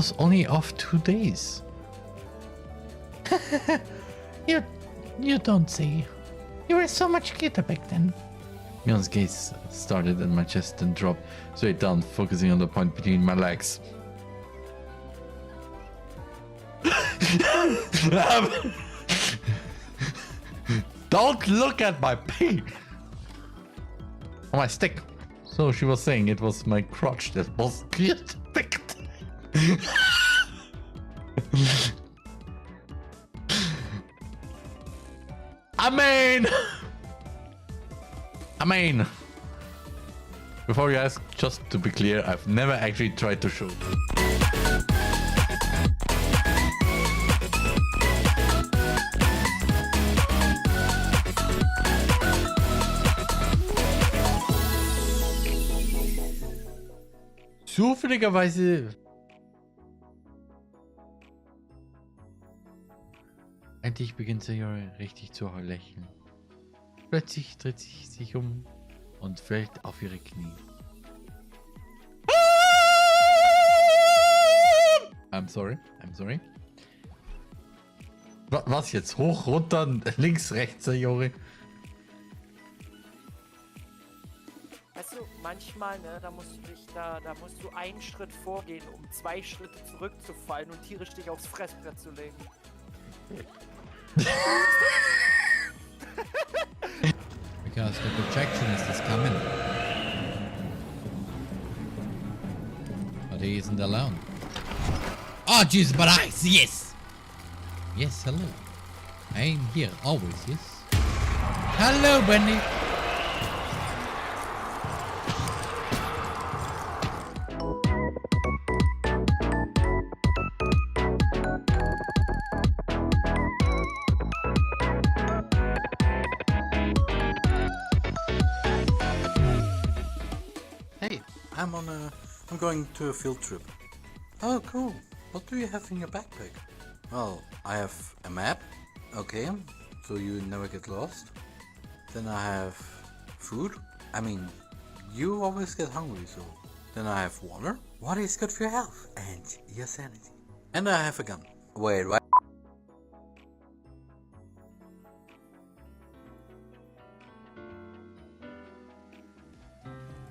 was only off 2 days. You don't say. You were so much cuter back then. Mion's gaze started in my chest and dropped straight down, focusing on the point between my legs. Don't look at my pee! On my stick. So she was saying it was my crotch that was picked. I mean, before you ask, just to be clear, I've never actually tried to show. Zufälligerweise. Endlich beginnt Sayori richtig zu lächeln. Plötzlich dreht sie sich um und fällt auf ihre Knie. I'm sorry. Was jetzt? Hoch, runter, links, rechts, Sayori? Weißt du, manchmal, ne, da musst du einen Schritt vorgehen, um 2 Schritte zurückzufallen und tierisch dich aufs Fressbrett zu legen. Because the projectionist is coming. But he isn't alone. Oh, jeez, but yes! Yes, hello. I'm here always, yes? Hello, Bunny! Hey, I'm going to a field trip. Oh, cool. What do you have in your backpack? Well, I have a map. Okay, so you never get lost. Then I have food. I mean, you always get hungry, so. Then I have water. Water is good for your health and your sanity. And I have a gun. Wait, what?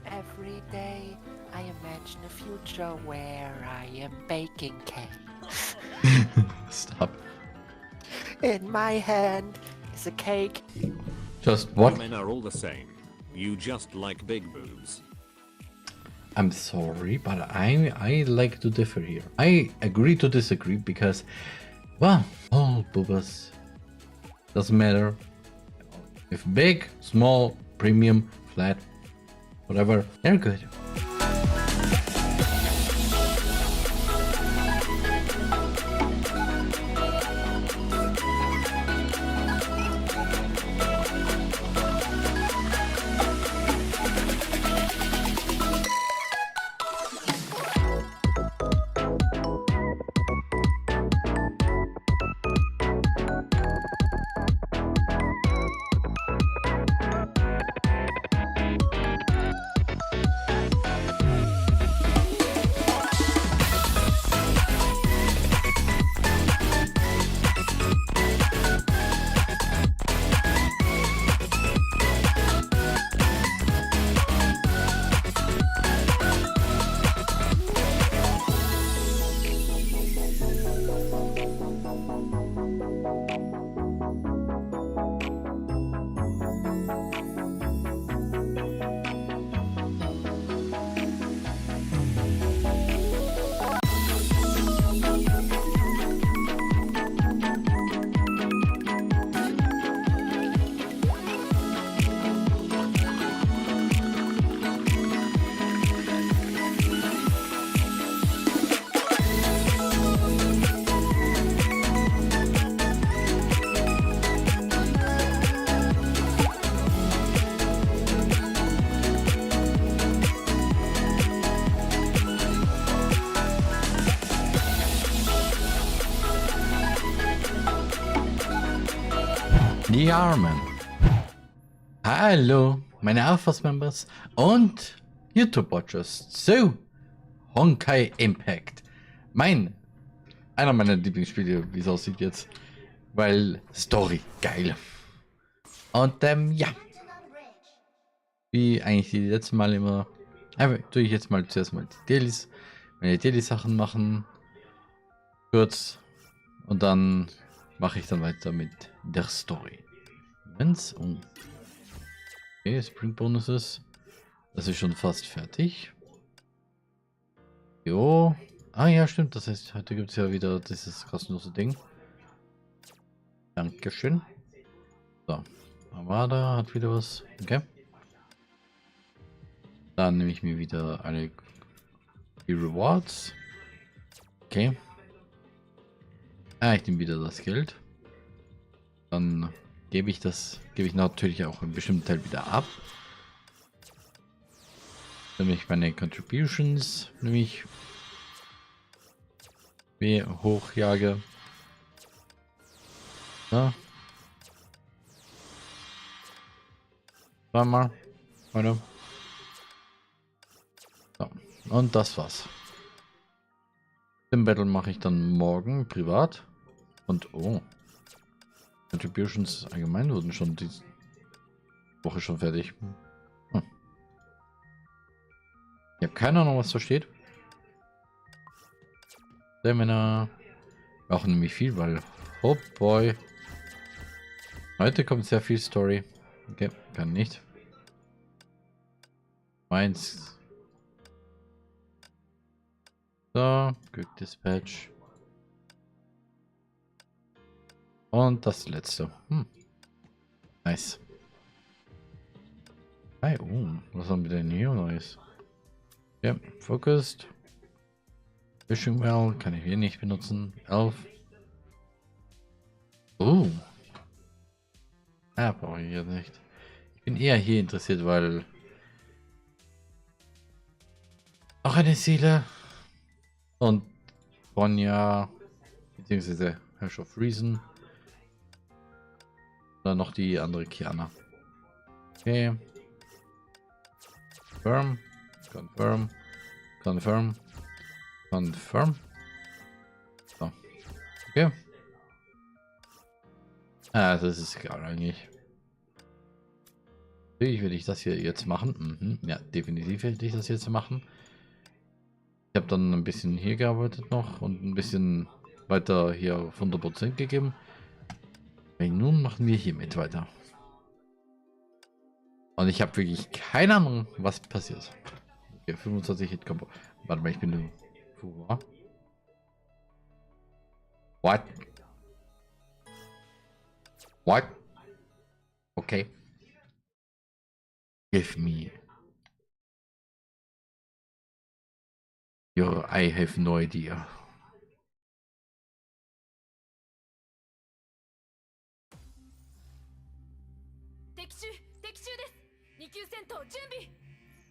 Every day, I imagine a future where I am baking cake. Stop. In my hand is a cake. Just what? Men are all the same. You just like big boobs. I'm sorry, but I like to differ here. I agree to disagree because, well, all boobas doesn't matter. If big, small, premium, flat, whatever, they're good. TheRMan. Hallo, meine Alphas-Members und YouTube-Watchers zu Honkai Impact. Einer meiner Lieblingsspiele, wie es aussieht jetzt. Weil Story, geil. Und ja. Wie eigentlich die letzten Mal immer. Aber tue ich jetzt mal zuerst mal die Dailies. Meine Daily-Sachen machen. Kurz. Und dann mache ich dann weiter mit der Story. Wenn's okay, Sprint Bonuses. Das ist schon fast fertig. Jo. Ah ja, stimmt. Das heißt, heute gibt es ja wieder dieses kostenlose Ding. Dankeschön. So. Armada hat wieder was. Okay. Dann nehme ich mir wieder alle die Rewards. Okay. Ah, ich nehme wieder das Geld. Dann gebe ich natürlich auch einen bestimmten Teil wieder ab. Nämlich meine Contributions, nämlich hochjage. So. Zweimal. Weiter. So. Und das war's. Den Battle mache ich dann morgen privat. Und Contributions allgemein wurden schon diese Woche schon fertig. Ich habe keine Ahnung, was da steht. Der Männer brauchen nämlich viel, weil oh boy. Heute kommt sehr viel Story. Okay, kann nicht. Meins. So, Quick Dispatch. Und das letzte. Nice. Hey, was haben wir denn hier Neues? Ja, Focused. Fishing Well kann ich hier nicht benutzen. 11. Brauche ich jetzt nicht. Ich bin eher hier interessiert, weil auch eine Seele und Bonja beziehungsweise Herrschaft Reason. Dann noch die andere Kiana. Okay. Confirm. So. Okay. Das ist egal eigentlich. Natürlich will ich das hier jetzt machen. Ja, definitiv will ich das jetzt machen. Ich habe dann ein bisschen hier gearbeitet noch und ein bisschen weiter hier auf 100% gegeben. Und nun machen wir hiermit weiter. Und ich habe wirklich keine Ahnung, was passiert. Okay, 25 Hit Combo. Warte mal, ich bin nur. What? What? Okay. Give me. I have no idea.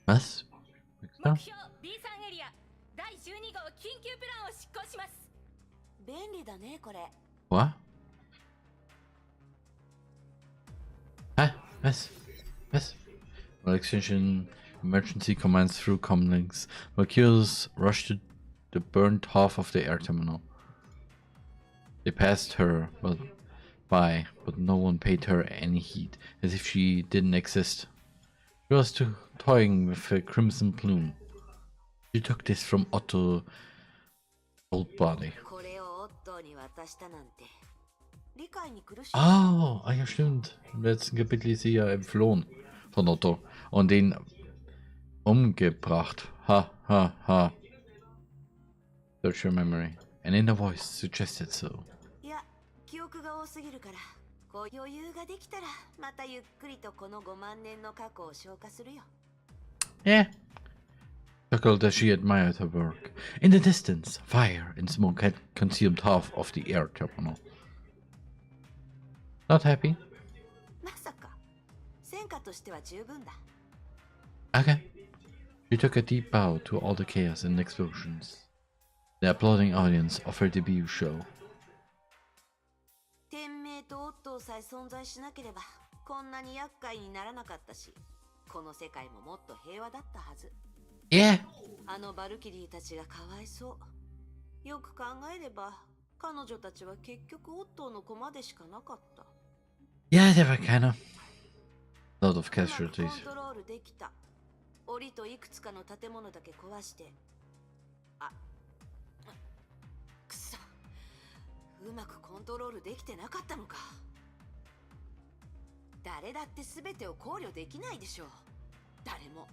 Was? Ja? What? Was? Well, extension emergency commands through comlinks. Valkyries rushed to the burnt half of the air terminal. They passed her by, but no one paid her any heed, as if she didn't exist. She was toying with a crimson plume. She took this from Otto old body. Ah, ja stimmt. Im letzten Kapitel ist sie ja entflohen von Otto und den umgebracht. Ha. Search your memory. An inner voice suggested so. Yeah. Chuckled as she admired her work. In the distance, fire and smoke had consumed half of the air terminal. Not happy? Okay. She took a deep bow to all the chaos and explosions. The applauding audience of her debut show. Yeah. よく考えれば、彼女たちは結局オットーの駒でしかなかった。 Yeah, there were kind of a lot of うまくコン casualties. トロールできた。檻といくつかの建物だけ壊して。あ、くそ。うまくコントロールできてなかったのか。誰だって全てを考慮できないでしょう。誰も。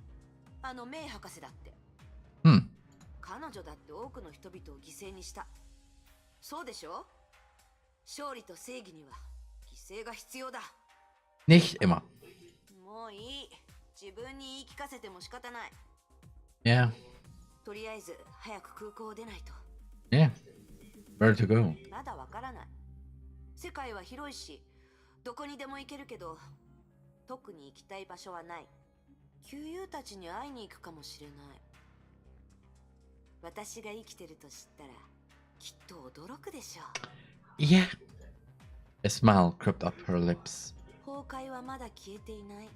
あのメイ博士だって。Hmm. 彼女だって多くの人々を犠牲にした。そうでしょ？勝利と正義には犠牲が必要だ。Nicht immer. もういい。自分に言い聞かせても仕方ない。 Yeah. とりあえず早く空港を出ないと。 Yeah. Where to go? まだわからない。世界は広いし、どこにでも行けるけど、特に行きたい場所はない。旧友たちに会いに行くかもしれない。私が生きてると知ったら、きっと驚くでしょう。 Yeah. A smile crept up her lips. 崩壊はまだ消えていない。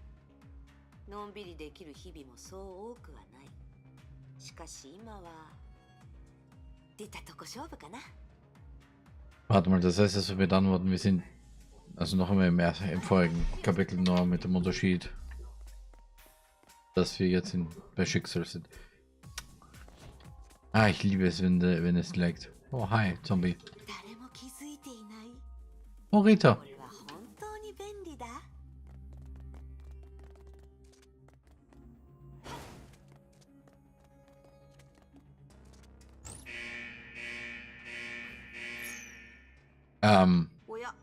のんびりできる日々もそう多くはない。しかし今は出たとこ勝負かな。 Warte mal, das heißt, dass wir dann antworten, wir sind also noch immer im vorigen Kapitel nur mit dem Unterschied, dass wir jetzt bei Schicksal sind. Ah, ich liebe es, wenn es laggt. Oh, hi, Zombie. 誰も気づいていない。 Oh, Rita. これは本当に便利だ。 おや、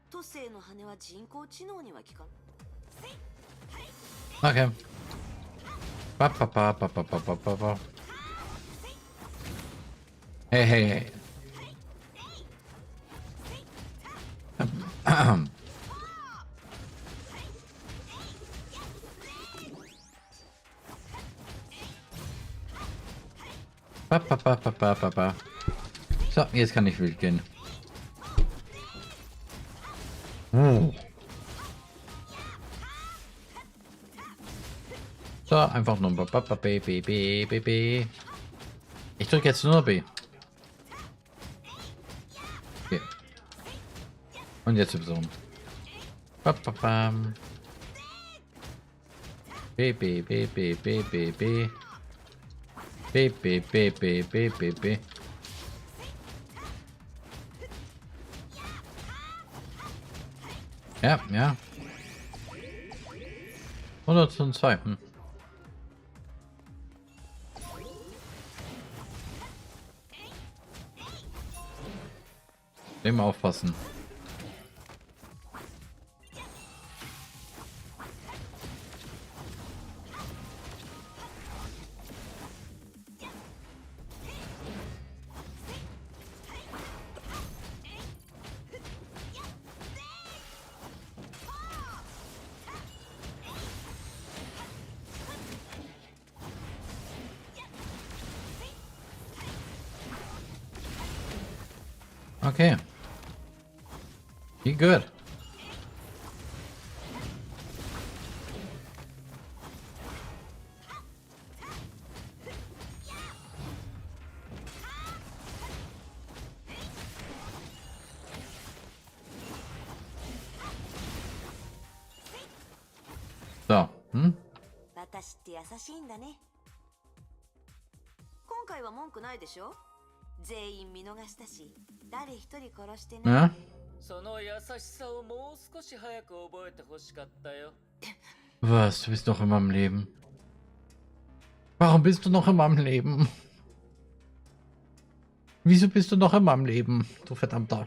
都政の羽は人工知能には効かん。 Okay. Ba, ba, ba, ba, ba, ba, ba, ba, ba. Hey, hey, hey. Ba, ba, ba, ba, ba, ba, ba. So, jetzt kann ich wild gehen. So, einfach nur B, B, B, B, B. Ich drücke jetzt nur B. Okay. Und jetzt Y. Bam. B, B, B, B, B, B, B. B, B, B, B, B, B, B. Ja, ja. 102. Hm. Immer aufpassen. Okay. Be good. So, hm? 私って優しいんだね。今回は文句ないでしょ？全員見逃したし、誰一人殺してない。 Ja? その優しさをもう少し早く覚えてほしかったよ。 Was? Du bist noch immer am Leben. Warum bist du noch immer am Leben? Wieso bist du noch immer am Leben, du verdammter?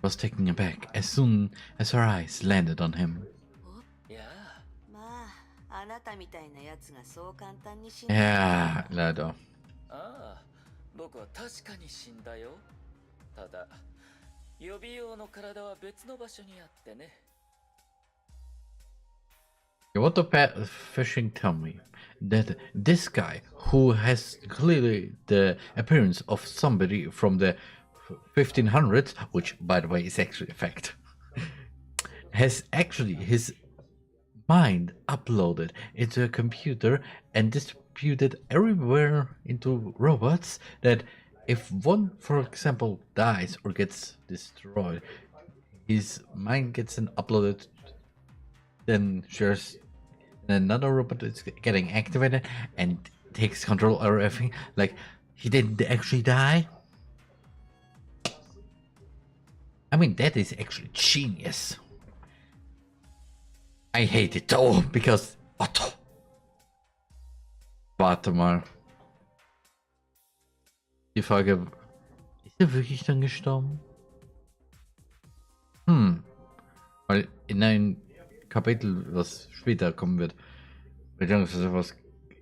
Was taken aback as soon as her eyes landed on him. いやまあ、あなたみたいなやつがそう簡単に死んだ。 Ja, leider. ああ、僕は確かに死んだよ。ただ、予備用の体は別の場所にあってね。 What the fishing tell me that this guy, who has clearly the appearance of somebody from the 1500s, which by the way is actually a fact, has actually his mind uploaded into a computer and distributed everywhere into robots that if one, for example, dies or gets destroyed, his mind gets uploaded, then shares another robot is getting activated and takes control over everything. Like, he didn't actually die. I mean, that is actually genius. I hate it though, because Otto. Warte mal. Die Frage, ist er wirklich dann gestorben? Weil in einem Kapitel, was später kommen wird, beziehungsweise was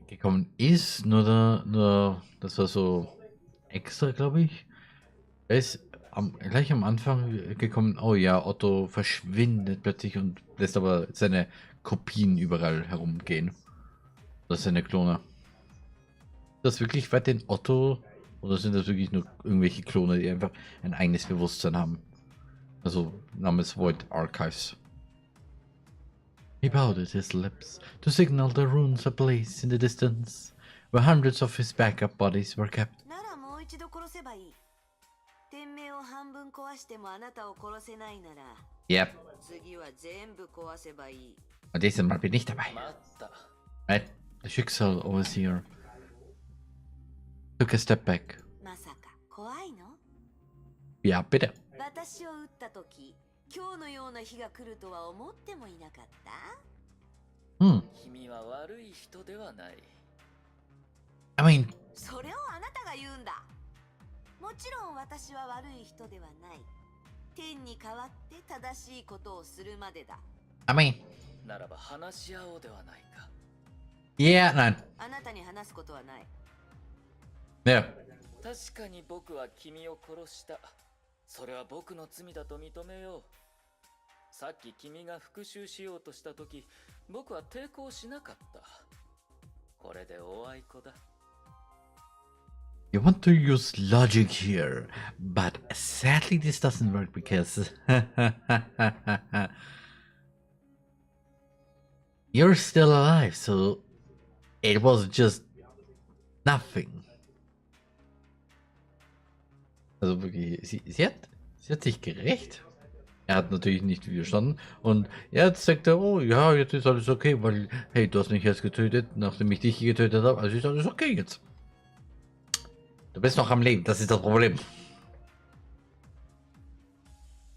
gekommen ist, nur das war so extra, glaube ich. Er ist gleich am Anfang gekommen, oh ja, Otto verschwindet plötzlich und lässt aber seine Kopien überall herumgehen. Das sind seine Klone. Ist das wirklich weiterhin Otto oder sind das wirklich nur irgendwelche Klone, die einfach ein eigenes Bewusstsein haben? Also namens Void Archives. He powdered his lips to signal the runes a place in the distance, where hundreds of his backup bodies were kept. ならもう一度殺せばいい。天命を半分壊してもあなたを殺せないなら、 Yep, 次は全部壊せばいい。 und diesmal Mal bin ich nicht dabei. 待った。 Right? The Schicksal Overseer took a step back. まさか怖いの？ Ja, bitte. 私を撃った時、今日のような日が来るとは思ってもいなかった？ 君は悪い人ではない。 I mean, それをあなたが言うんだ。もちろん私は悪い人ではない。天に代わって正しいことをするまでだ。I mean, ならば話し合おうではないか。 yeah, nein. あなたに話すことはない。 Ja. 確かに僕は君を殺した。それは僕の罪だと認めよう。さっき君が復讐しようとした時、僕は抵抗しなかった。これでおあいこだ。 You want to use logic here, but sadly this doesn't work because you're still alive, so it was just nothing. Also wirklich, sie hat sich gerecht. Er hat natürlich nicht widerstanden und jetzt sagt er, oh ja, jetzt ist alles okay, weil, hey, du hast mich jetzt getötet, nachdem ich dich getötet habe, also ist alles okay jetzt. Du bist noch am Leben, das ist das Problem.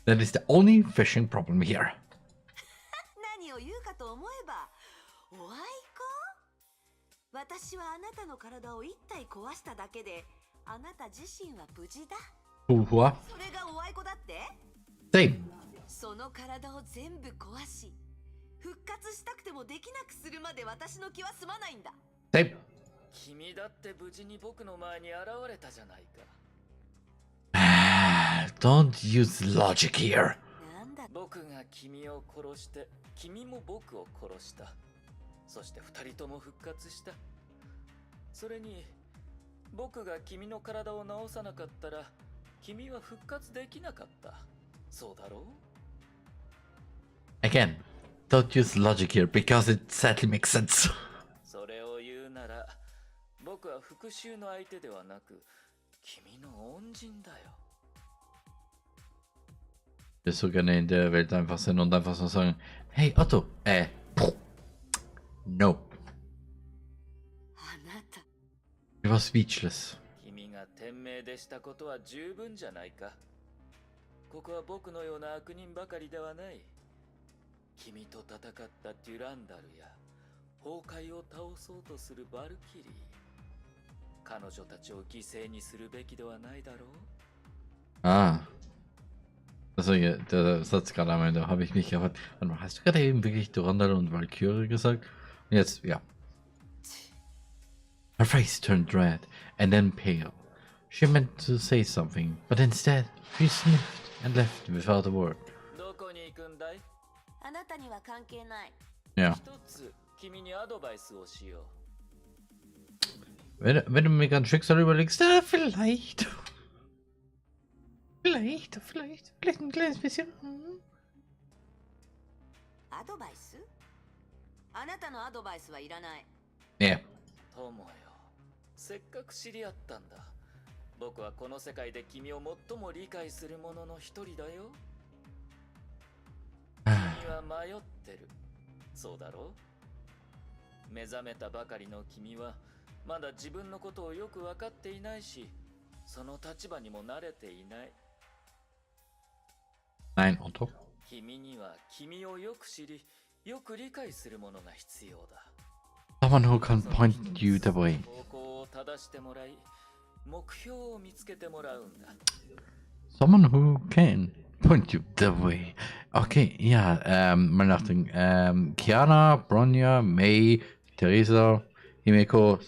That is the only fishing problem here. 何を言うかと思えば、おあいこ？私はあなたの体を一体壊しただけで、あなた自身は無事だ。What? それがおあいこだって？ Same. その体を全部壊し、復活したくてもできなくするまで私の気は済まないんだ。 Same. 君だって無事に僕の前に現れたじゃないか。 Don't use logic here. なんだ？僕が君を殺して、君も僕を殺した。そして二人とも復活した。それに、僕が君の体を治さなかったら、君は復活できなかった。そうだろう？ Again, don't use logic here because it sadly makes sense. それを言うなら、僕は復讐の相手ではなく、君の恩人だよ。 Ich würde so gerne in der Welt einfach sein und einfach so sagen, hey Otto, no. あなた。 You were speechless. 君が天命でしたことは十分じゃないか。ここは僕のような悪人ばかりではない。君と戦ったデュランダルや崩壊を倒そうとするバルキリー。彼女たちを犠牲にするべきではないだろう。 Ah. Deswegen, der Satz gerade am Ende habe ich mich gefragt, hast du gerade eben wirklich Durandal und Valkyrie gesagt? Und jetzt, ja. Her face turned red and then pale. She meant to say something, but instead she sniffed and left without a word. どこに行くんだい？あなたには関係ない。 Ja. 一つ君にアドバイスをしよう。 Wenn du mir ganz Schicksal überlegst, vielleicht. Vielleicht ein kleines bisschen. アドバイス？あなたのアドバイスはいらない。 Ja. 友よ、せっかく知り合ったんだ。僕はこの世界で君を最も理解する者の一人だよ。君は迷ってる。そうだろう。目覚めたばかりの君はまだ自分のことをよく分かっていないし、その立場にも慣れていない。Nein, Otto. 君には君をよく知り、よく理解するものが必要だ。Someone who can point you the way. 方向を正してもらい、目標を見つけてもらうんだ。Someone who can point you the way. Okay, ja, mal nachdenken. Kiana, Bronja, May, Theresa, Himeko.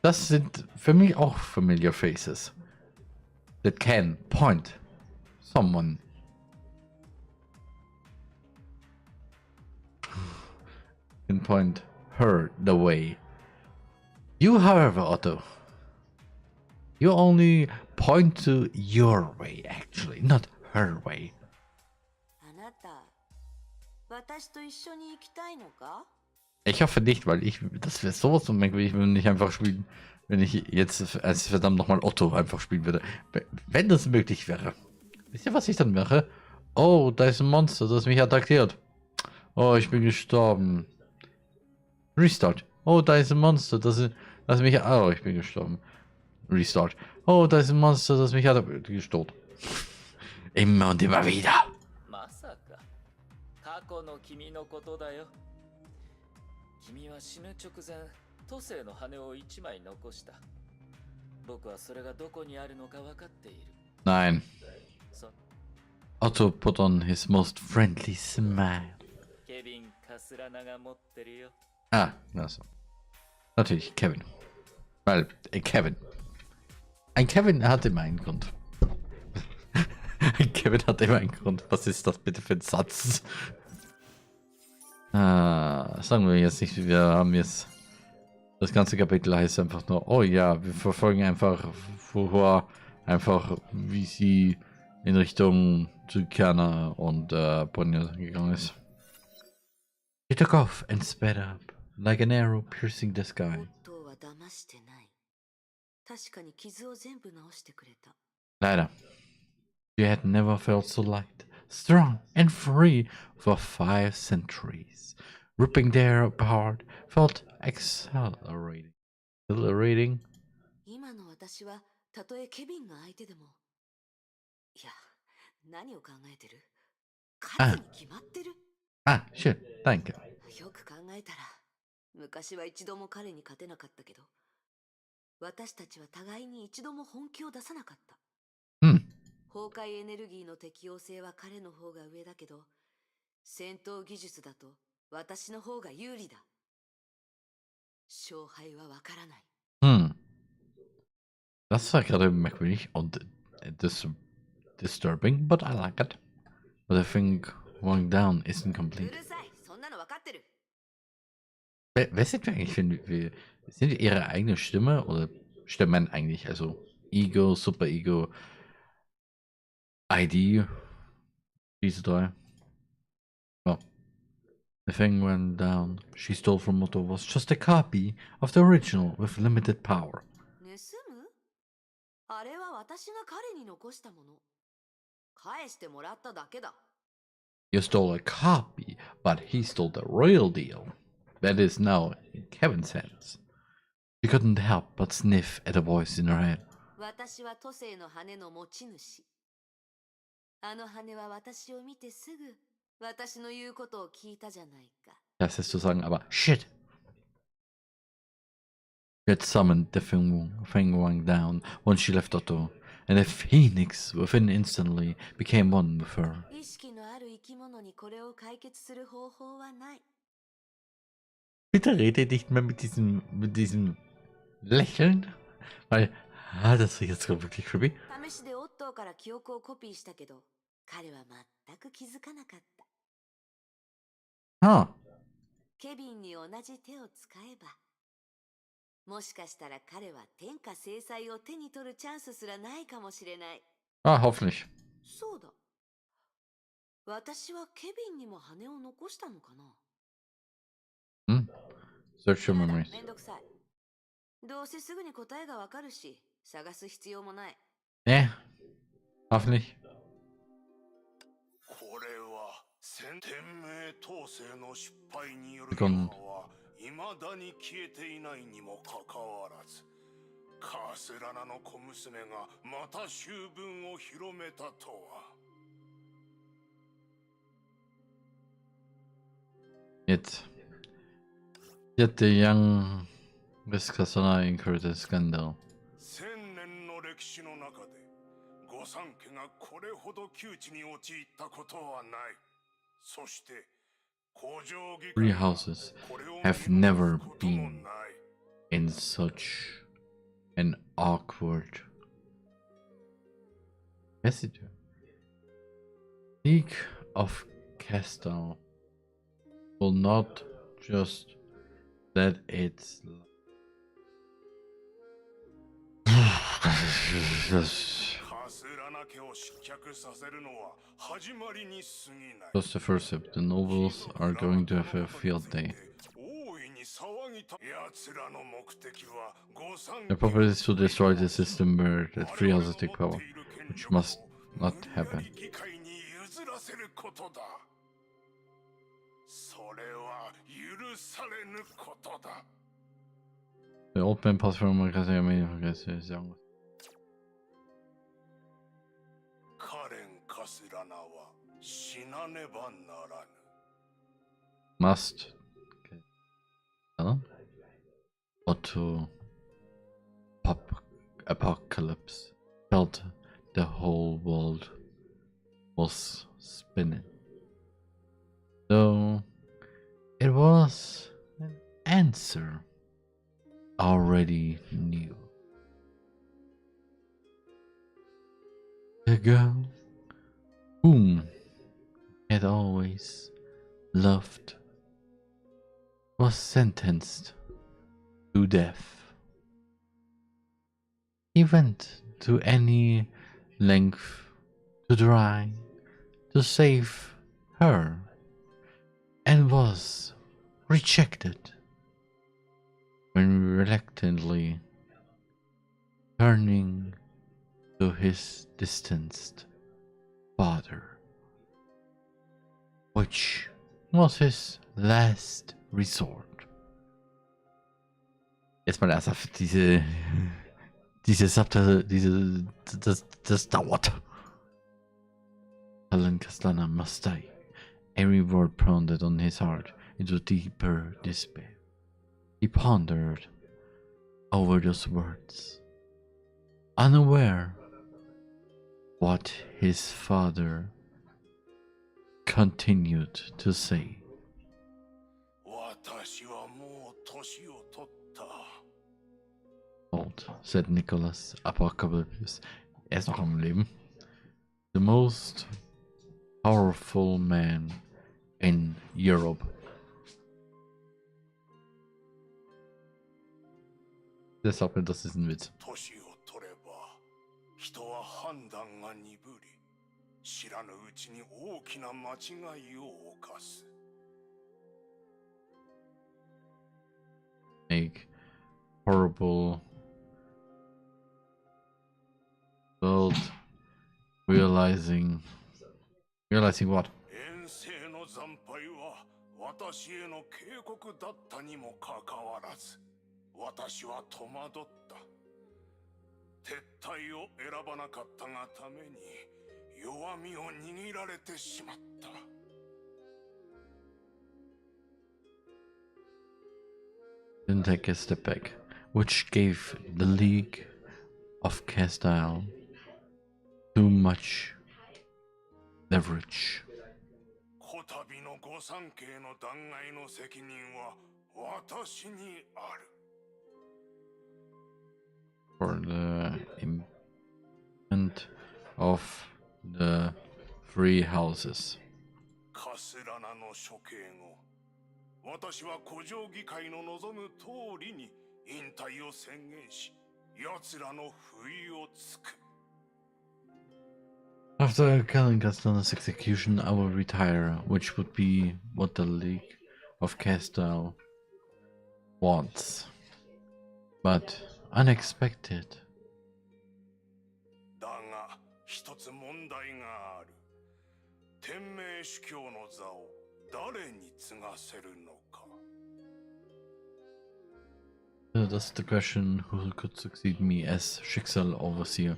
Das sind für mich auch familiar faces. That can point someone. Can point her the way. You, however, Otto, you only point to your way, actually, not her way. あなた、私と一緒に行きたいのか？ Ich hoffe nicht, weil das wäre sowas von merkwürdig, wenn ich einfach spielen, wenn ich jetzt als verdammt nochmal Otto einfach spielen würde. Wenn das möglich wäre. Wisst ihr, was ich dann mache? Oh, da ist ein Monster, das mich attackiert. Oh, ich bin gestorben. Restart. Oh, da ist ein Monster, das mich... Oh, ich bin gestorben. Restart. Oh, da ist ein Monster, das mich attackiert. Gestorben. Immer und immer wieder. まさか過去の君のことだよ。君は死ぬ直前、都政の羽を一枚残した。僕はそれがどこにあるのか分かっている。Nein. そ Otto put on his most friendly smile. ケビン・カスラナが持ってるよ。Ah, also. Natürlich, Kevin. Weil, Kevin. Ein Kevin hat immer einen Grund. Ein Kevin hat immer einen Grund. Was ist das bitte für ein Satz? Sagen wir jetzt nicht, wir haben jetzt... Das ganze Kapitel heißt einfach nur, oh ja, wir verfolgen einfach vorher einfach, wie sie in Richtung zu Kiana und Bonja gegangen ist. He took off and sped up, like an arrow piercing the sky. 夫は騙してない。確かに傷を全部治してくれた。Leider. She had never felt so light, strong, and free for 5 centuries. Ripping the air apart felt exhilarating. Exhilarating? 今の私はたとえケビンが相手でも。いや、何を考えてる？勝つに決まってる。Ah, shit, thank you. よく考えたら、昔は一度も彼に勝てなかったけど、私たちは互いに一度も本気を出さなかった。崩壊エネルギーの適応性は彼の方が上だけど、戦闘技術だと私の方が有利だ。勝敗はわからない。Das war gerade merkwürdig und disturbing, but I like it. But I think going down isn't う complete. るさい、そんなのわかってる。Wer sind wir eigentlich? Sind wir ihre eigene Stimme oder Stimmen eigentlich? Also Ego, Super Ego, ID, diese 3. Well, the thing went down. She stole from Otto was just a copy of the original with limited power. 盗む？あれは私が彼に残したもの。返してもらっただけだ。You stole a copy, but he stole the real deal. That is now in Kevin's hands. She couldn't help but sniff at a voice in her head. 私は都政の羽の持ち主。あの羽は私を見てすぐ私の言うことを聞いたじゃないか。 Das ist zu sagen, aber shit. She had summoned the Feng down once she left Otto, and the phoenix within instantly became one with her. 意識のある生き物にこれを解決する方法はない。 Bitte rede nicht mehr mit diesem Lächeln, weil, das ist jetzt wirklich creepy. 試しでオットーから記憶をコピーしたけど、彼は全く気づかなかった。 Ah, ケビンに同じ手を使えば、もしかしたら彼は天下制裁を手に取るチャンスすらないかもしれない。 hoffentlich. そうだ。私はケビンにも羽を残したのかな？ Search your memories. めんどくさい。どうせすぐに答えがわかるし、探す必要もない。 Yeah, hoffentlich. これは天命統制の失敗による Begonnen. は未だに消えていないにもかかわらず、カスラナの小娘がまた醜聞を広めたとは。Yet the young Viscasana incurred a scandal. 千年の歴史の中で御三家がこれほど窮地に陥ったことはない。そして工場議 Three 会は houses これを have 見逃 never すことも been ない。 in such an awkward messenger. League of Castle will not just let its カスラナ家を失脚させるのは始まりに過ぎない。 Just the first step. The nobles are going to have a field day. 大いに騒ぎた。奴らの目的は御三 The 家 purpose is to destroy the system where the three houses take power, which must not happen. 議会に譲らせることだ。それは許されぬことだ。 The old man paused for a moment because I made him forget his young. カレン・カスラナは死なねばならぬ。 Must or to pop apocalypse felt the whole world was spinning. Though it was an answer already knew. The girl whom he had always loved was sentenced to death. He went to any length to try to save her and was rejected when reluctantly turning to his distanced father, which was his last resort. Jetzt mal ernsthaft, diese Subtitle, das dauert. Alan Castellana must die. Every word pounded on his heart into deeper despair. He pondered over those words, unaware what his father continued to say. 私はもう年を取った。 Old, said Nicholas Apocalypse. Er ist noch am Leben. The most powerful man in Europe. Der sagt mir, das ist ein Witz. 年を取れば人は判断が鈍り、知らぬうちに大きな間違いを犯す。 Make horrible world realizing what? 遠征の惨敗は私への警告だったにもかかわらず、私は戸惑った。撤退を選ばなかったがために弱みを握られてしまった。 Didn't take a step back, which gave the League of Castile too much leverage. こたびの御三家の弾劾の責任は私にある。 For the improvement of the three houses. カスラナの処刑後、私は古城議会の望む通りに引退を宣言し、奴らの不意をつく。 After killing Castellana's execution, I will retire, which would be what the League of Castile wants, but unexpected. だが一つ問題がある。天命主教の座を誰に継がせるのか。That's the question: who could succeed me as Schicksal Overseer?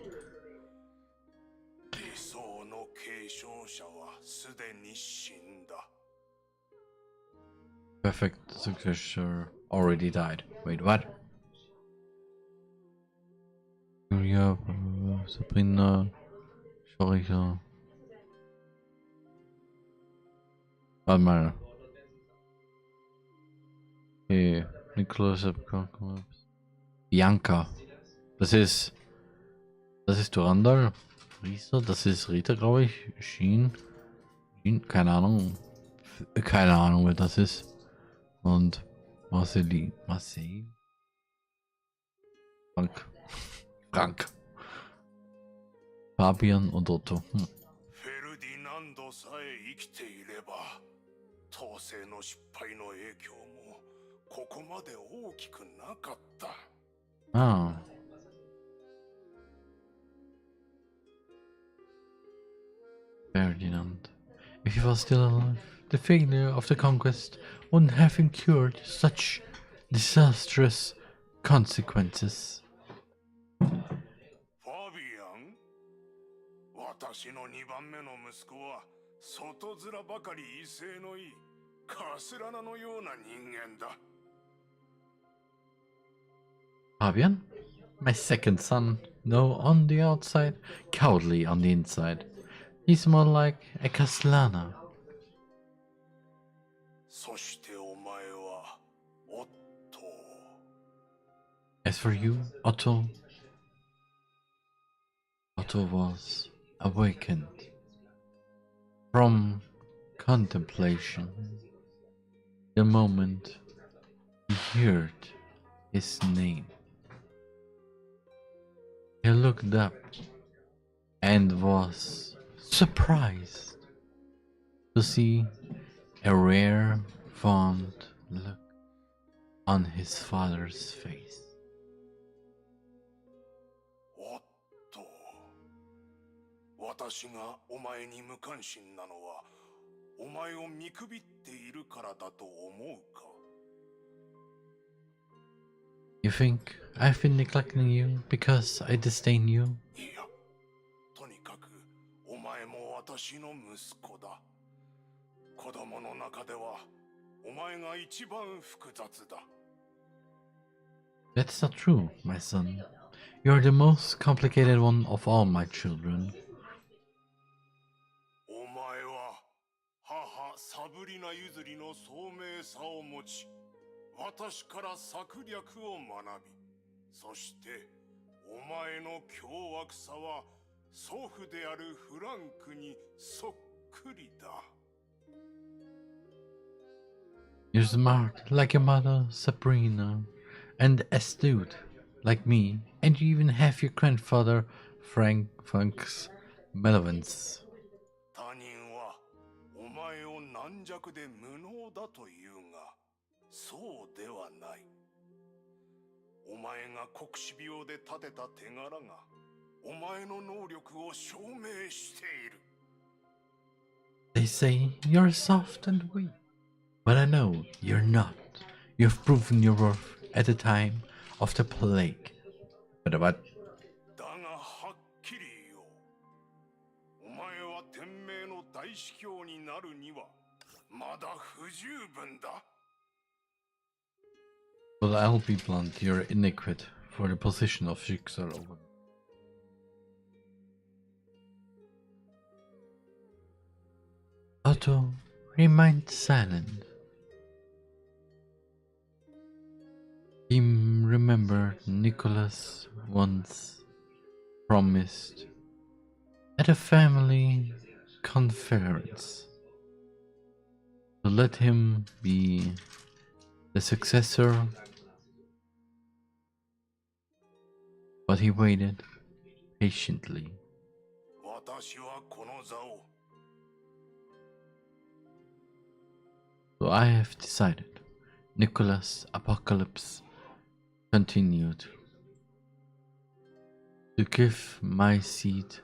理想の継承者はすでに死んだ。Perfect successor already died. Wait, what? Julia, Sabrina, Schoricher. Warte mal. Okay, Nicholas, Bianca. Das ist Durandal. Riester, das ist Rita, glaube ich. Sheen, keine Ahnung. Keine Ahnung, wer das ist. Und Marcel. Frank. Fabian und Otto. フェルディナンドさえ生きていれば、統制の失敗の影響もここまで大きくなかった。Ah. Ferdinand. If he was still alive, the failure of the conquest wouldn't have incurred such disastrous consequences. ファビアン、私の2番目の息子は外面ばかり威勢のいいカスラナのような人間だ。Fabian? My second son. No, on the outside, cowardly on the inside. He's more like a Caslana. そしてお前はオット。 As for you, Otto was awakened from contemplation the moment he heard his name. He looked up and was surprised to see a rare, fond look on his father's face. おっと、私がお前に無関心なのはお前を見くびっているからだと思うか。 You think I've been neglecting you because I disdain you? いや、とにかくお前も私の息子だ。子供の中ではお前が一番複雑だ。 That's not true, my son. You're the most complicated one of all my children. お前は母サブリナ譲りの聡明さを持ち、私から策略を学び、そしてお前の凶悪さは祖父であるフランクにそっくりだ。 You're smart like your mother, Sabrina, and astute like me, and you even have your grandfather, Frank's malevolence. 他人はお前を軟弱で無能だと言うが、そうではない。お前が黒死病で立てた手柄がお前の能力を証明している。 They say you're soft and weak, but I know you're not. You've proven your worth at the time of the plague. But what? だがはっきり言おう。お前は天命の大司教になるにはまだ不十分だ。 Well, I'll be blunt, you're inadequate for the position of Schicksal. Otto remained silent. He remembered Nicholas once promised at a family conference to let him be the successor, but he waited patiently. 私はこの座を So I have decided Nicholas' apocalypse continued. To give my seat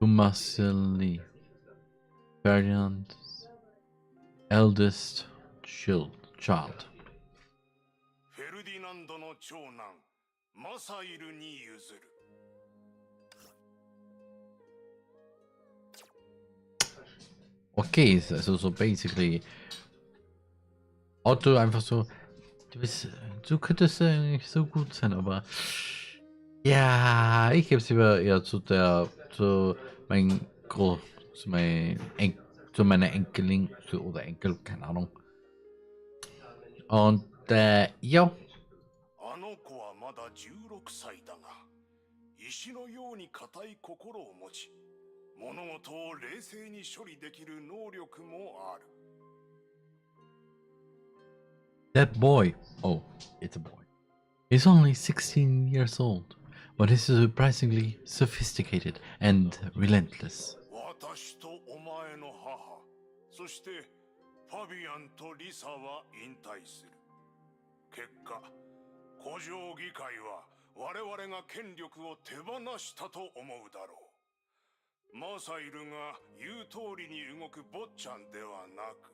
to Marcelli, Ferdinand's eldest child. フェルディナンドの長男マサイルに譲る。Okay, so basically Otto einfach so, du könntest ja nicht so gut sein, aber ja, ich gebe es lieber eher zu zu meiner Enkelin oder Enkel, keine Ahnung. Und ja. あの子はまだ16歳だが、石のように固い心を持ち、物事を冷静に処理できる能力もある。That boy, oh, it's a boy. He's only 16 years old, but he's surprisingly sophisticated and relentless. 私とお前の母、そしてファビアンとリサは引退する。結果、古城議会は我々が権力を手放したと思うだろう。マサイルが言う通りに動く坊ちゃんではなく、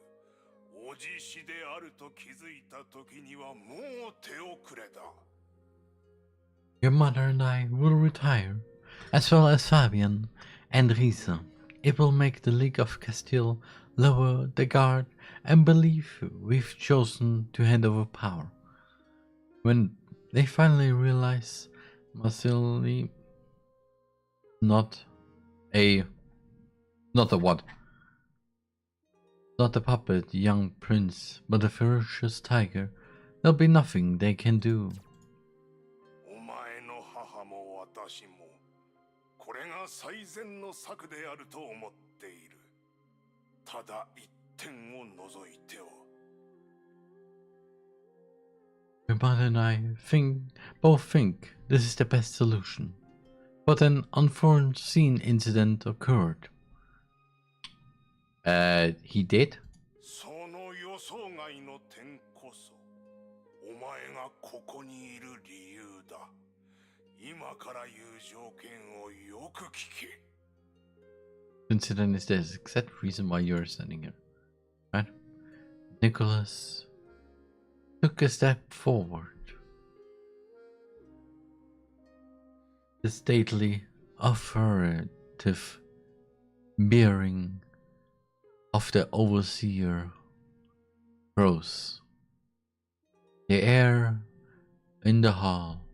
おじしであると気づいた時にはもう手遅れだ。Your mother and I will retire, as well as Fabian and Risa. It will make the League of Castile lower the guard and believe we've chosen to hand over power. When they finally realize Marcelli not a what? Not a puppet young prince, but a ferocious tiger, there'll be nothing they can do. お前の母も私も、これが最善の策であると思っている。ただ一点を除いては。Your mother and I both think this is the best solution, but an unforeseen incident occurred. He did? その予想外の点こそ、お前がここにいる理由だ。今から言う条件をよく聞け。Incident is the exact reason why you're standing here, right? Nicholas took a step forward. The stately, authoritative bearing of the overseer rose. The air in the hall.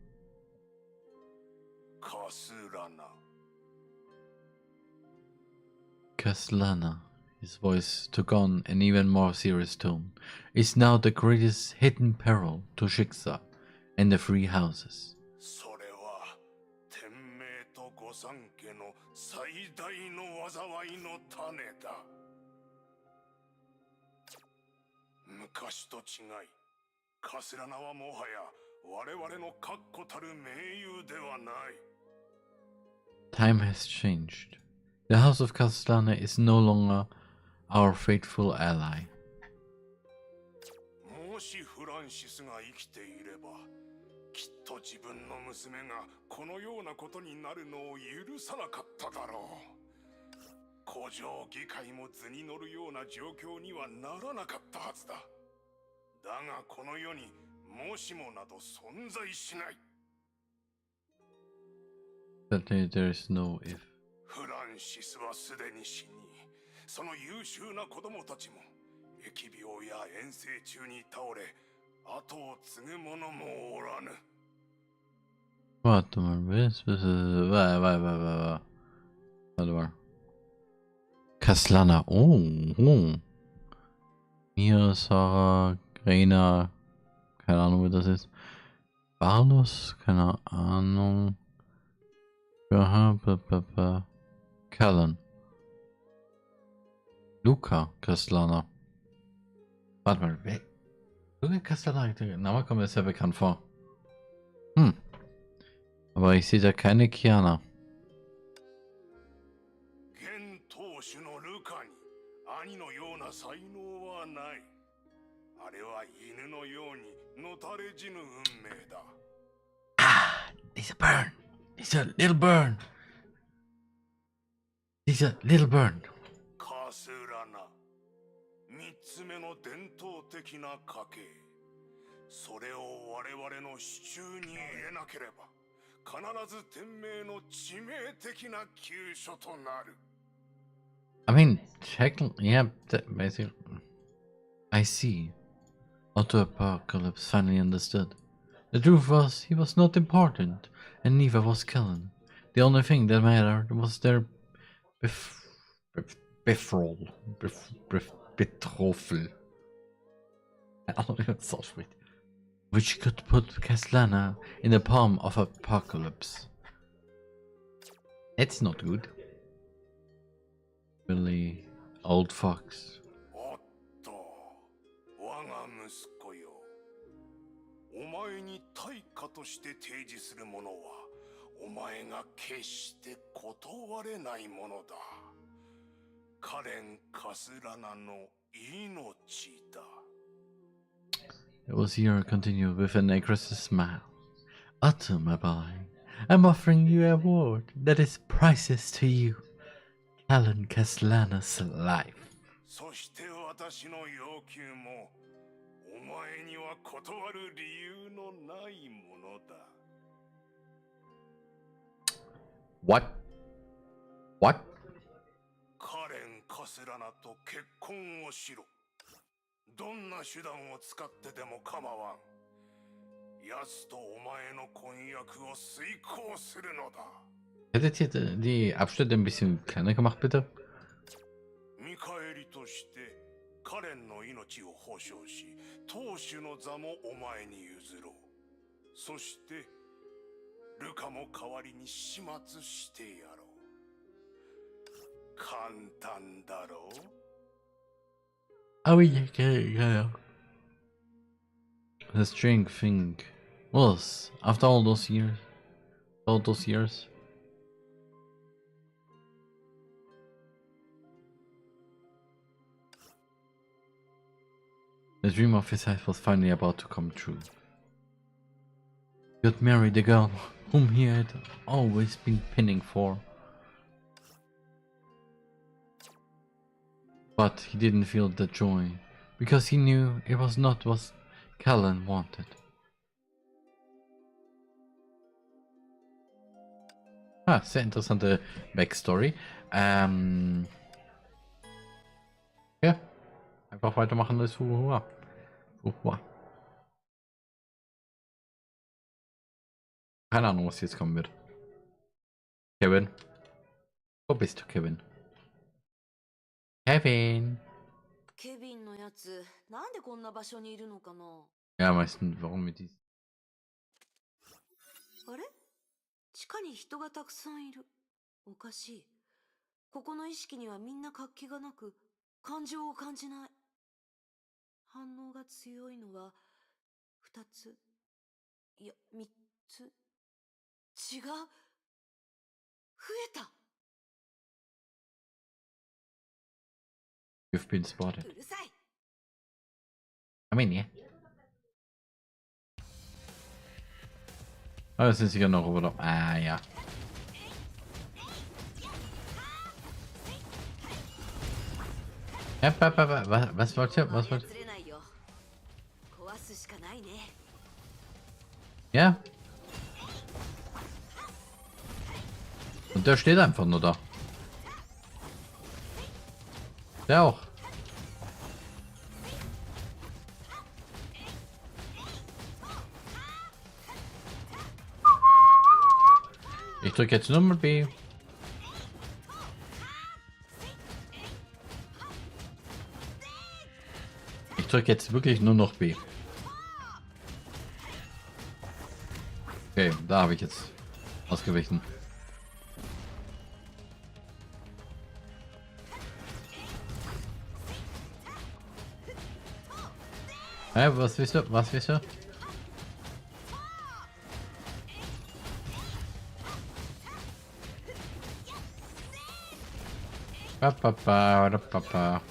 Castellana, his voice took on an even more serious tone, is now the greatest hidden peril to Shiksa and the three houses. それは天命と御三家の最大の災いの種だ。昔と違い、カスラナはもはや我々の確固たる盟友ではない。Time has changed. The House of Castellana is no longer our faithful ally. もしフランシスが生きていれば、きっと自分の娘がこのようなことになるのを許さなかっただろう。古城議会も図に乗るような状況にはならなかったはずだ。だがこの世にもしもなど存在しない。But there is no if. フランシスはすでに死に、その優秀な子供たちも疫病や遠征中に倒れ、後を継ぐ者もおらぬ。Warte mal. Castellana. Oh. Mia, Sarah, Rena. Keine Ahnung, wer das ist. Barlos? Keine Ahnung. Callan. Luca Castellana. Warte mal, wer? Luca Castellana, der Name kommt mir sehr bekannt vor. Aber ich sehe da keine Kiana. 現当主のルカに兄のような才能はない。あれは犬のようにのたれ死ぬ運命だ。There's a burn. There's a little burn. There's a little burn. カスラナ、三つ目の伝統的な家系。それを我々の手中に入れなければ、必ず天命の致命的な急所となる。I mean, technically, yeah, basically. I see. Otto Apocalypse finally understood. The truth was, he was not important, and neither was Kellen. The only thing that mattered was their betrothal. I don't even so sweet. Which could put Caslana in the palm of Apocalypse. That's not good. Really, old fox. おっと、我が息子よ。お前に対価として提示するものは、お前が決して断れないものだ。カレン・カスラナの命だ。It was here continued with an aggressive smile. Otto, my boy, I'm offering you a award that is priceless to you. Alan Caslana's life. そして私の要求も、お前には断る理由のないものだ。What? What? カレン・カスラナと結婚をしろ。どんな手段を使ってでも構わん。奴とお前の婚約を遂行するのだ。Hättet ihr die Abschnitte ein bisschen kleiner gemacht, bitte? 見返りとしてカレンの命を保証し、当主の座もお前に譲ろう。そしてルカも代わりに始末してやろう。簡単だろう。Oh yeah. The strange thing was, after all those years, the dream of his life was finally about to come true. He would marry the girl whom he had always been pinning for. But he didn't feel the joy, because he knew it was not what Callan wanted. Sehr interessante Backstory. Ja, einfach weitermachen als Fuhua. Keine Ahnung, was jetzt kommen wird. Kevin. Wo bist du, Kevin? Kevin! ケビンのやつ、なんでこんな場所にいるのかな。 Ja, meistens, warum mit dies? あれ？地下に人がたくさんいる。おかしい。ここの意識にはみんな活気がなく、感情を感じない。反応が強いのは2つ、いや3つ。違う。増えた。You've been spotted. うるさい。I mean, yeah. Oh, das sind sicher noch Roboter. Ah, ja. Ja, was wollt ihr? Was wollt ihr? Ja. Und der steht einfach nur da. Der auch. Ich drücke jetzt nur mal B. Ich drücke jetzt wirklich nur noch B. Okay, da habe ich jetzt ausgewichen. Hä, was willst du? Was willst du? Papa.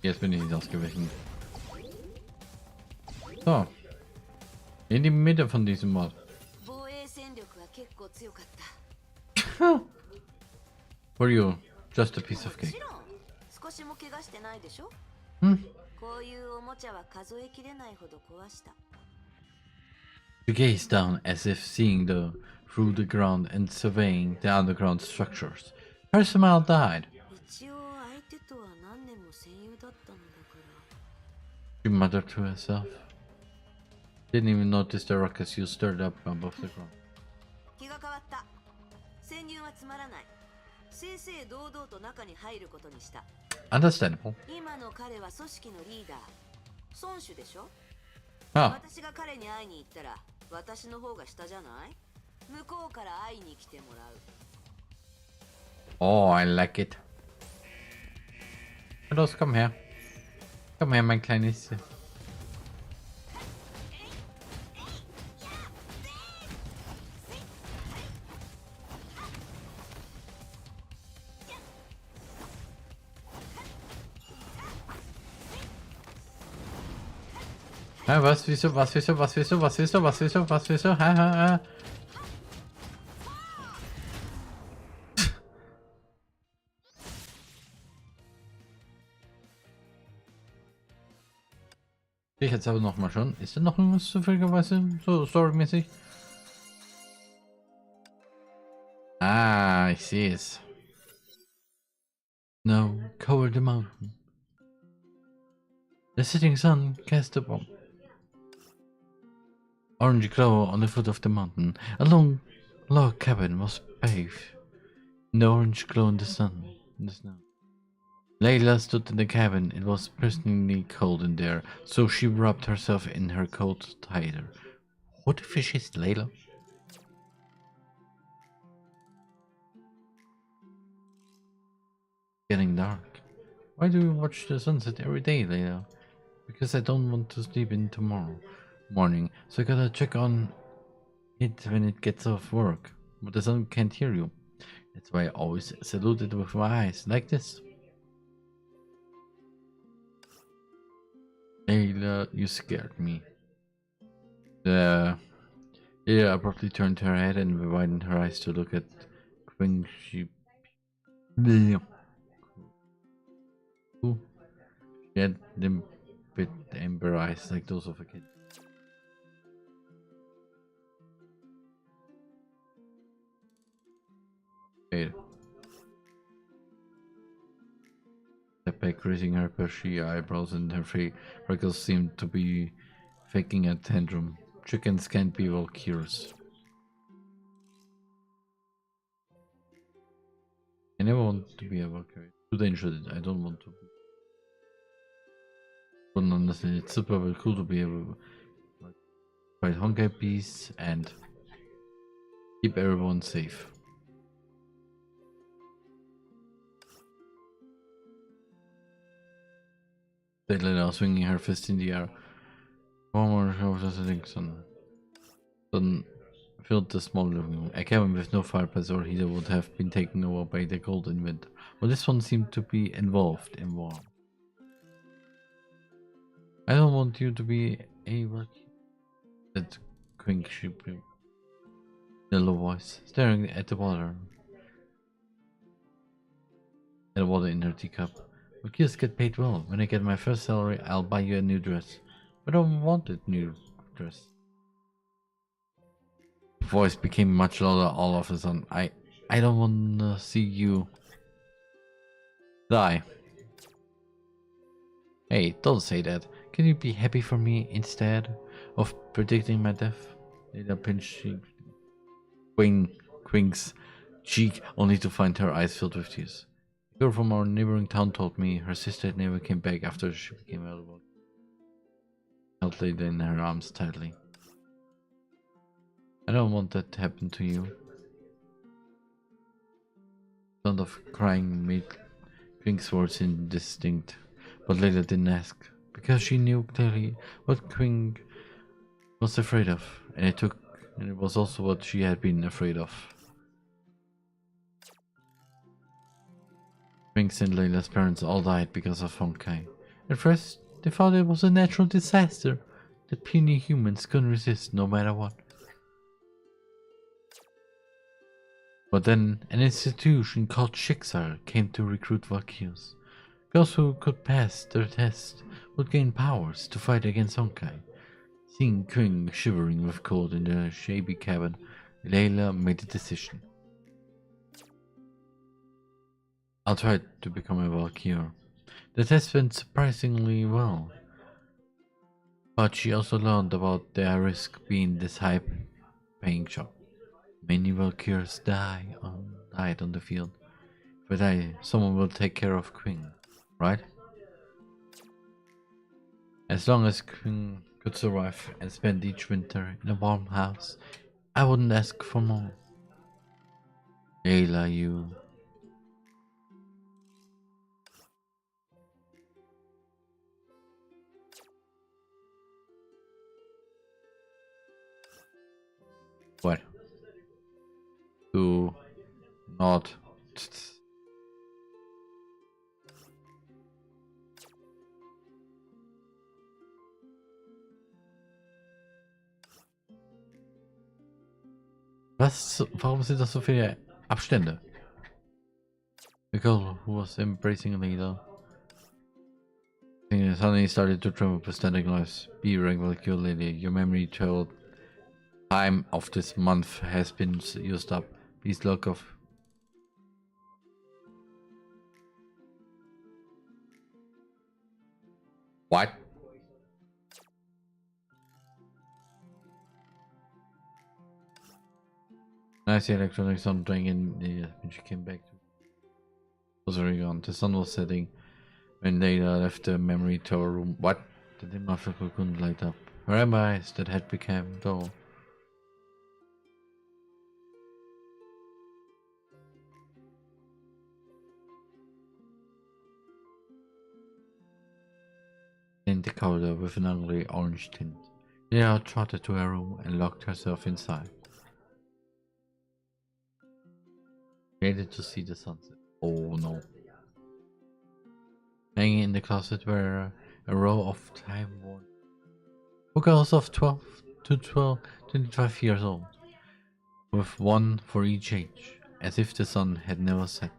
Jetzt bin ich nicht ausgewichen. So. In die Mitte von diesem Mod. 防衛戦力は結構強かった。 For you, just a piece of も cake. ちろん少しも怪我してないでしょ。 Hmm? こういうおもちゃは数えきれないほど壊した。 She gazed down as if seeing through the ground and surveying the underground structures. Her smile died. 一応相手とは何年も戦友だったのだから。 She muttered to herself. Didn't even notice the rockets you stirred up above the ground. 気が変わった。潜入はつまらない。正々堂々と中に入ることにした。 Understandable. 今の彼は組織のリーダー。孫主でしょ。 Ah, 私が彼に会いに行ったら、私の方が下じゃない？向こうから会いに来てもらう。 oh, I like it. Los, komm her. Komm her, mein kleines. Ja, was willst du, was willst du, was willst du, was willst du, was willst du, was willst du, ha, ha, ha. Ich jetzt aber noch mal schon. Ist da noch irgendwas zufälligerweise so storymäßig? Ah, ich sehe es. No, cover the mountain. The setting sun cast a bomb. Orange glow on the foot of the mountain. A long log cabin was bathed in the orange glow in the sun. In the snow. Layla stood in the cabin. It was personally cold in there, so she wrapped herself in her coat tighter. What the fish is Layla? Getting dark. Why do you watch the sunset every day, Layla? Because I don't want to sleep in tomorrow morning, so I gotta check on it when it gets off work. But the sun can't hear you. That's why I always salute it with my eyes, like this. Layla, you scared me. Layla abruptly turned her head and widened her eyes to look at Queen. She had them bit amber eyes like those of a kid. Wait. Stepped back, raising her bushy eyebrows, and her freckles seemed to be faking a tantrum. Chickens can't be Valkyries. I never want to be a Valkyrie. Too dangerous. I don't want to be. But honestly, it's super cool to be able to fight Honkai beasts and keep everyone safe. Layla now swinging her fist in the air. One more show of the setting sun. Sun filled the small living room. A cabin with no fireplace or heater would have been taken over by the cold in winter, but this one seemed to be involved in warmth. I don't want you to be a rookie, said Quink sheeply in a low voice, staring at the water. At the water in her teacup. But kids get paid well. When I get my first salary, I'll buy you a new dress. I don't want a new dress. The voice became much louder all of a sudden. I don't want to see you die. Hey, don't say that. Can you be happy for me instead of predicting my death? Layla pinched Quink's cheek only to find her eyes filled with tears. A girl from our neighboring town told me her sister never came back after she became eligible. Held Layla in her arms tightly. I don't want that to happen to you. The sound of crying made Quink's words indistinct, but Layla didn't ask, because she knew clearly what Quink was afraid of, and it was also what she had been afraid of. Quink's and Layla's parents all died because of Honkai. At first, they thought it was a natural disaster that puny humans couldn't resist no matter what. But then an institution called Schicksal came to recruit Valkyrs. Girls who could pass their test would gain powers to fight against Honkai. Seeing King shivering with cold in the shabby cabin, Layla made a decision. I'll try to become a Valkyr. The test went surprisingly well. But she also learned about their risk being this high-paying job. Many Valkyrs died on the field. But someone will take care of Queen, right? As long as Queen could survive and spend each winter in a warm house, I wouldn't ask for more. Layla, you... What? Do not... Warum sind das so viele Abstände? The girl who was embracing Lila suddenly started to tremble with standing lives. Be regular, lady. Your memory told time of this month has been used up. Please look off. What? I see electronics on in when she came back. Was already gone. The sun was setting when they left the memory tower room. What? The dim afterglow couldn't light up. Her eyes that had become dull. In the corridor with an ugly orange tint. Leah trotted to her room and locked herself inside. Waited to see the sunset. Oh no. Hanging in the closet were a row of time-worn girls of 12 to 25 years old, with one for each age, as if the sun had never set.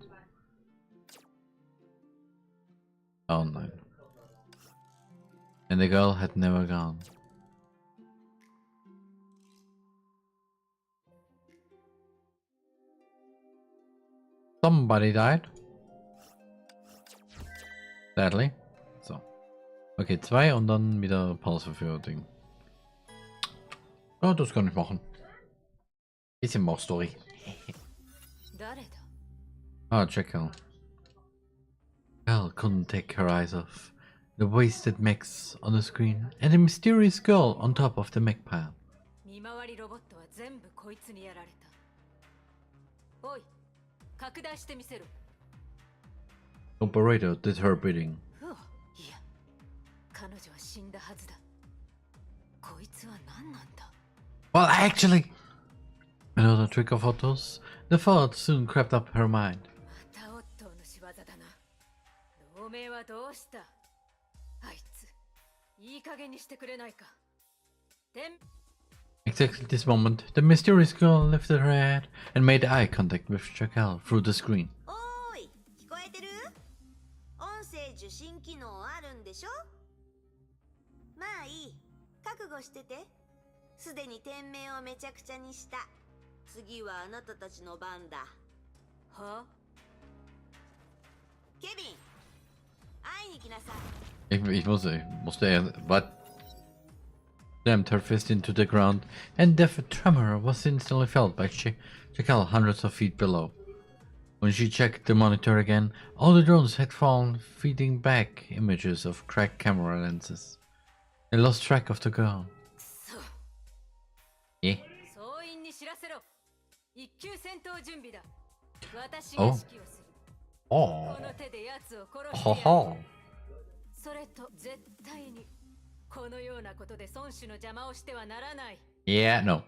Oh no. And the girl had never gone. Somebody died. Sadly. So. Okay, 2 und dann wieder Pause für Ding. Oh, das kann ich machen. Bisschen more Story. Ah, check out. Cal couldn't take her eyes off the wasted mechs on the screen and the mysterious girl on top of the mech pile. Operator did her bidding. Well, actually, another trick of Otto's. The thought soon crept up her mind. Exactly this moment, the mysterious girl lifted her head and made eye contact with Chacal through the screen. Ich musste what? Slammed her fist into the ground, and the tremor was instantly felt by Chacal hundreds of feet below. When she checked the monitor again, all the drones had fallen, feeding back images of cracked camera lenses. They lost track of the girl. Yeah. Oh. Oh. Ho ho. Yeah, no.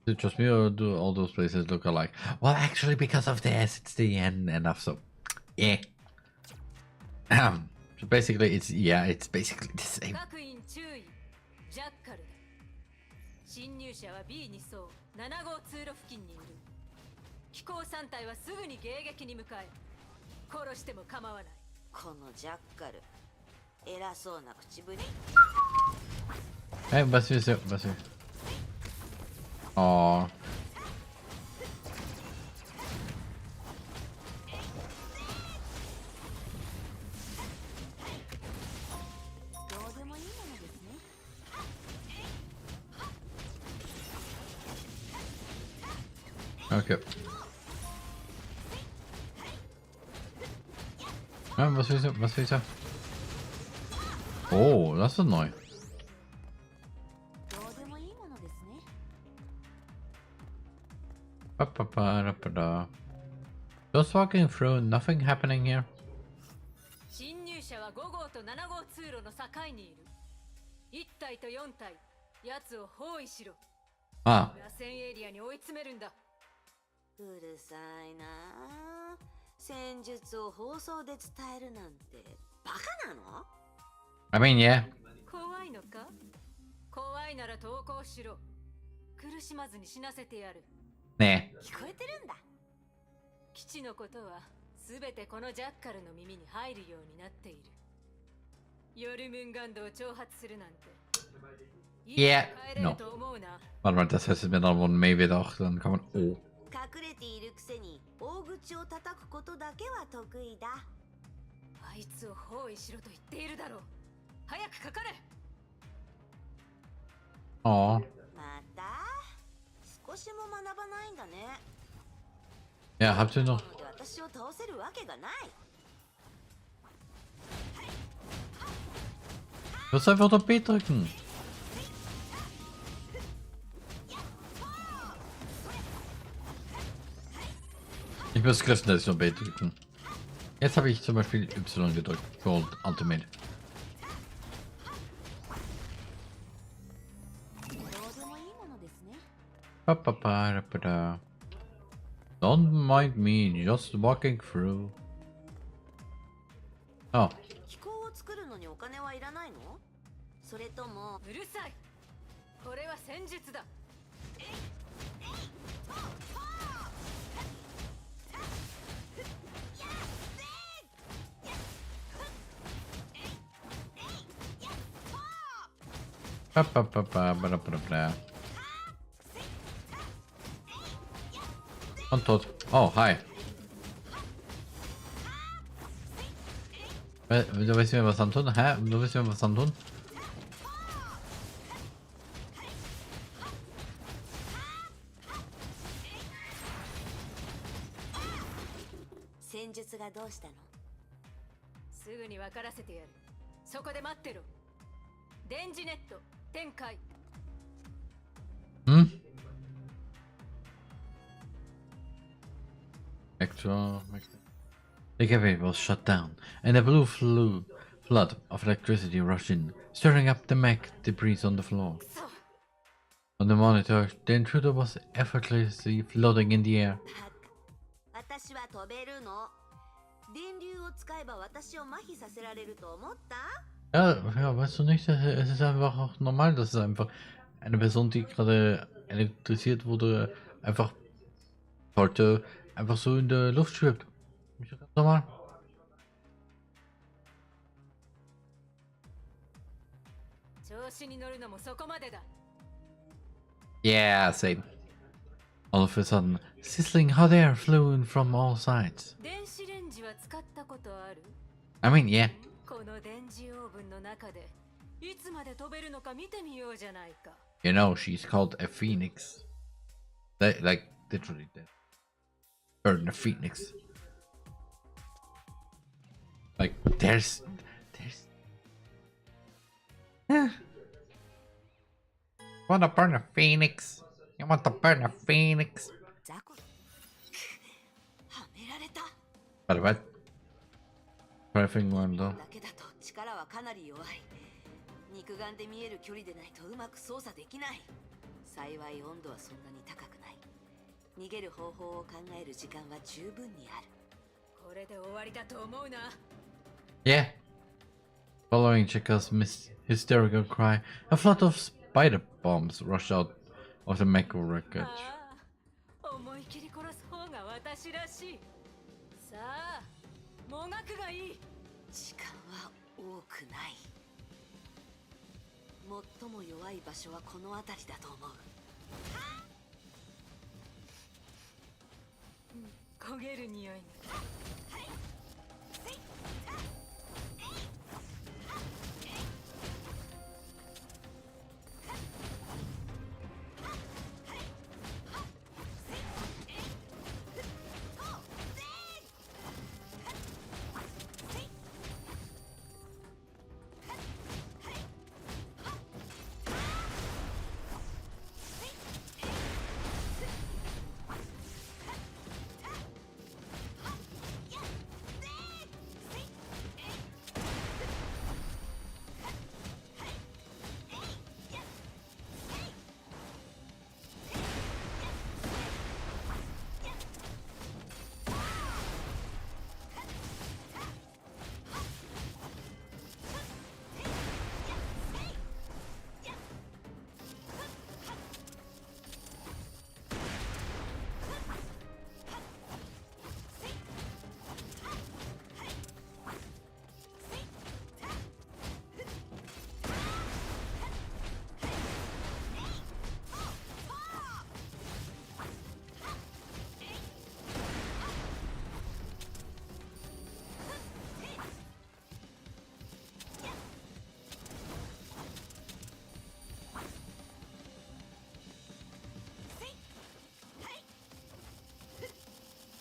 Is it just me or do all those places look alike? Well, actually, because of this, it's the end enough. So, yeah. So basically, it's basically the same. 各員注意。ジャッカルだ。侵入者は B に沿う7号通路付近にいる。機構3隊はすぐに迎撃に向かえ。殺しても構わない。このジャッカル、偉そうな口ぶり。Hey, was ist was ist? Oh. Okay. Ja, was willst du? Was willst du? Oh, das ist neu. Just walking through, nothing happening here. 侵入者は5号と7号通路の境にいる。1体と4体、奴を包囲しろ。Ah, 螺旋エリアに追い詰めるんだ。うるさいなあ。戦術を放送で伝えるなんてバカなの？ I mean, yeah. 怖いのか？怖いなら投降しろ。苦しまずに死なせてやる。ね。聞こえてるんだ。基地のことはすべてこのジャッカルの耳に入るようになっている。ヨルムンガンドを挑発するなんて。Yeah, no. Warte mal, das heißt, wenn dann von maybe doch, dann kann man. Oh. 隠れているくせに大口を叩くことだけは得意だ。あいつを包囲しろと言っているだろう。早くかかれ。Oh. また少しも学ばないんだね。Ja, habt ihr noch? 私を倒せるわけがない。Du musst einfach auf B drücken. Ich muss griffen, dass ich noch B drücken. Jetzt habe ich zum Beispiel Y gedrückt. Gold Ultimate. Don't mind me, just walking through. Oh. 気候を作るのにお金はいらないの？それともうるさい。これは戦術だ。Und tot. Oh, hi. Du willst mir was antun? Hä? Du willst mir was antun? Hm? The cafe was shut down, and a blue flood of electricity rushed in, stirring up the mech debris on the floor. On the monitor, the intruder was effortlessly floating in the air. Ja, weißt du nicht, es ist einfach auch normal, dass es einfach eine Person, die gerade elektrisiert wurde, einfach sollte einfach so in der Luft schwebt. Ist ganz normal. Yeah, same. All of a sudden, sizzling hot air flew in from all sides. I mean, yeah. You know, she's called a phoenix. Like, literally dead. Burn a phoenix. Like, there's... Wanna burn a phoenix? You want to burn a phoenix? What? Pressing one though. 肉眼で見える距離でないとうまく操作できない。幸い温度はそんなに高くない。逃げる方法を考える時間は十分にある。これで終わりだと思うな。Yeah. Following Cheka's hysterical cry, a flood of spider bombs rushed out of the macro wreckage. 思い切り殺す方が私らしい。さあ、もがくがいい。時間は多くない。最も弱い場所はこの辺りだと思う。焦げる匂いが。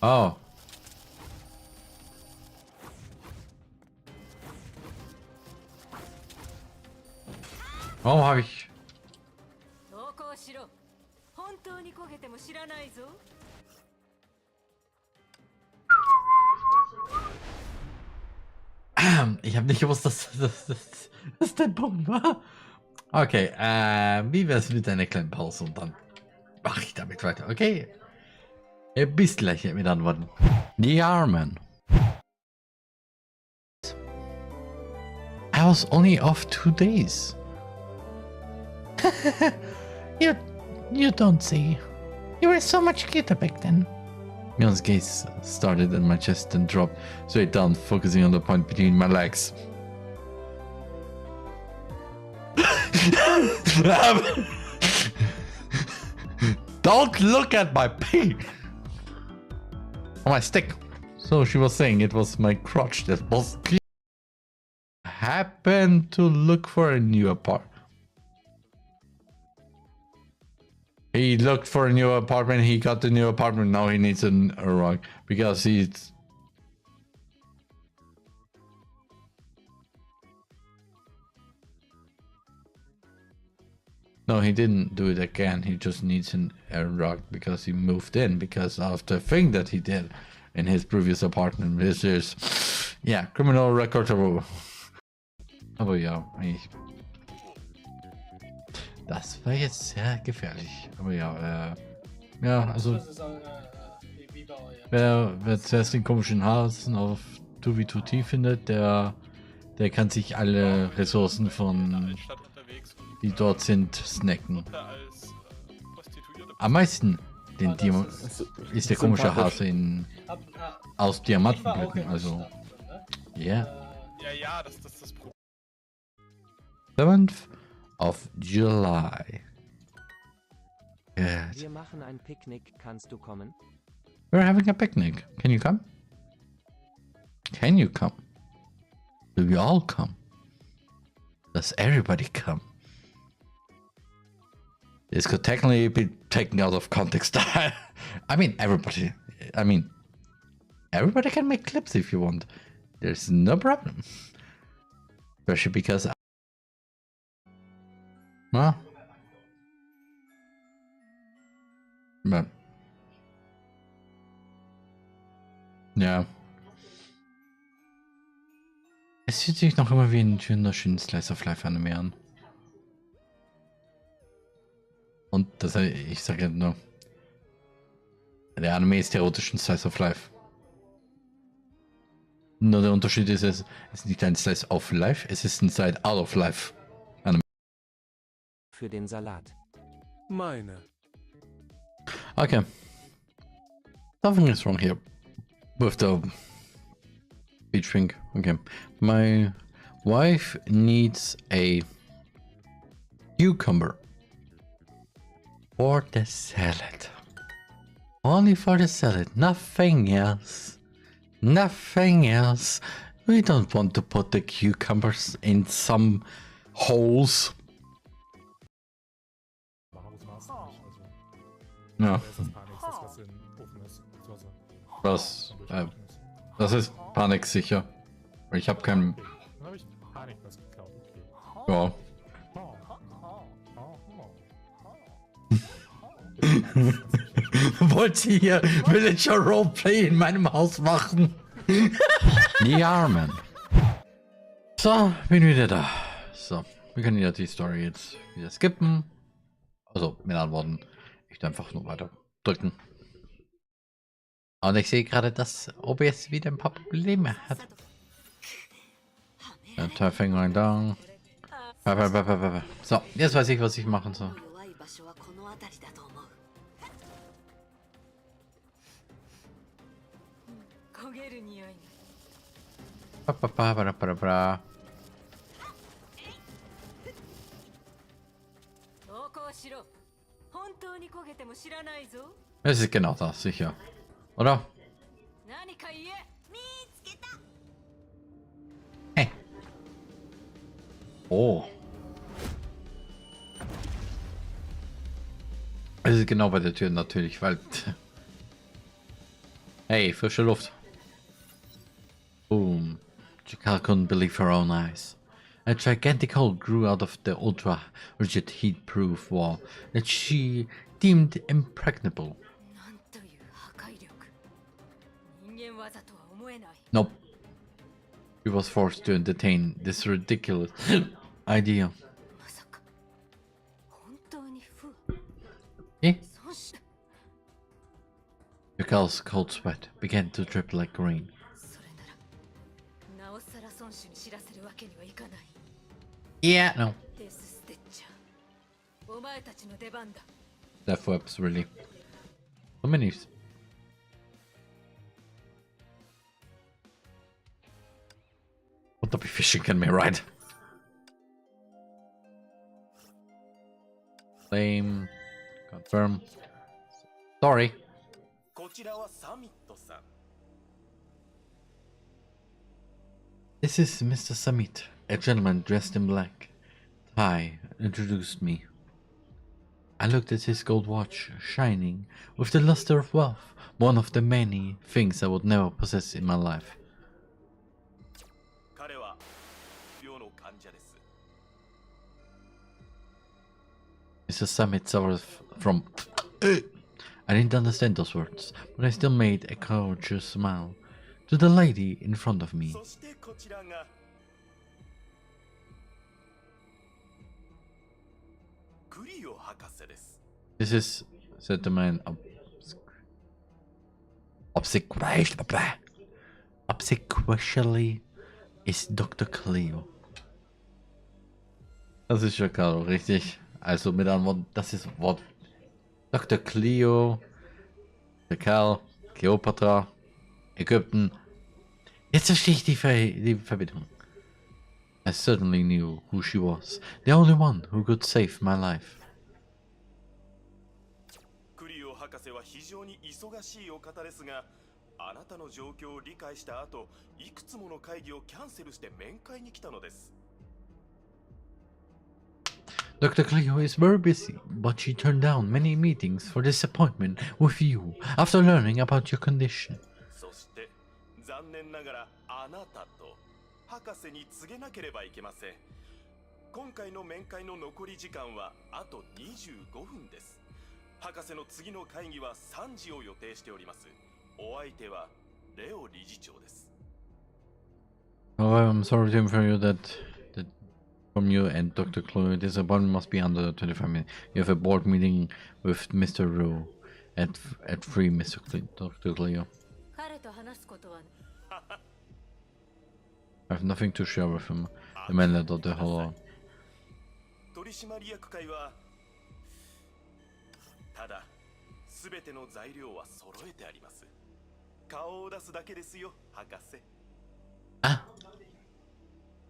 Oh. Warum habe ich... Ich habe nicht gewusst, dass der Punkt war. Okay, wie wär's mit einer kleinen Pause und dann mache ich damit weiter, okay? Bis gleich mit Antworten. TheRMan. I was only off 2 days. you don't see. You were so much cuter back then. Mion's gaze started and my chest then dropped straight down, focusing on the point between my legs. Don't look at my pee! On my stick. So she was saying it was my crotch that was clean. Happened to look for a new apartment. He looked for a new apartment. He got the new apartment. Now he needs a rug because he's... No, he didn't do it again. He just needs a rug because he moved in because of the thing that he did in his previous apartment. This is, yeah, criminal record. Aber ja, das war jetzt sehr gefährlich. Aber ja, ja, also wer zuerst den komischen Hasen auf 2v2t findet, der kann sich alle Ressourcen von die dort sind, snacken. Am meisten ist der komische Hase aus Diamantenblöcken, also ja. Ja, das ist das Problem. 7th of July. Good. Wir machen ein Picknick, kannst du kommen? We're having a picnic. Can you come? Can you come? Do we all come? Does everybody come? This could technically be taken out of context. I mean, everybody can make clips if you want. There's no problem. Especially because... Well... But... Ja. Es fühlt sich noch immer wie ein schöner Slice of Life Anime an. Und das, ich sage nur, der Anime ist theoretisch ein Slice of Life. Nur der Unterschied ist, es ist nicht ein Slice of Life, es ist ein Side out of Life. Für den Salat. Meine. Okay. Something is wrong here with the beach drink. Okay. My wife needs a cucumber for the salad. Only for the salad, nothing else. Nothing else. We don't want to put the cucumbers in some holes. Ja. Das ist Panik sicher. Ich habe keinen. Ja. Wollt ihr hier Villager Roleplay in meinem Haus machen? TheRMan. So, bin wieder da. So, wir können ja die Story jetzt wieder skippen. Also, mit anderen Worten, ich einfach nur weiter drücken. Und ich sehe gerade, dass OBS wieder ein paar Probleme hat. Finger down. So, jetzt weiß ich, was ich machen soll. Es ist genau das, sicher. Oder? Hey. Oh. Es ist genau bei der Tür natürlich, weil... Hey, frische Luft. Boom. Jakal couldn't believe her own eyes. A gigantic hole grew out of the ultra-rigid heat-proof wall that she deemed impregnable. Nope. She was forced to entertain this ridiculous idea. Eh? Jakal's cold sweat began to drip like rain. Yeah, no. Death webs, really. So many. What the be fishing can me, right? Claim. Confirm. Sorry. This is Mr. Summit, a gentleman dressed in black. Ty introduced me. I looked at his gold watch, shining with the luster of wealth, one of the many things I would never possess in my life. Mr. Summit suffered from... I didn't understand those words, but I still made a courteous smile to the lady in front of me. This is, said the man, obsequiously, is Dr. Cleo. Das ist Jakal, richtig. Also mit anderen Worten, das ist Wort. Dr. Cleo, Jakal, Kleopatra, Ägypten. Jetzt verstehe ich die Verbindung. I certainly knew who she was, the only one who could save my life. Dr. Cleo is very busy, but she turned down many meetings for this appointment with you after learning about your condition. Oh, I'm sorry to inform you that from you and Dr. Clue. This appointment must be under 25 minutes. You have a board meeting with Mr. Rue at 3, Dr. Cleo. I have nothing to share with him. The man let out the hello. 取締役会はただすべての材料は揃えてあります。顔を出すだけですよ、博士。Ah!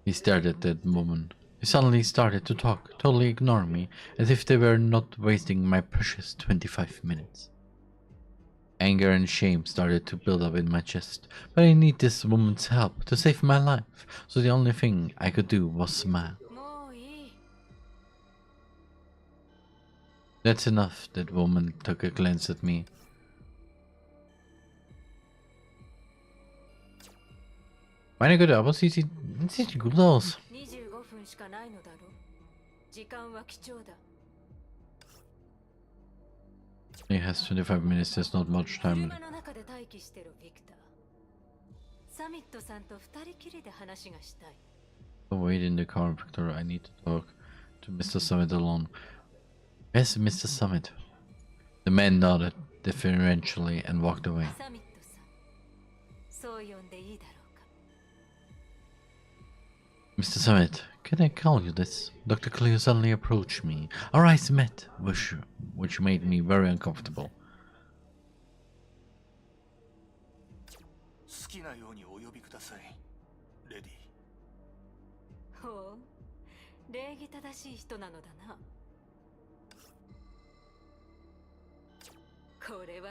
He stared at that woman. He suddenly started to talk, totally ignoring me, as if they were not wasting my precious 25 minutes. Anger and shame started to build up in my chest, but I need this woman's help to save my life, so the only thing I could do was smile. That's enough. That woman took a glance at me. Meine Güte, aber sieht gut aus. He has 25 minutes, there's not much time. Wait in the car, Victor. I need to talk to Mr. Summit alone. Yes, Mr. Summit. The man nodded deferentially and walked away. Mr. Summit, can I call you this? Dr. Cleo suddenly approached me. Our eyes met, which made me very uncomfortable.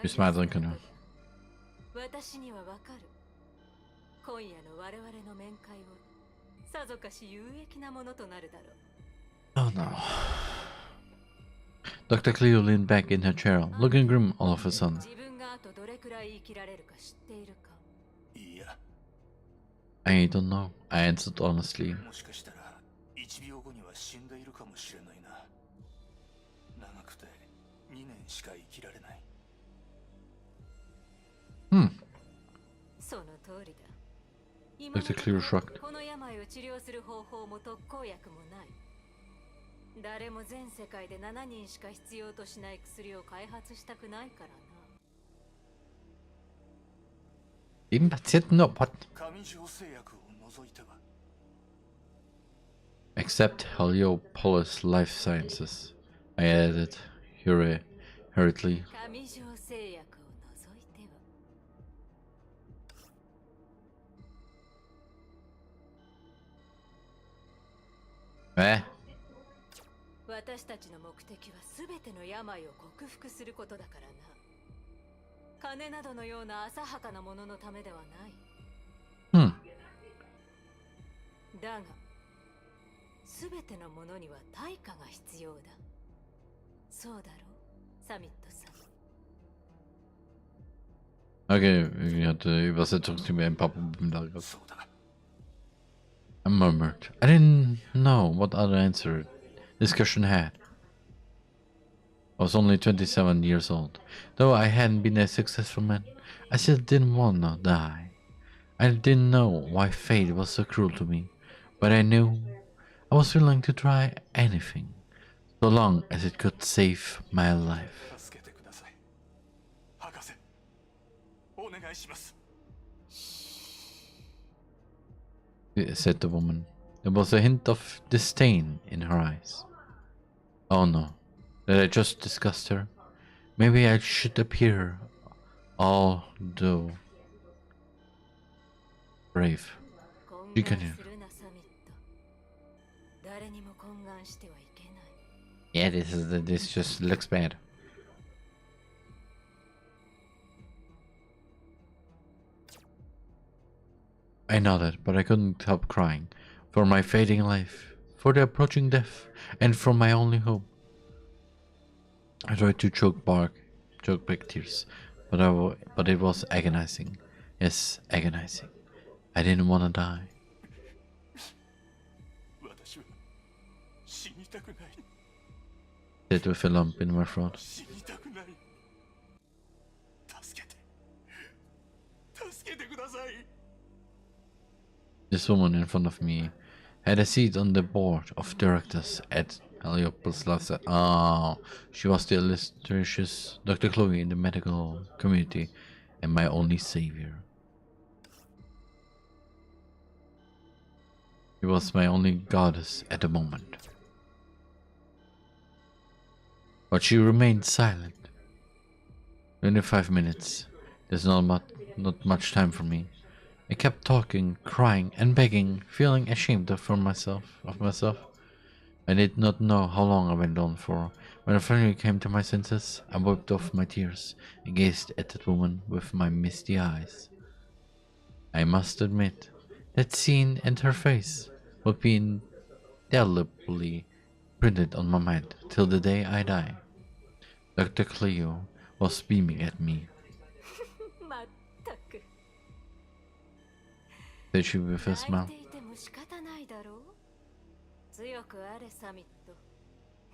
You smiled like her. Oh no. Dr. Cleo leaned back in her chair, looking grim all of a sudden. I don't know, I answered honestly. Dr. Cleo shrugged. Even Patienten, no, what? Except Heliopolis Life Sciences, I added hurriedly. Eh? 私たちの目的はすべての病を克服することだからな。金などのような浅はかなもののためではない。だが、すべてのものには対価が必要だ。そうだろう、サミットさん。Okay, irgendwie hat die Übersetzungsstimme ein paar Probleme da gehabt. I murmured. I didn't know what other answer this question had. I was only 27 years old. Though I hadn't been a successful man, I still didn't want to die. I didn't know why fate was so cruel to me, but I knew I was willing to try anything, so long as it could save my life. Said the woman. There was a hint of disdain in her eyes. Oh no, did I just disgust her? Maybe I should appear all though brave. She can hear. Yeah, this just looks bad. I nodded, but I couldn't help crying. For my fading life, for the approaching death, and for my only hope. I tried to choke back tears, but it was agonizing. Yes, agonizing. I didn't want to die. Said with a lump in my throat. This woman in front of me had a seat on the board of directors at Heliopolis Lab. Oh, she was the illustrious Dr. Chloe in the medical community and my only savior. She was my only goddess at the moment. But she remained silent. 25 minutes. There's not much time for me. I kept talking, crying, and begging, feeling ashamed of myself. I did not know how long I went on for. When I finally came to my senses, I wiped off my tears and gazed at that woman with my misty eyes. I must admit, that scene and her face would be indelibly printed on my mind till the day I die. Dr. Cleo was beaming at me. Said she with a smile. 強くあれサミット。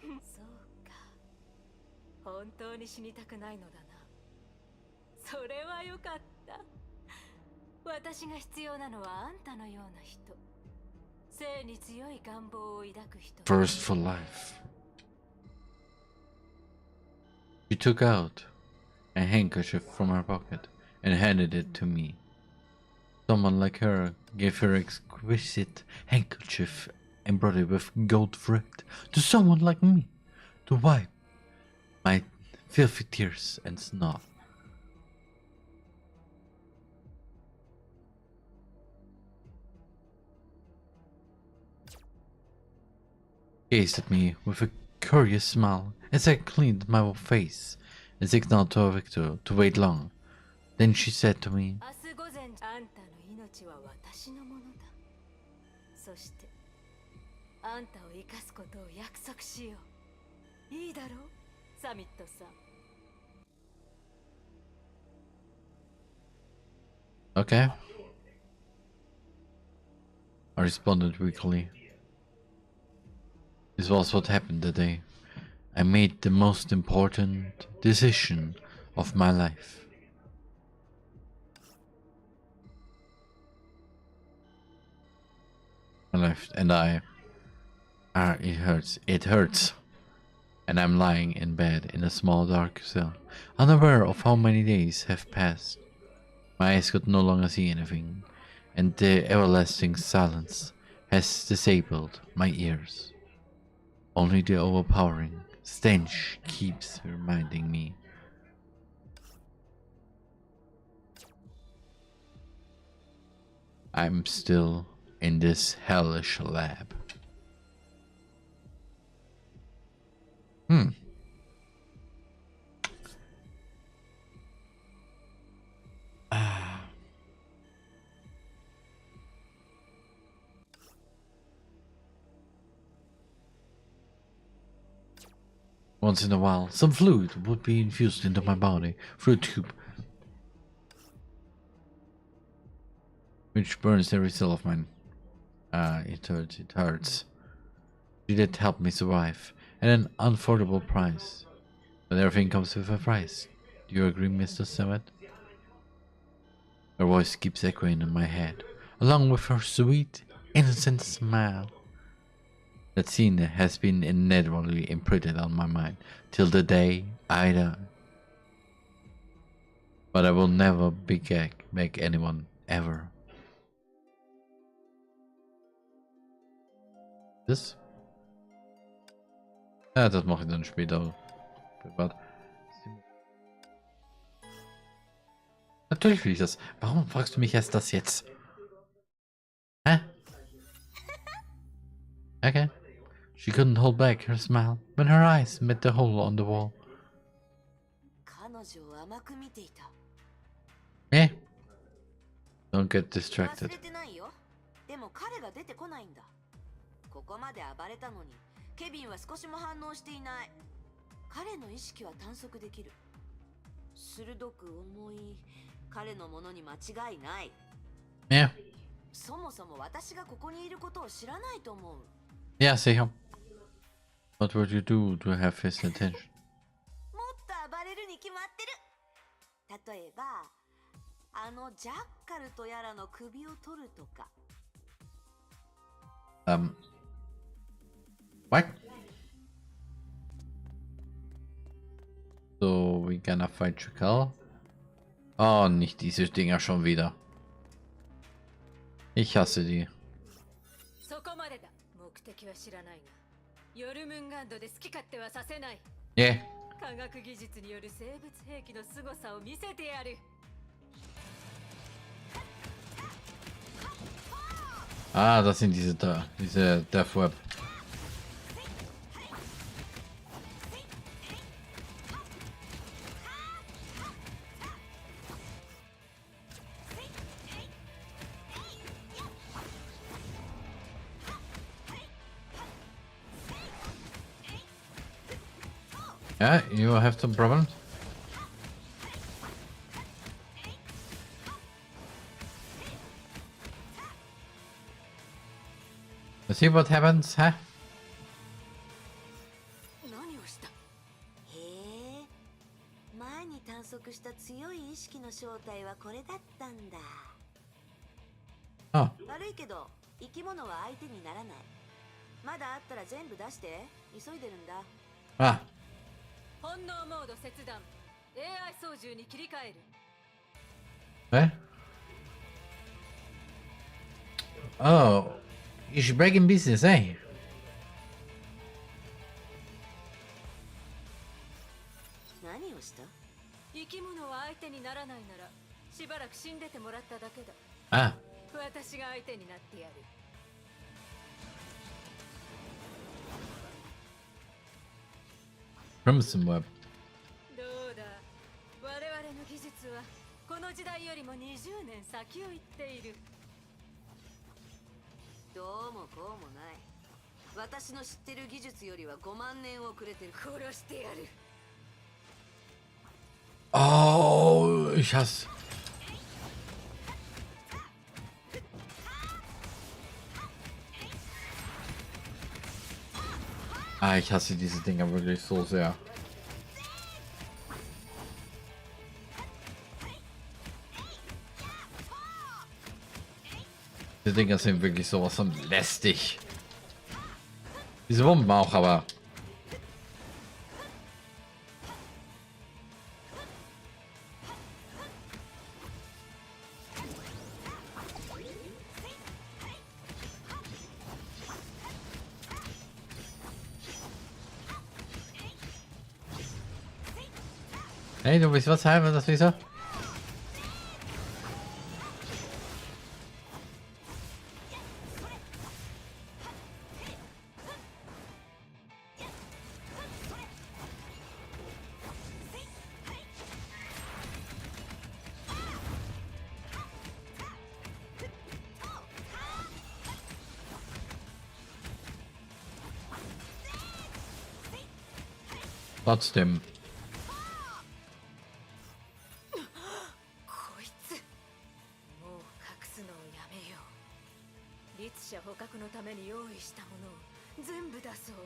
そうか。本当に死にたくないのだな。それはよかった。私が必要なのはあんたのような人。生に強い願望を抱く人。First for life. She took out a handkerchief from her pocket and handed it to me. Someone like her gave her exquisite handkerchief embroidered with gold thread to someone like me to wipe my filthy tears and snot. Gazed at me with a curious smile as I cleaned my face and signaled to Victor to wait long. Then she said to me, Okay. I responded weakly. This was what happened that day. I made the most important decision of my life. It hurts. And I'm lying in bed in a small dark cell, unaware of how many days have passed. My eyes could no longer see anything, and the everlasting silence has disabled my ears. Only the overpowering stench keeps reminding me. I'm still in this hellish lab. Once in a while, some fluid would be infused into my body through a tube, which burns every cell of mine. It hurts. She did help me survive, at an unaffordable price. But everything comes with a price. Do you agree, Mr. Samet? Her voice keeps echoing in my head, along with her sweet, innocent smile. That scene has been inevitably imprinted on my mind till the day I die. But I will never beg anyone ever. Das? Ja, das mache ich dann später privat. Natürlich will ich das. Warum fragst du mich erst das jetzt? Hä? Okay. She couldn't hold back her smile when her eyes met the hole on the wall. Eh? Don't get distracted. ここまで暴れたのに、ケビンは少しも反応していない。彼の意識は探索できる。鋭く重い彼のものに間違いない。Yeah. そもそも私がここにいることを知らないと思う。Yeah, sicher. What would you do to have his attention? もっと暴れるに決まってる。例えば、ジャッカルとやらの首を取るとか。What? So, we gonna fight Chakal? Oh, nicht diese Dinger schon wieder. Ich hasse die. そこまでだ。目的は知らないが、ヨルムンガンドで好き勝手はさせない。Yeah. 科学技術による生物兵器の凄さを見せてやる。Ah, das sind diese Death Web. Yeah, you have some problems? Let's see what happens, huh? 何をした？へえ、前に探索した強い意識の正体はこれだったんだ。あ、悪いけど生き物は相手にならない。まだあったら全部出して、急いでるんだ。あ。本能モード切断。AI 操縦に切り替える。Eh? Oh, he's breaking business, eh? 何をした？生き物は相手にならないなら、しばらく死んでてもらっただけだ。Ah. 私が相手になってやる。Crimson Web. どうだ、我々の技術はこの時代よりも20年先を行っている。どうもこうもない。私の知ってる技術よりは5万年遅れてる。殺してやる。Oh, ich hasse. Ah, ich hasse diese Dinger wirklich so sehr. Die Dinger sind wirklich sowas von lästig. Diese Bomben auch, aber... Hey, du willst was haben, das wieso? Trotzdem. こいつ、もう隠すのをやめよう。律者捕獲のために用意したものを全部出そう。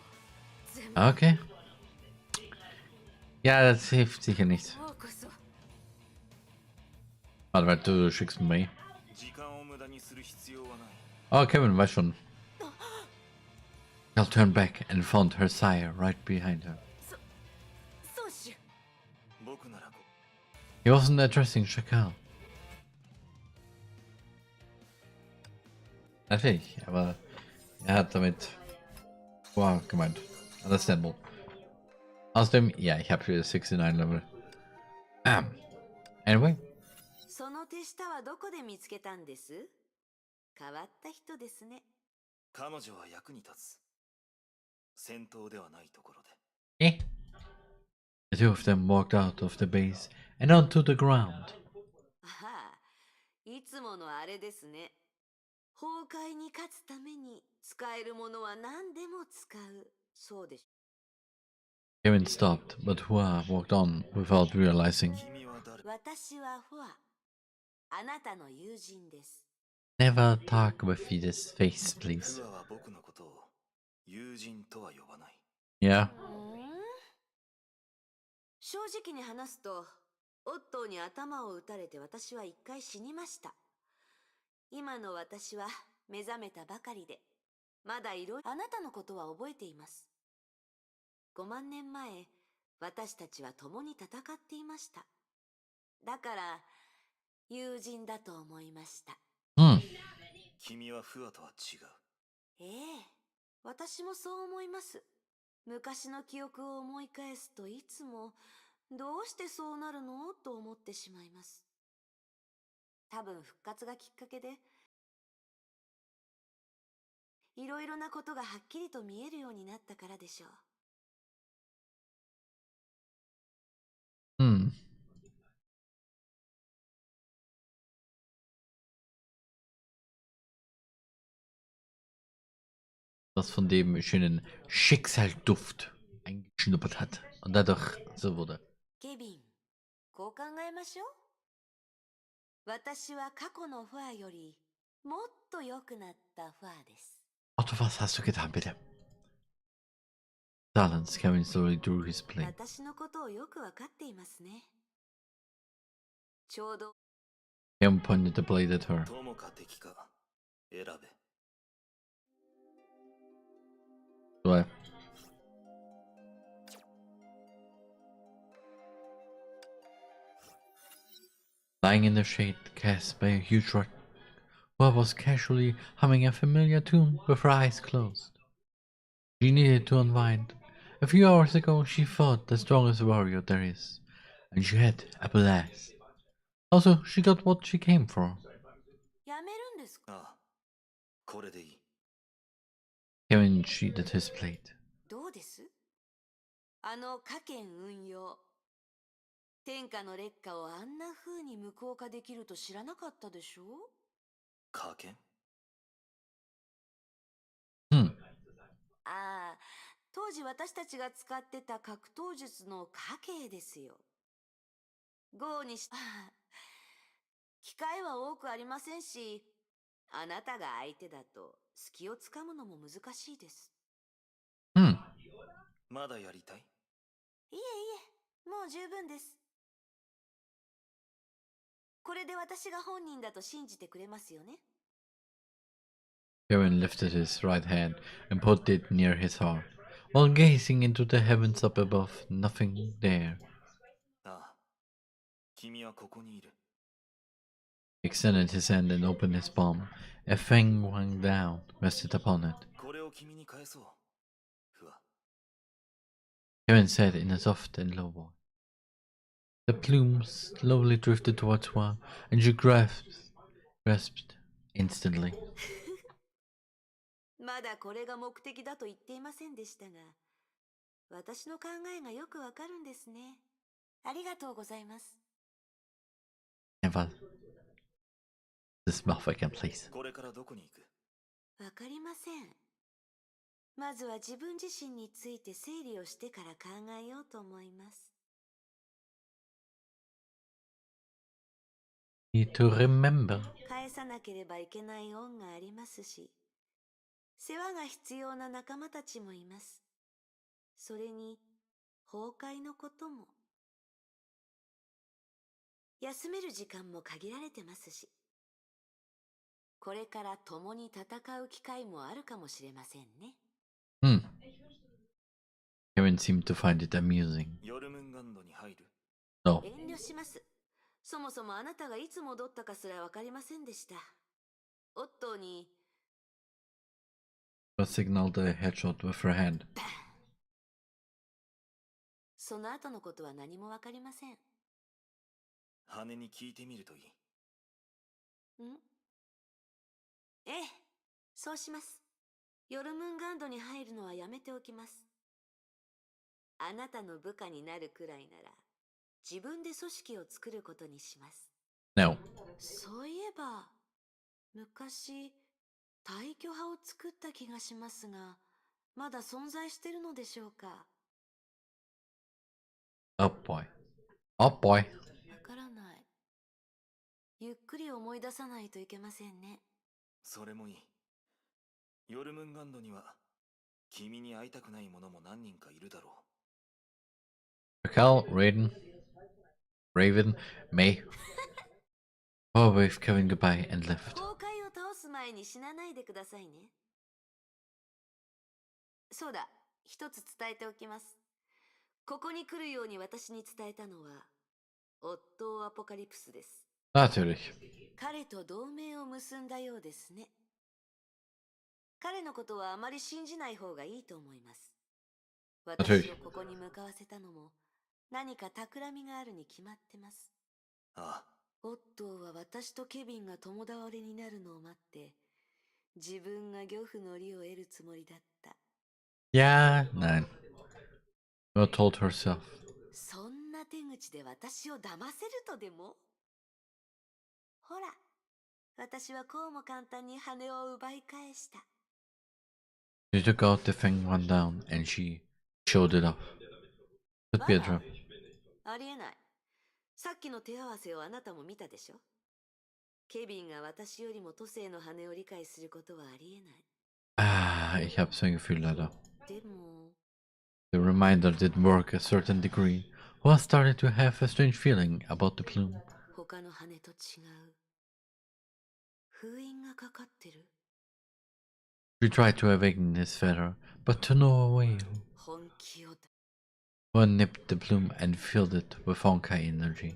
全部。Okay. Ja, das hilft sicher nicht. Warte, weil du schickst mir. Oh, Kevin weiß schon. I'll turn back and found her sire right behind her. He wasn't addressing Shakal. Natürlich, aber er hat damit wow gemeint. Understandable. Außerdem, ja, ich habe für 69 Level. Anyway. その手下はどこで見つけたんです？変わった人ですね。彼女は役に立つ。戦闘ではないところEh? で。The two of them walked out of the base and onto the ground. ああ、いつものあれですね。崩壊に勝つために使えるものは何でも使う。そうでしょ。Kevin stopped, but Hua walked on without realizing. 私はフォア。あなたの友人です。Never talk with this face, please. は僕のことを友人とは呼ばない。Yeah. 正直に話すと、オットーに頭を打たれて私は一回死にました。今の私は目覚めたばかりで、まだいろいろあなたのことは覚えています。5万年前、私たちは共に戦っていました。だから、友人だと思いました。君はフワとは違う。ええ、私もそう思います。昔の記憶を思い返すといつも、どうしてそうなるのと思ってしまいます。多分復活がきっかけで、いろいろなことがはっきりと見えるようになったからでしょう。Was von dem schönen Schicksalduft eingeschnuppert hat und dadurch so wurde. ケビン、こう考えましょう。私は過去のファーよりもっと良くなったファーです。 Otto, was hast du getan, bitte? Silence, Kevin slowly drew his plane. 私のことをよくわかっていますね。ちょうど Kevin pointed the blade at her. 友か敵か選べ。Right. Lying in the shade cast by a huge rock, Bob was casually humming a familiar tune with her eyes closed. She needed to unwind. A few hours ago, she fought the strongest warrior there is, and she had a blast. Also, she got what she came for. やめるんですか？ああ、これでいい。Kevin sheeted his plate. どうです？あの家権運用。天下の劣化をあんな風に無効化できると知らなかったでしょ？家権？ああ、当時私たちが使ってた格闘術の家系ですよ。ゴーにし、機会は多くありませんし、あなたが相手だと隙をつかむのも難しいです。まだやりたい？いえいえ、もう十分です。これで私が本人だと信じてくれますよね。Kevin lifted his right hand and put it near his heart, while gazing into the heavens up above, nothing there. ああ、君はここにいる。He extended his hand and opened his palm. A fang hung down, rested upon it. これを君に返そう。フワ。Kevin said in a soft and low voice. The plumes slowly drifted towards Hua, and she grasped instantly. まだこれが目的だと言っていませんでしたが、私の考えがよくわかるんですね。ありがとうございます。Never. This mouth again, please. これからどこに行く？わかりません。まずは自分自身について整理をしてから考えようと思います。Need to remember. 返さなければいけない恩がありますし、世話が必要な仲間たちもいます。それに、崩壊のことも。休める時間も限られてますし、これから共に戦う機会もあるかもしれませんね。Kevin seemed to find it amusing. ヨルムンガンドに入る？ No. 遠慮します。そもそもあなたがいつ戻ったかすらわかりませんでした。オットーに Signaled a headshot with her hand. その後のことは何もわかりません。羽に聞いてみるといい。ええ、そうします。ヨルムンガンドに入るのはやめておきます。あなたの部下になるくらいなら、自分で組織を作ることにします。No. そういえば、昔、大挙派を作った気がしますが、まだ存在してるのでしょうか。Oh boy. Oh boy. わからない。ゆっくり思い出さないといけませんね。それもいい。ヨルムンガンドには君に会いたくない者も何人かいるだろう。Raquel, Raven, May. Oh, waved Kevin goodbye and left. 崩壊を倒す前に死なないでくださいね。そうだ、一つ伝えておきます。ここに来るように私に伝えたのは、オットーアポカリプスです。Natürlich. 彼と同盟を結んだようですね。彼のことはあまり信じない方がいいと思います。私をここに向かわせたのも、何か企みがあるに決まってます。ああ。オットーは私とケビンが共倒れになるのを待って、自分が漁夫の利を得るつもりだった。Ja, nein. Nur told herself. そんな手口で私を騙せるとでも？ほら、私はこうも簡単に羽を奪い返した。She took out the fang one down and she showed it off. Could be a trap. ありえない。さっきの手合わせをあなたも見たでしょ？ケビンが私よりも都政の羽を理解することはありえない。Ah, ich habe so ein Gefühl, leider. でも、The reminder did work a certain degree. Hoa started to have a strange feeling about the plume. 他の羽と違う。封印がかかってる。She tried to awaken his feather, but to no avail. 本気を。Hoa nipped the plume and filled it with HONKAI energy.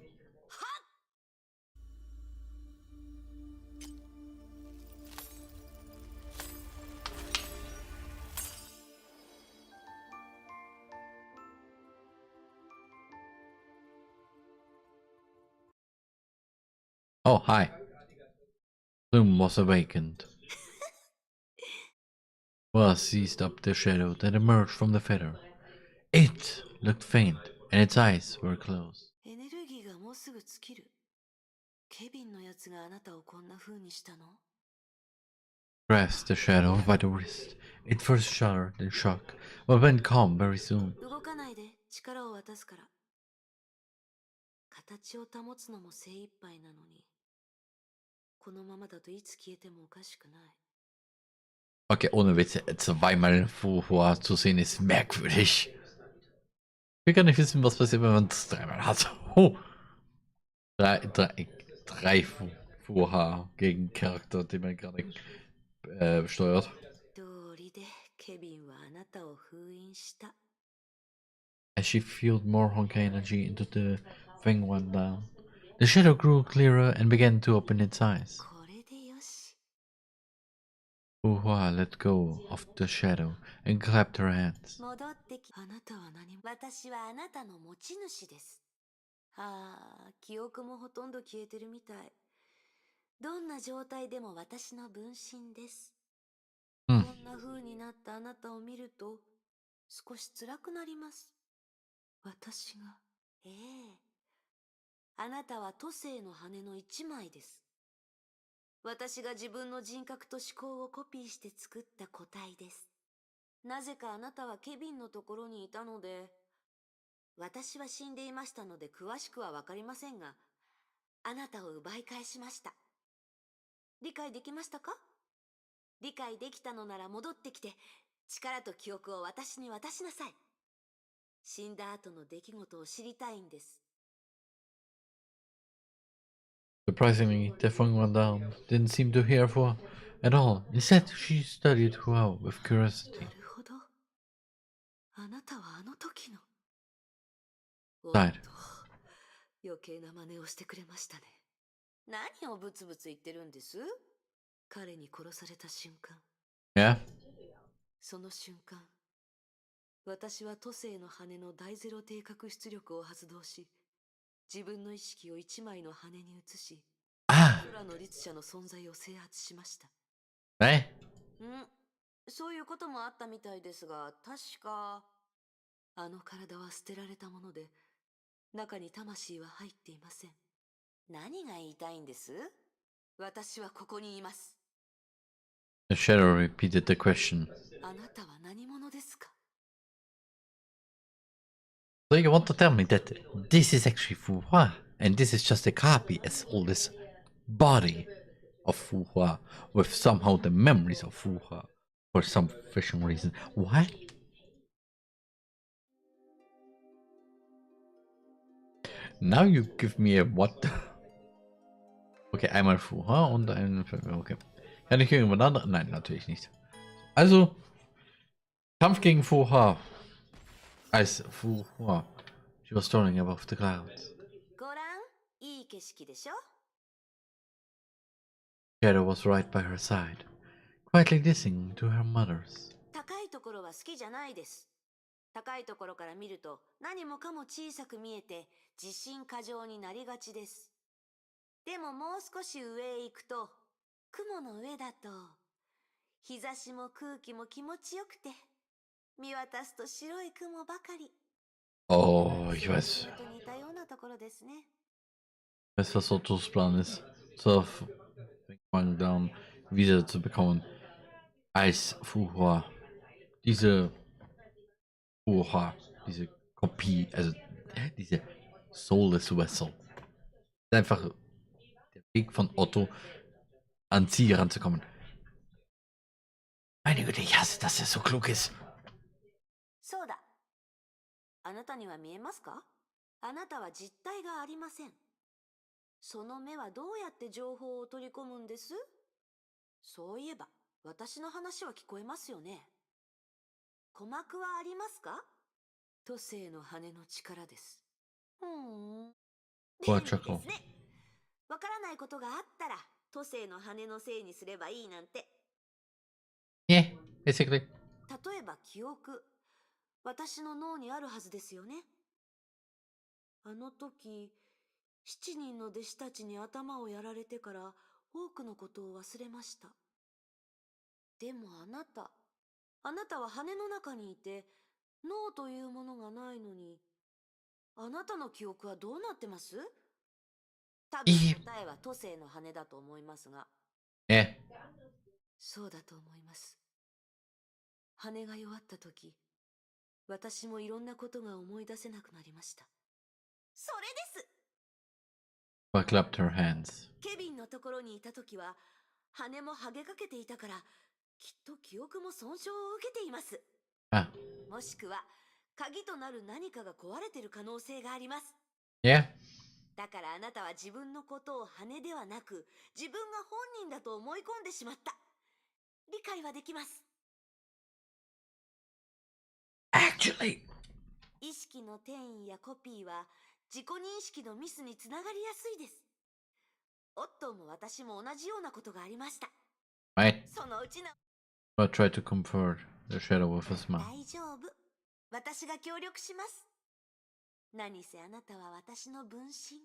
Oh, hi. Plume was awakened. Hoa seized up the shadow that emerged from the feather. It looked faint, and its eyes were closed. エネルギーがもうすぐ尽きる。ケビンのやつがあなたをこんな風にしたの？ Grasped the shadow by the wrist. It first shuddered in shock, but went calm very soon. 動かないで、力を渡すから。形を保つのも精一杯なのに。このままだといつ消えてもおかしくない。 Okay, ohne Witz, zweimal Fuhua zu sehen ist merkwürdig. Ich will gar nicht wissen, was passiert, wenn man das dreimal hat. Oh. Drei Fuhua gegen Charakter, den man gerade steuert. 道理でケビンはあなたを封印した。 As she fueled more Honkai energy into the Feng Wan down, the shadow grew clearer and began to open its eyes. これでよし。 Fuhua let go of the shadow and clapped her hands. 戻ってき。あなたは何も。私はあなたの持ち主です。ああ、記憶もほとんど消えてるみたい。どんな状態でも私の分身です。こんな風になったあなたを見ると少し辛くなります。私が。ええ。あなたは都政の羽の一枚です。私が自分の人格と思考をコピーして作った個体です。なぜかあなたはケビンのところにいたので、私は死んでいましたので詳しくはわかりませんが、あなたを奪い返しました。理解できましたか？理解できたのなら戻ってきて、力と記憶を私に渡しなさい。死んだ後の出来事を知りたいんです。 Surprisingly, the Feng Wan down didn't seem to hear Hua at all. Instead, she studied Hua with curiosity. なるほど。あなたはあの時の。 Sighed. 余計な真似をしてくれましたね。何をブツブツ言ってるんです？彼に殺された瞬間。Yeah? その瞬間、私は都政の羽の大ゼロ低確出力を発動し、自分の意識を一枚の羽に移し、空の律者の存在を制圧しました。そういうこともあったみたいですが、確か、あの体は捨てられたもので、中に魂は入っていません。何が言いたいんです？私はここにいます。 The shadow repeated the question. あなたは何者ですか？ So you want to tell me that this is actually Fu Hua, and this is just a copy as old as body of Fu Hua, with somehow the memories of Fu Hua, for some fishing reason. What? Now you give me a what? Okay, einmal Fu Hua und ein... Okay. Kann ich irgendwann anderen? Nein, natürlich nicht. Also, Kampf gegen Fuha. Als Fuha. She was soaring above the clouds. ご覧、いい景色でしょ? Shadow was right by her side, quietly listening to her mutters. 高いところは好きじゃないです。高いところから見ると何もかも小さく見えて自信過剰になりがちです。でももう少し上へ行くと、雲の上だと日差しも空気も気持ちよくて、見渡すと白い雲ばかり。Oh, ich weiß. と似たようなところですね。Weißt du, was Ottos Plan ist? So fangen dann wieder zu bekommen. Als Fuha. Diese Fuha. Diese Kopie. Also diese Soulless Vessel. Einfach der Weg von Otto an sie heranzukommen. Meine Güte, ich hasse, dass er so klug ist. そうだ。あなたには見えますか？あなたは実体がありません。その目はどうやって情報を取り込むんです？そういえば、私の話は聞こえますよね。鼓膜はありますか？都政の羽の力です。便利ですね。わからないことがあったら、都政の羽のせいにすればいいなんて。Yeah, basically. 例えば記憶。私の脳にあるはずですよね。あの時、7人の弟子たちに頭をやられてから多くのことを忘れました。でもあなたは羽の中にいて脳というものがないのに、あなたの記憶はどうなってます？多分答えは都政の羽だと思いますが。そうだと思います。羽が弱った時、私もいろんなことが思い出せなくなりました。それです。Clapped her hands. ケビンのところにいた時は、羽も剥げかけていたから、きっと記憶も損傷を受けています。もしくは、鍵となる何かが壊れている可能性があります。Yeah. だからあなたは自分のことを羽ではなく、自分が本人だと思い込んでしまった。理解はできます。Actually. 意識の転移やコピーは自己認識のミスにつながりやすいです。オットーも私も同じようなことがありました。Right. そのうちの。But try to comfort the shadow with a smile. 大丈夫。私が協力します。何せあなたは私の分身。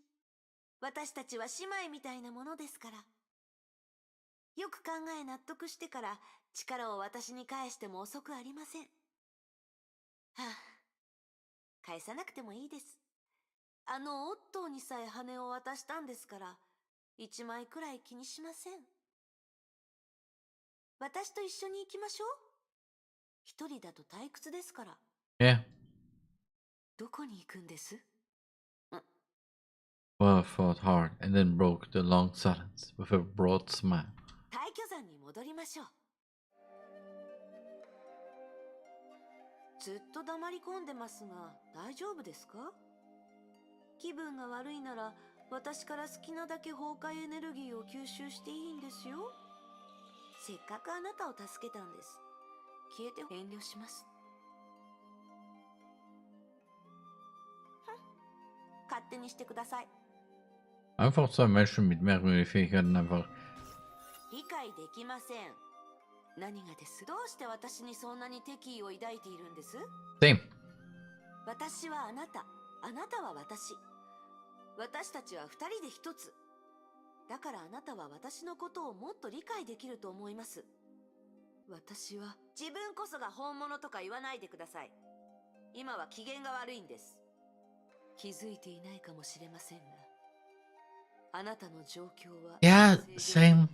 私たちは姉妹みたいなものですから。よく考え納得してから力を私に返しても遅くありません。返さなくてもいいです。オットーにさえ羽を渡したんですから、1枚くらい気にしません。私と一緒に行きましょう。一人だと退屈ですから。Yeah. どこに行くんです？ Well, fought hard and then broke the long silence with a broad smile. 退去山に戻りましょう。ずっと黙り込んでますが大丈夫ですか？気分が悪いなら私から好きなだけ崩壊エネルギーを吸収していいんですよ。せっかくあなたを助けたんです。消えて遠慮します。勝手にしてください。 Einfach zwei Menschen mit mehreren Fähigkeiten einfach. 理解できません。何がです？どうして私にそんなに敵意を抱いているんです？ Same. 私はあなた、あなたは私。私たちは二人で一つ。だからあなたは私のことをもっと理解できると思います。私は自分こそが本物とか言わないでください。今は機嫌が悪いんです。気づいていないかもしれませんが、あなたの状況は Yeah, same.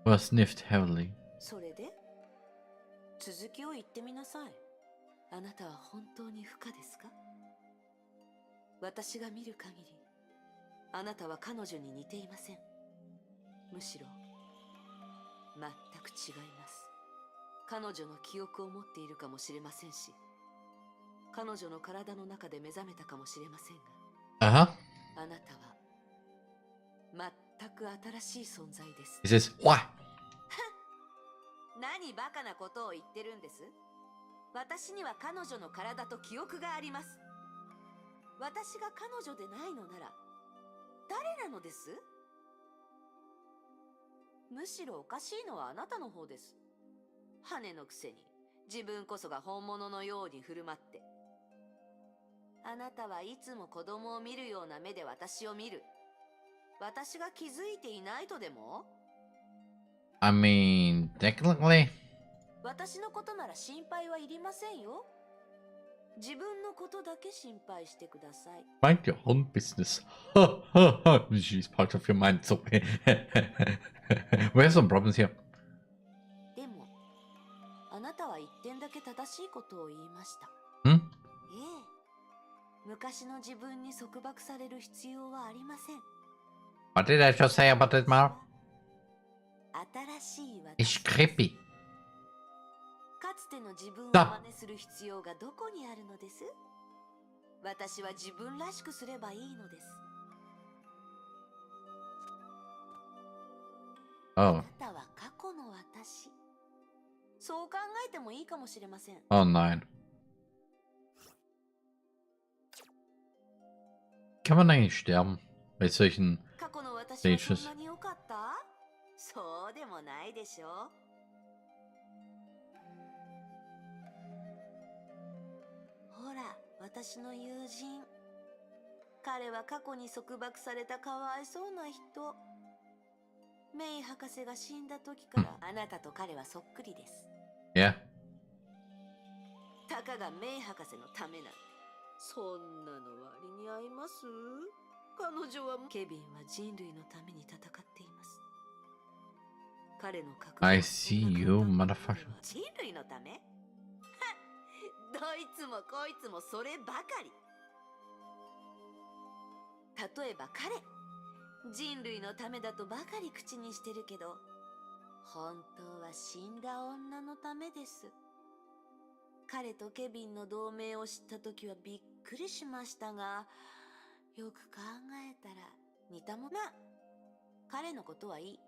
Was sniffed heavily. それで続きを言ってみなさい。あなたは本当に不可ですか？私が見る限り、あなたは彼女に似ていません。むしろ全く違います。彼女の記憶を持っているかもしれませんし、彼女の体の中で目覚めたかもしれませんが、あなたは全く新しい存在です。This is what? 何バカなことを言ってるんです。私には彼女の体と記憶があります。私が彼女でないのなら誰なのです？むしろおかしいのはあなたの方です。羽のくせに自分こそが本物のように振る舞って。あなたはいつも子供を見るような目で私を見る。私が気づいていないとでも？ I mean, technically. 私のことなら心配はいりませんよ。自分のことだけ心配してください。Mind your own business. She's part of your mind, so we have some problems here. でも、あなたは一点だけ正しいことを言いました。Hmm? ええ。昔の自分に束縛される必要はありません。What did I just say about it, Mar? 新しい私。It's creepy. かつての自分を真似する必要がどこにあるのです？私は自分らしくすればいいのです。あ Oh. なたは過去の私。そう考えてもいいかもしれません。 Oh nein. Kann man eigentlich sterben bei solchen 過去の私は Stages? そんなに良かった？そうでもないでしょ。ほら、私の友人。彼は過去に束縛されたかわいそうな人。メイ博士が死んだ時からあなたと彼はそっくりです。Yeah. たかがメイ博士のためなんて、そんなの割に合います？彼女はケビンは人類のために戦っています。彼の覚悟 I see you, motherfucker. 人類のため？どいつもこいつもそればかり。例えば彼、人類のためだとばかり口にしてるけど、本当は死んだ女のためです。彼とケビンの同盟を知った時はびっくりしましたが、よく考えたら似たもの。まあ、彼のことはいい。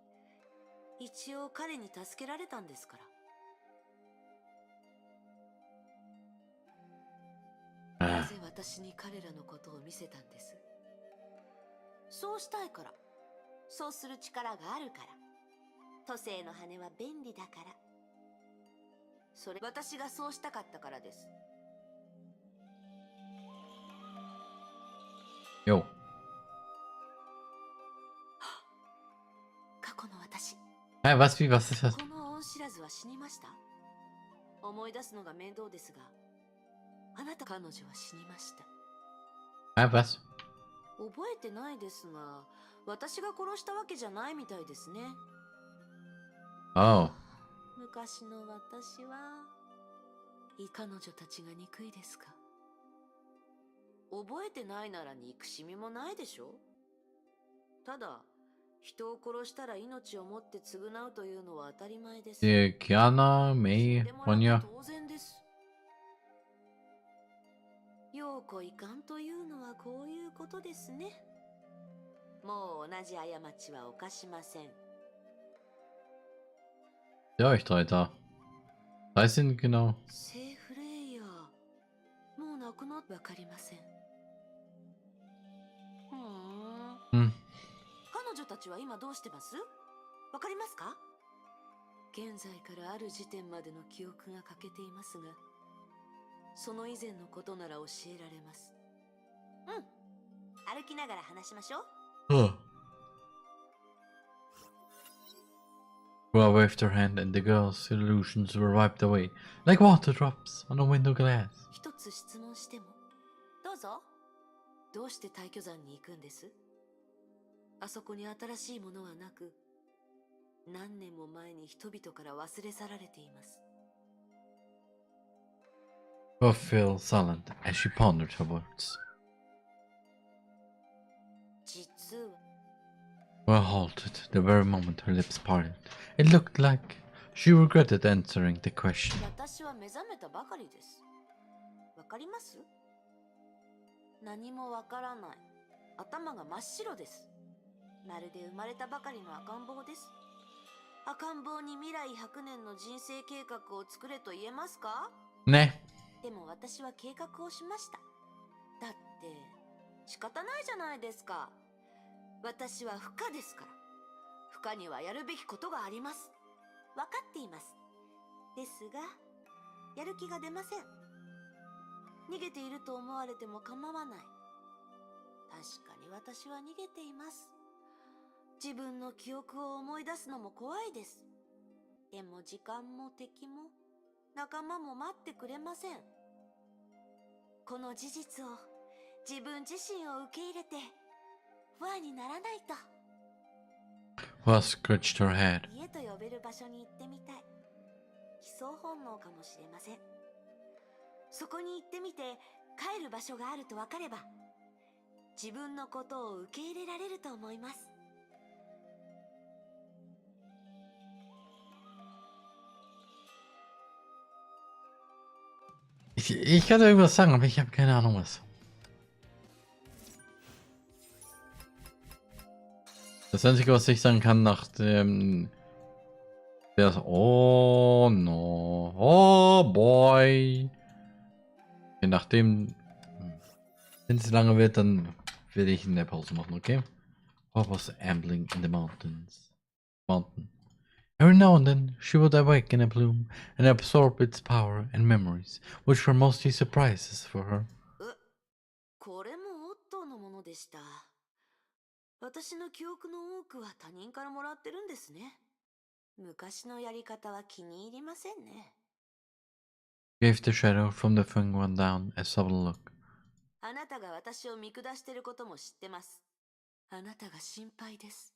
一応彼に助けられたんですから。なぜ私に彼らのことを見せたんです？そうしたいから。そうする力があるから。都政の羽は便利だから。それ、私がそうしたかったからです。Yo. 過去の私。Was ist das? この恩知らずは死にました。思い出すのが面倒ですが、あなた、彼女は死にました。Was? 覚えてないですが、私が殺したわけじゃないみたいですね。Oh. 昔の私は、彼女たちが憎いですか？覚えてないなら憎しみもないでしょ？ただ、人を殺したら命をもって償うというのは当たり前です。Kiana, May, Ronja. 当然です。ようこいかんというのはこういうことですね。もう同じ過ちは犯しません。 Ja, ich drei da. 3 sind genau. セーフレイヤー。もう亡くなってわかりません。Hm. 彼女たちは今どうしてます？わかりますか？現在からある時点までの記憶が欠けていますが、その以前のことなら教えられます。うん。歩きながら話しましょう。Well, waved her hand and the girl's illusions were wiped away, like water drops on a window glass. 一つ質問しても？どうぞ。どうして退去山に行くんです？あそこに新しいものはなく、何年も前に人々から忘れ去られています。Both fell silent as she pondered her words. 実は Were halted the very moment her lips parted. It looked like she regretted answering the question. 私は目覚めたばかりです。わかります？何もわからない。頭が真っ白です。まるで生まれたばかりの赤ん坊です。赤ん坊に未来100年の人生計画を作れと言えますか？ね。でも私は計画をしました。だって仕方ないじゃないですか。私は不可ですから。不可にはやるべきことがあります。分かっています。ですがやる気が出ません。逃げていると思われても構わない。確かに私は逃げています。自分の記憶を思い出すのも怖いです。でも時間も敵も仲間も待ってくれません。この事実を自分自身を受け入れて不安にならないと。Well, scratched her head. 家と呼べる場所に行ってみたい。帰巣本能かもしれません。そこに行ってみて帰る場所があると分かれば自分のことを受け入れられると思います。Ich kann irgendwas sagen, aber ich habe keine Ahnung was. Das Einzige, was ich sagen kann, nachdem der oh no, oh boy. Okay, nachdem, wenn es lange wird, dann werde ich eine Pause machen, okay? What was ambling in the mountain? Every now and then, she would awaken a bloom and absorb its power and memories, which were mostly surprises for her. これもオットーのものでした。私の記憶の多くは他人からもらってるんですね。昔のやり方は気に入りませんね。Gave the shadow from the thing one down a subtle look. あなたが私を見下してることも知ってます。あなたが心配です。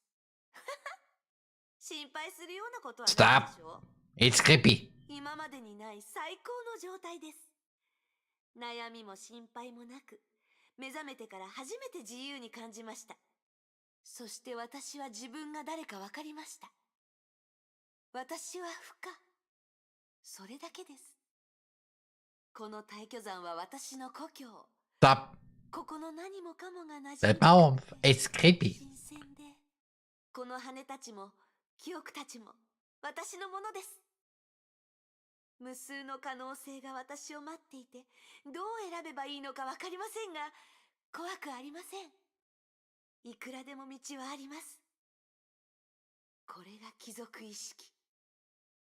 心配するようなことはないでしょう。It's creepy. 今までにない最高の状態です。悩みも心配もなく、目覚めてから初めて自由に感じました。そして私は自分が誰か分かりました。私は不可。それだけです。この大巨山は私の故郷。Stop. ここの何もかもが馴 The 染み mouth. It's creepy. 新鮮で、この羽たちも記憶たちも私のものです。無数の可能性が私を待っていて、どう選べばいいのか分かりませんが、怖くありません。いくらでも道はあります。これが貴族意識。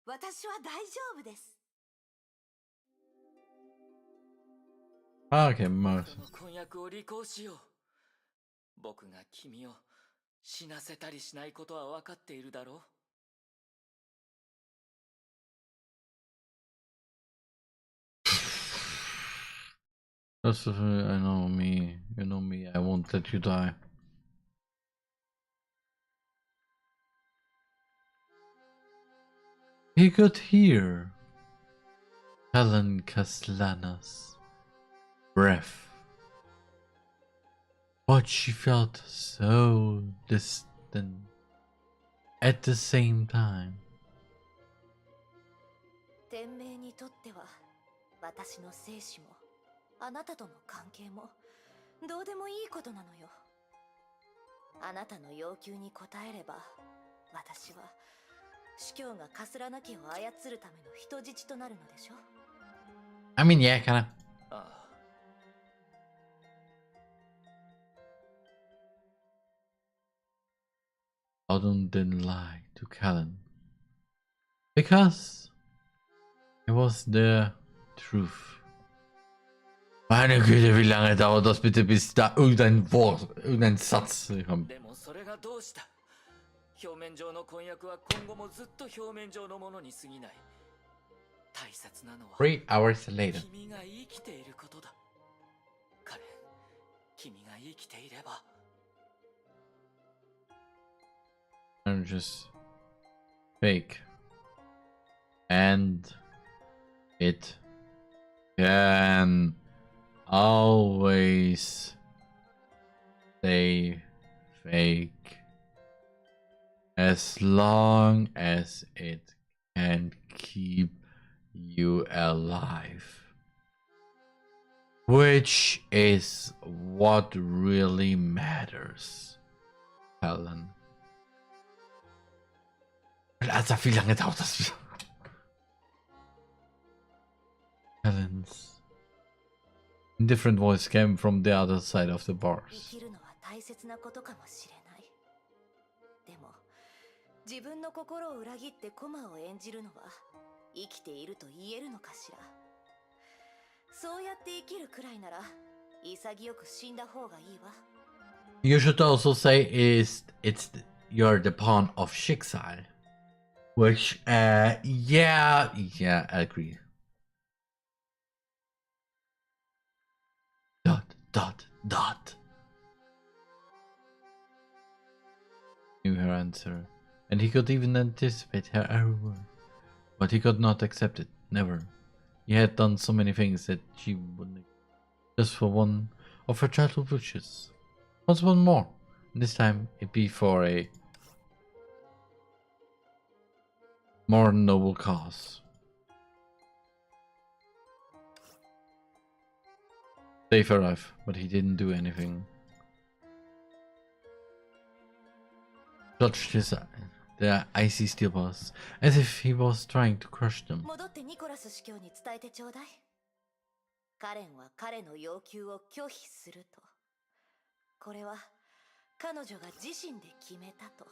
私は大丈夫です。Okay, Mars. 婚約を履行しよう。僕が君を死なせたりしないことは分かっているだろう。That's I know me. You know me. I won't let you die. He could hear Helen Caslana's breath, but she felt so distant at the same time. 天命にとっては、私の生死も、あなたとの関係も、どうでもいいことなのよ。あなたの要求に応えれば、私は、司教がカスラナ家を操るための人質となるのでしょ。I mean, yeah, kinda. ああ。Audun didn't lie to Callan because it was the truth. Meine Güte, wie lange dauert das bitte, bis da irgendein Wort, irgendein Satz kommt? でもそれがどうした？表面上の婚約は今後もずっと表面上のものに過ぎない。大切なのは 3 hours later. 君が生きていることだ。カレン、君が生きていれば。I'm just fake. And it can always stay fake as long as it can keep you alive. Which is what really matters, Helen. Alter, wie lange dauert das? Helen's different voice came from the other side of the bars. 大切なことかもしれない。でも、自分の心を裏切ってコマを演じるのは生きていると言えるのかしら。そうやって生きるくらいなら潔く死んだ方がいいわ。You should also say you're the pawn of Schicksal, which yeah, I agree. Dot. Knew her answer, and he could even anticipate her every word, but he could not accept it. Never. He had done so many things that she wouldn't, just for one of her childhood wishes. What's one more? This time it'd be for a more noble cause. Save her life, but he didn't do anything. Touched the icy steel bars, as if he was trying to crush them. 戻ってニコラス司教に伝えてちょうだい。カレンは彼の要求を拒否すると。これは彼女が自身で決めたと。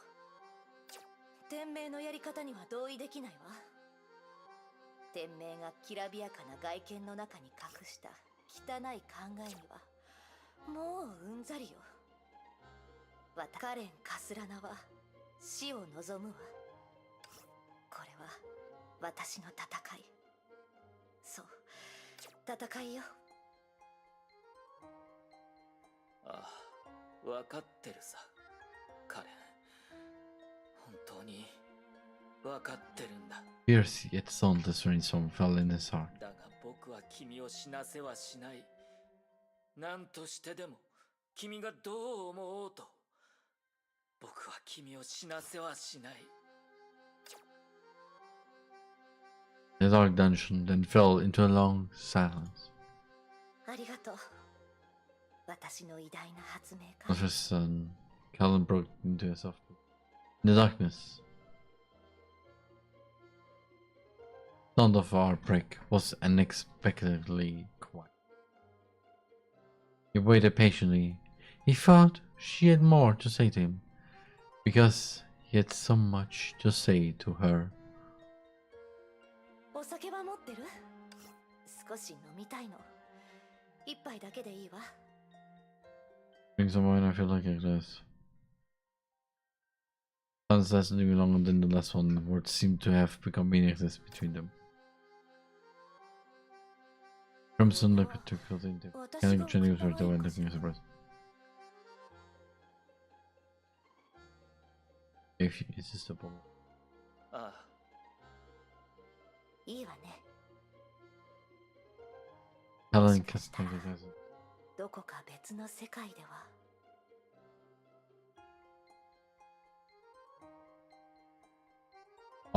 天命のやり方には同意できないわ。天命がきらびやかな外見の中に隠した汚い考えにはもううんざりよ。カレン・カスラナは死を望むわ。これは私の戦い。そう、戦いよ。ああ、わかってるさ、カレン。本当にわかってるんだ。Fierce yet soundless rainstorm fell in his heart. だが僕は君を死なせはしない。何としてでも君がどう思おうと、僕は君を死なせはしない。The dark dungeon then fell into a long silence. ありがとう。私の偉大な発明家。Of his son, Callan broke into a soft. In the darkness, the sound of our break was unexpectedly quiet. He waited patiently. He thought she had more to say to him, because he had so much to say to her. お酒は持ってる？少し飲みたいの。一杯だけでいいわ。Drink some wine, I feel like a glass. Sounds lasted even longer than the last one. Words seemed to have become meaningless between them. Crimson looked at difficulty into Canning Jenny was right away looking surprised. If is this the problem? ああ。いいわね。Helen kissed him because どこか別の世界では。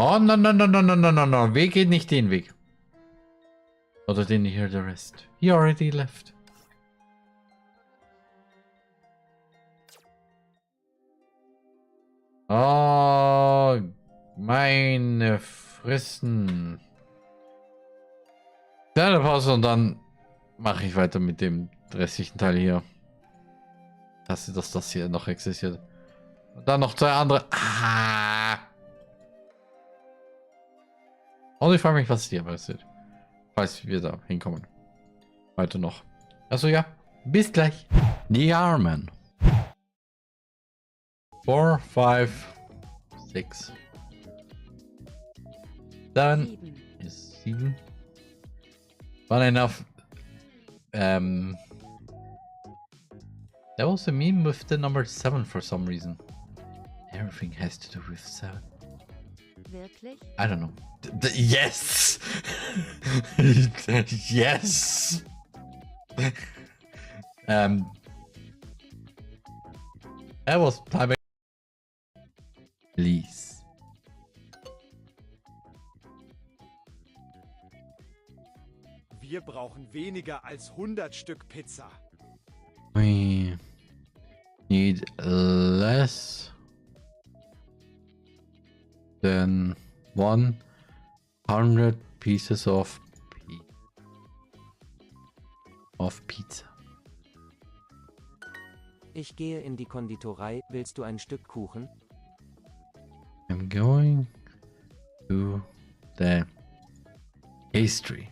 Oh, no. Weg geht nicht den Weg. Otto didn't hear the rest. He already left. Oh, meine Fristen. Kleine Pause und dann mache ich weiter mit dem restlichen Teil hier. Dass das hier noch existiert. Und dann noch zwei andere. Und ich frage mich, was hier passiert. Falls wir da hinkommen. Weiter noch. Also ja, bis gleich. TheRMan. 4, 5, 6. 7 is 7. Fun enough. There was a meme with the number 7 for some reason. Everything has to do with 7. Wirklich? I don't know. Yes! Yes! That was time. Please. Wir brauchen weniger als 100 Stück Pizza. We need less. Then 100 pieces of pizza. Ich gehe in die Konditorei. Willst du ein Stück Kuchen? I'm going to the pastry.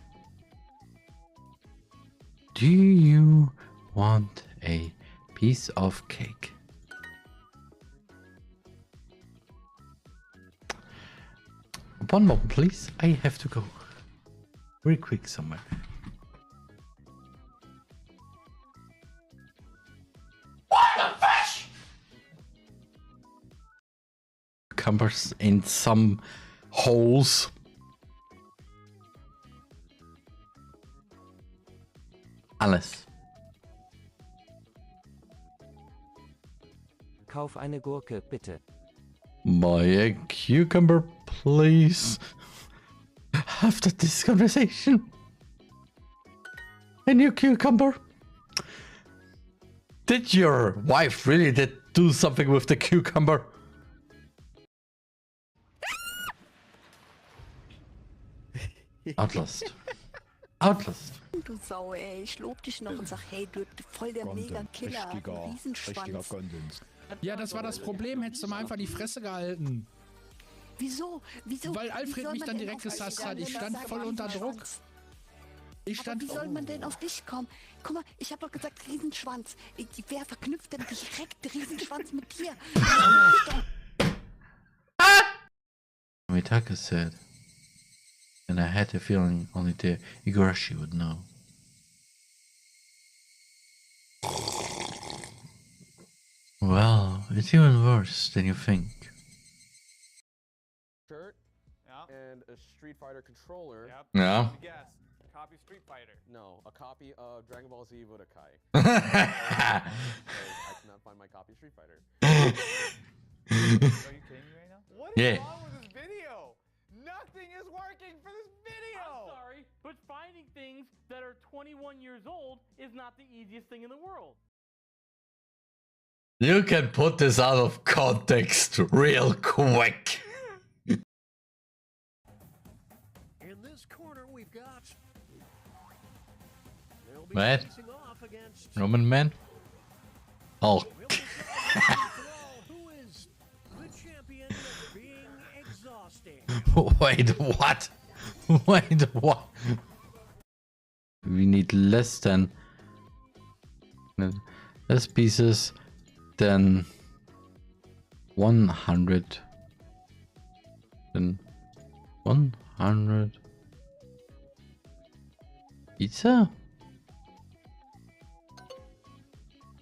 Do you want a piece of cake? One moment, please. I have to go very quick somewhere. What the fish? Cucumbers in some holes. Alles. Kauf eine Gurke, bitte. Buy a cucumber, please. After this conversation. A new cucumber. Did your wife really do something with the cucumber? Outlast. Outlast. Du Sau, ey. Ich lob dich noch und sag, hey, du voll der Mega-Killer. Riesenschwanz. Ja, das war das Problem. Hättest du mal einfach die Fresse gehalten. Wieso? Weil Alfred mich dann direkt gesasst hat. Ich stand voll unter Druck. Wie soll man denn auf dich kommen? Guck mal, ich hab doch gesagt, Riesenschwanz. Wer verknüpft denn direkt Riesenschwanz mit dir? Mitaka said, and I had a feeling only the Igarashi would know. Well, it's even worse than you think. Shirt, and a Street Fighter controller. Yeah. Guess. Copy Street Fighter. No, a copy of Dragon Ball Z Budokai. I cannot find my copy of Street Fighter. Are you kidding me right now? What is wrong with this video? Nothing is working for this video! I'm sorry, but finding things that are 21 years old is not the easiest thing in the world. You can put this out of context real quick. In this corner we've got What? Roman man? Oh. who is the champion of being exhausting. Wait, what? Wait, what? We need less pieces than 100. Then 100 pizza?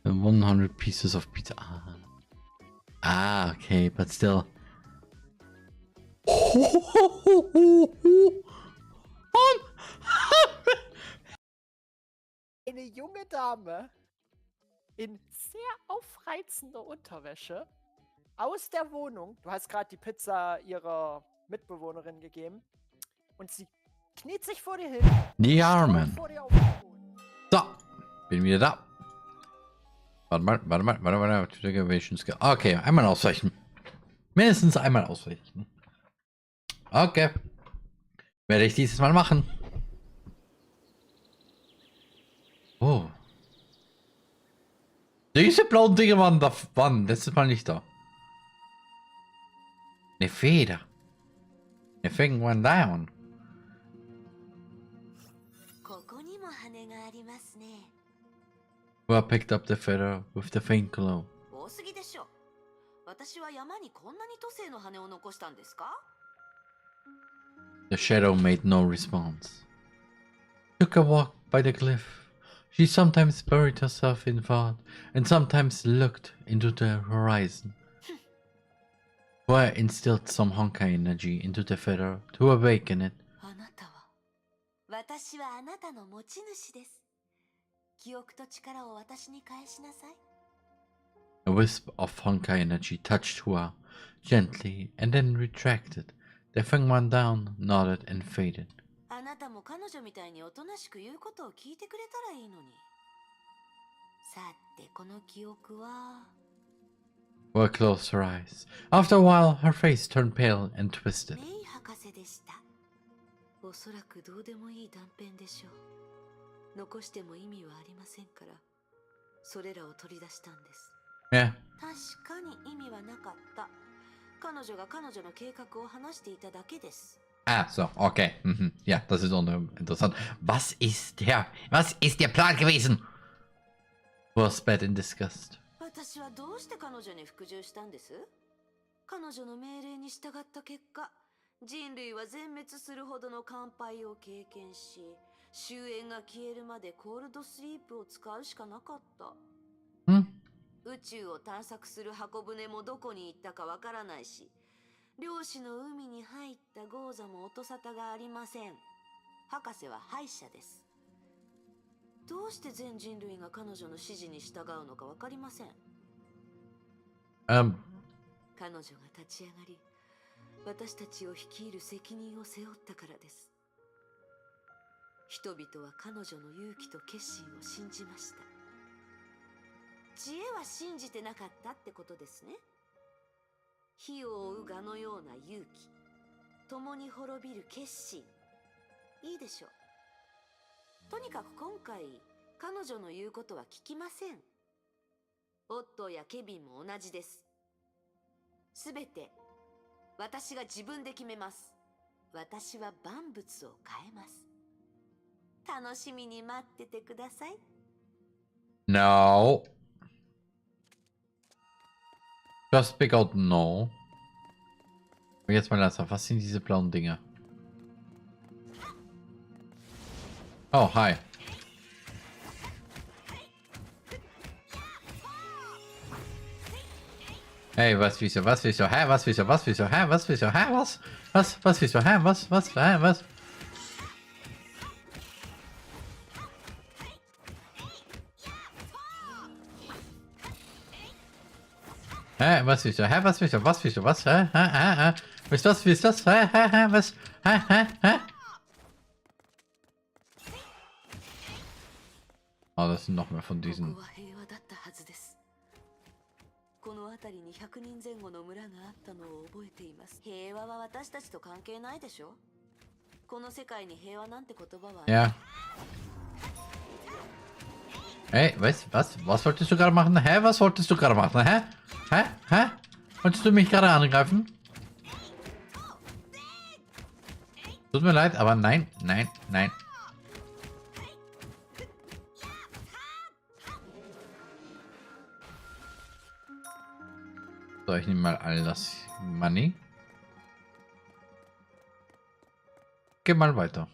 And 100 pieces of pizza. Ah, okay, but still. Eine junge Dame in sehr aufreizender Unterwäsche aus der Wohnung. Du hast gerade die Pizza ihrer Mitbewohnerin gegeben. Und sie kniet sich vor dir hin. TheRMan. So, bin wieder da. Warte. Okay, einmal ausweichen. Mindestens einmal ausweichen. Okay. Werde ich dieses Mal machen. Oh. Diese blauen Dinge waren letztes Mal nicht da. Eine Feder. Eine thing went down. Who picked up the feather with the faint glow? 多すぎでしょ。私は山にこんなに都政の羽を残したんですか? The shadow made no response. Took a walk by the cliff. She sometimes buried herself in thought and sometimes looked into the horizon. Where instilled some Honkai energy into the feather to awaken it. あなたは私はあなたの持ち主です。記憶と力を私に返しなさい。A wisp of Honkai energy touched Hua gently and then retracted. The thing went down, nodded, and faded. あなたも彼女みたいにおとなしく言うことを聞いてくれたらいいのに。さて、この記憶は。Well, closed her eyes. After a while, her face turned pale and twisted. メイ博士でした。おそらくどうでもいい断片でしょう。残しても意味はありませんから、それらを取り出したんです。Yeah. 確かに意味はなかった。彼女が彼女の計画を話していただけです。Ah, so, okay. Mhm. Ja, das ist auch interessant. Was ist der Plan gewesen? Was bad in disgust. 私はどうして彼女に服従したんです？彼女の命令に従った結果、人類は全滅するほどの乾杯を経験し、終焉が消えるまでコールドスリープを使うしかなかった。宇宙を探索する箱舟もどこに行ったかわからないし、漁師の海に入ったゴーザも音沙汰がありません。博士は敗者です。どうして全人類が彼女の指示に従うのかわかりません。彼女が立ち上がり、私たちを率いる責任を背負ったからです。人々は彼女の勇気と決心を信じました。知恵は信じてなかったってことですね。火を追う蛾のような勇気、共に滅びる決心。いいでしょう。とにかく今回、彼女の言うことは聞きません。オットーやケビンも同じです。すべて、私が自分で決めます。私は万物を変えます。楽しみに待っててください。No. Just speak out no. Und jetzt mal langsam. Was sind diese blauen Dinge? Oh, hi. Hey, was, wieso, hä, was, wieso, hä, was, wieso, hä, was, wieso, hä, was, hä, was? Hä, was, wieso, hä, was, wieso, was, hä, wie ist das, hä, was, hä? Oh, das sind noch mehr von diesen. この辺りに100人前後の村があったのを覚えています。平和は私たちと関係ないでしょ。この世界に平和なんて言葉は。Ja. Hey, was wolltest du gerade machen? Hä, was wolltest du gerade machen? Hä? Wolltest du mich gerade angreifen? Tut mir leid, aber nein. So, ich nehme mal all das Money. Geh mal weiter.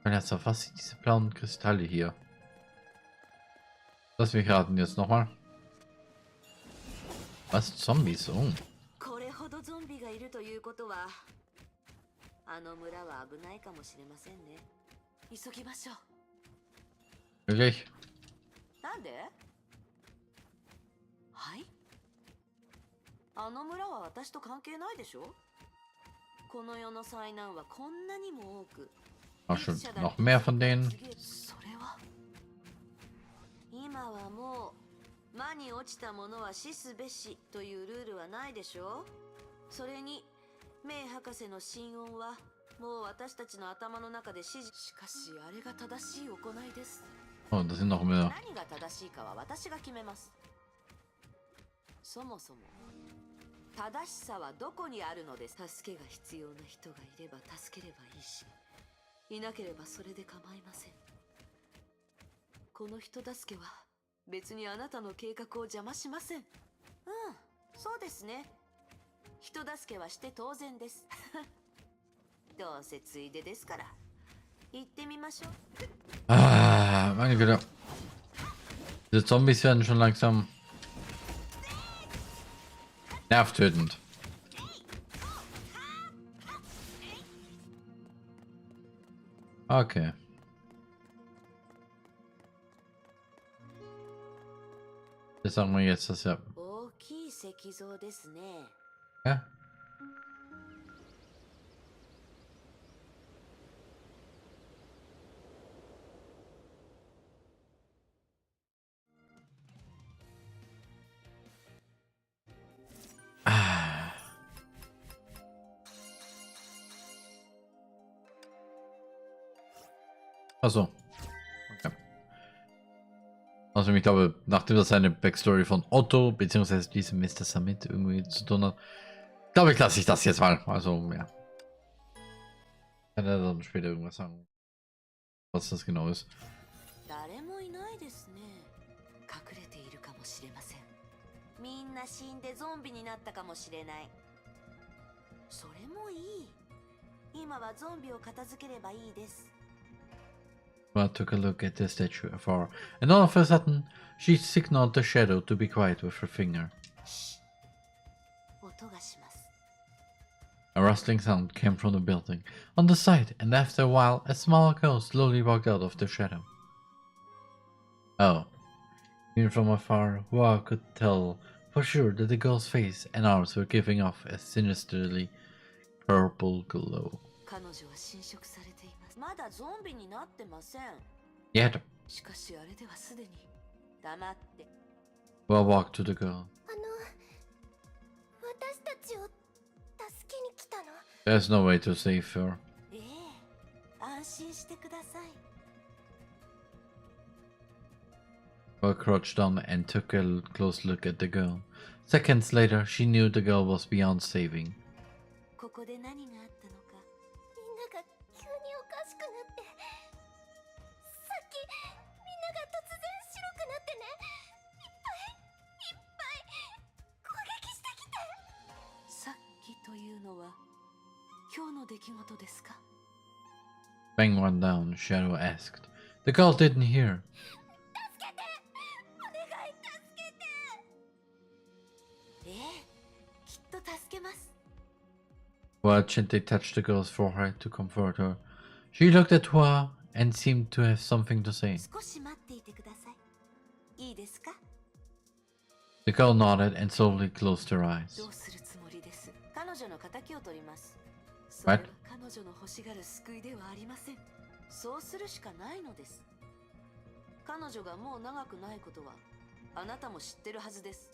Was sind diese blauen Kristalle hier? Lass mich raten jetzt nochmal. Was? Zombies? Oh. これほどゾンビがいるということは、あの村は危ないかもしれませんね。急ぎましょう。Wirklich? なんで？はい？あの村は私と関係ないでしょ？この世の災難はこんなにも多く。Ach, schon noch mehr von denen. それは今はもう魔に落ちた者は死すべしというルールはないでしょ。それにメイ博士の心音はもう私たちの頭の中で指示。しかしあれが正しい行いです。Oh, das sind noch mehr. 何が正しいかは私が決めます。そもそも正しさはどこにあるのです。助けが必要な人がいれば助ければいいし、いなければそれで構いません。この人助けは別にあなたの計画を邪魔しません。そうですね。人助けはして当然です。どうせついでですから。行ってみましょう。Ah, meine Güte. Diese Zombies werden schon langsam nervtötend. Okay. Das sagen wir jetzt, dass ja. Ja. Achso. Okay. Also ich glaube, nachdem das eine Backstory von Otto, beziehungsweise diesem Mr. Summit irgendwie zu tun hat, glaube ich, lasse ich das jetzt mal. Also, ja. Kann er dann später irgendwas sagen, was das genau ist. 誰もいないですね。隠れているかもしれません。みんな死んでゾンビになったかもしれない。それもいい。今はゾンビを片付ければいいです。Well, took a look at the statue afar, and all of a sudden, she signaled the shadow to be quiet with her finger. 音がします。 A rustling sound came from the building on the side, and after a while, a small girl slowly walked out of the shadow. Oh. Even from afar, Hua could tell for sure that the girl's face and arms were giving off a sinisterly purple glow. 彼女は侵食されています。まだゾンビになってません。 Yet, しかしあれではすでに黙って。 Hua walked to the girl. 私たちを助けに来たの？ There's no way to save her. ええ、安心してください。 Hua crouched down and took a close look at the girl. Seconds later, she knew the girl was beyond saving. ここで何があったのか。みんなが急におかしくなって、さっきみんなが突然白くなってね、いっぱい攻撃してきて。さっきというのは今日の出来事ですか？ Bang one down, Shadow asked. The girl didn't hear. 助けて！お願い助けて！ええ、きっと助けます。 Hua gently touched the girl's forehead to comfort her. She looked at Hua and seemed to have something to say. 少し待っていてください。いいですか？ The girl nodded and slowly closed her eyes. どうするつもりです？彼女の敵を取ります。それは彼女の欲しがる救いではありません。そうするしかないのです。彼女がもう長くないことはあなたも知ってるはずです。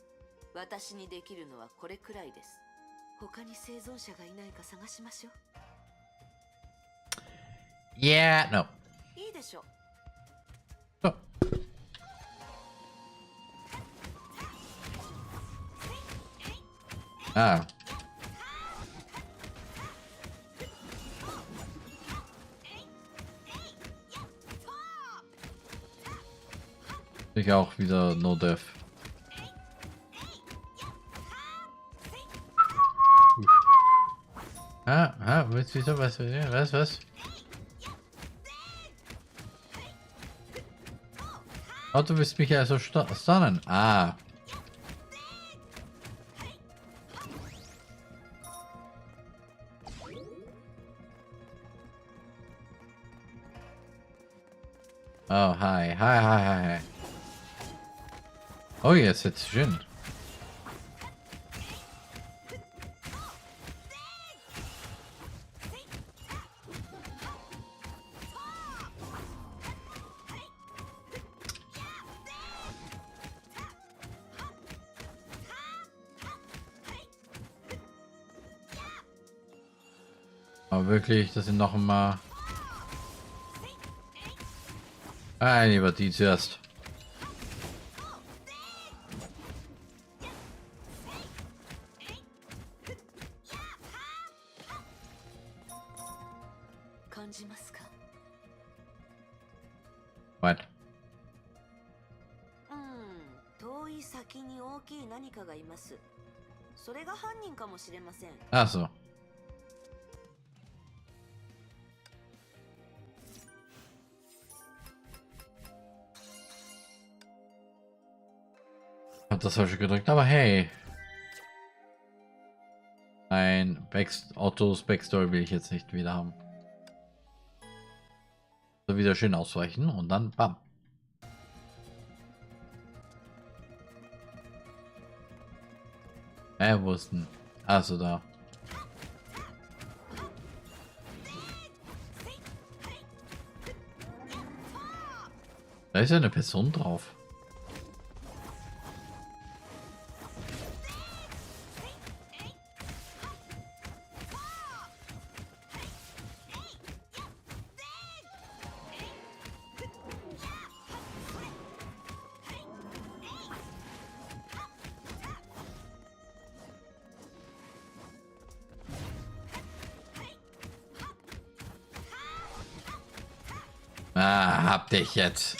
私にできるのはこれくらいです。他に生存者がいないか探しましょう。 Yeah, no. いいでしょう。 Ah. Ich auch wieder No Death. Willst du was? Oh, du willst mich also stunnen. Ah. Oh, hi. Oh, yes, it's Jin. Aber wirklich, das sind noch mal... Ah, lieber die zuerst. What? 遠い先に大きい何かがいます。それが犯人かもしれません。 Ach so. Hab das falsche gedrückt, aber hey. Ein Ottos Backstory will ich jetzt nicht wieder haben. So wieder schön ausweichen und dann bam. Wo ist denn? Also da. Da ist ja eine Person drauf. Ah, hab dich jetzt.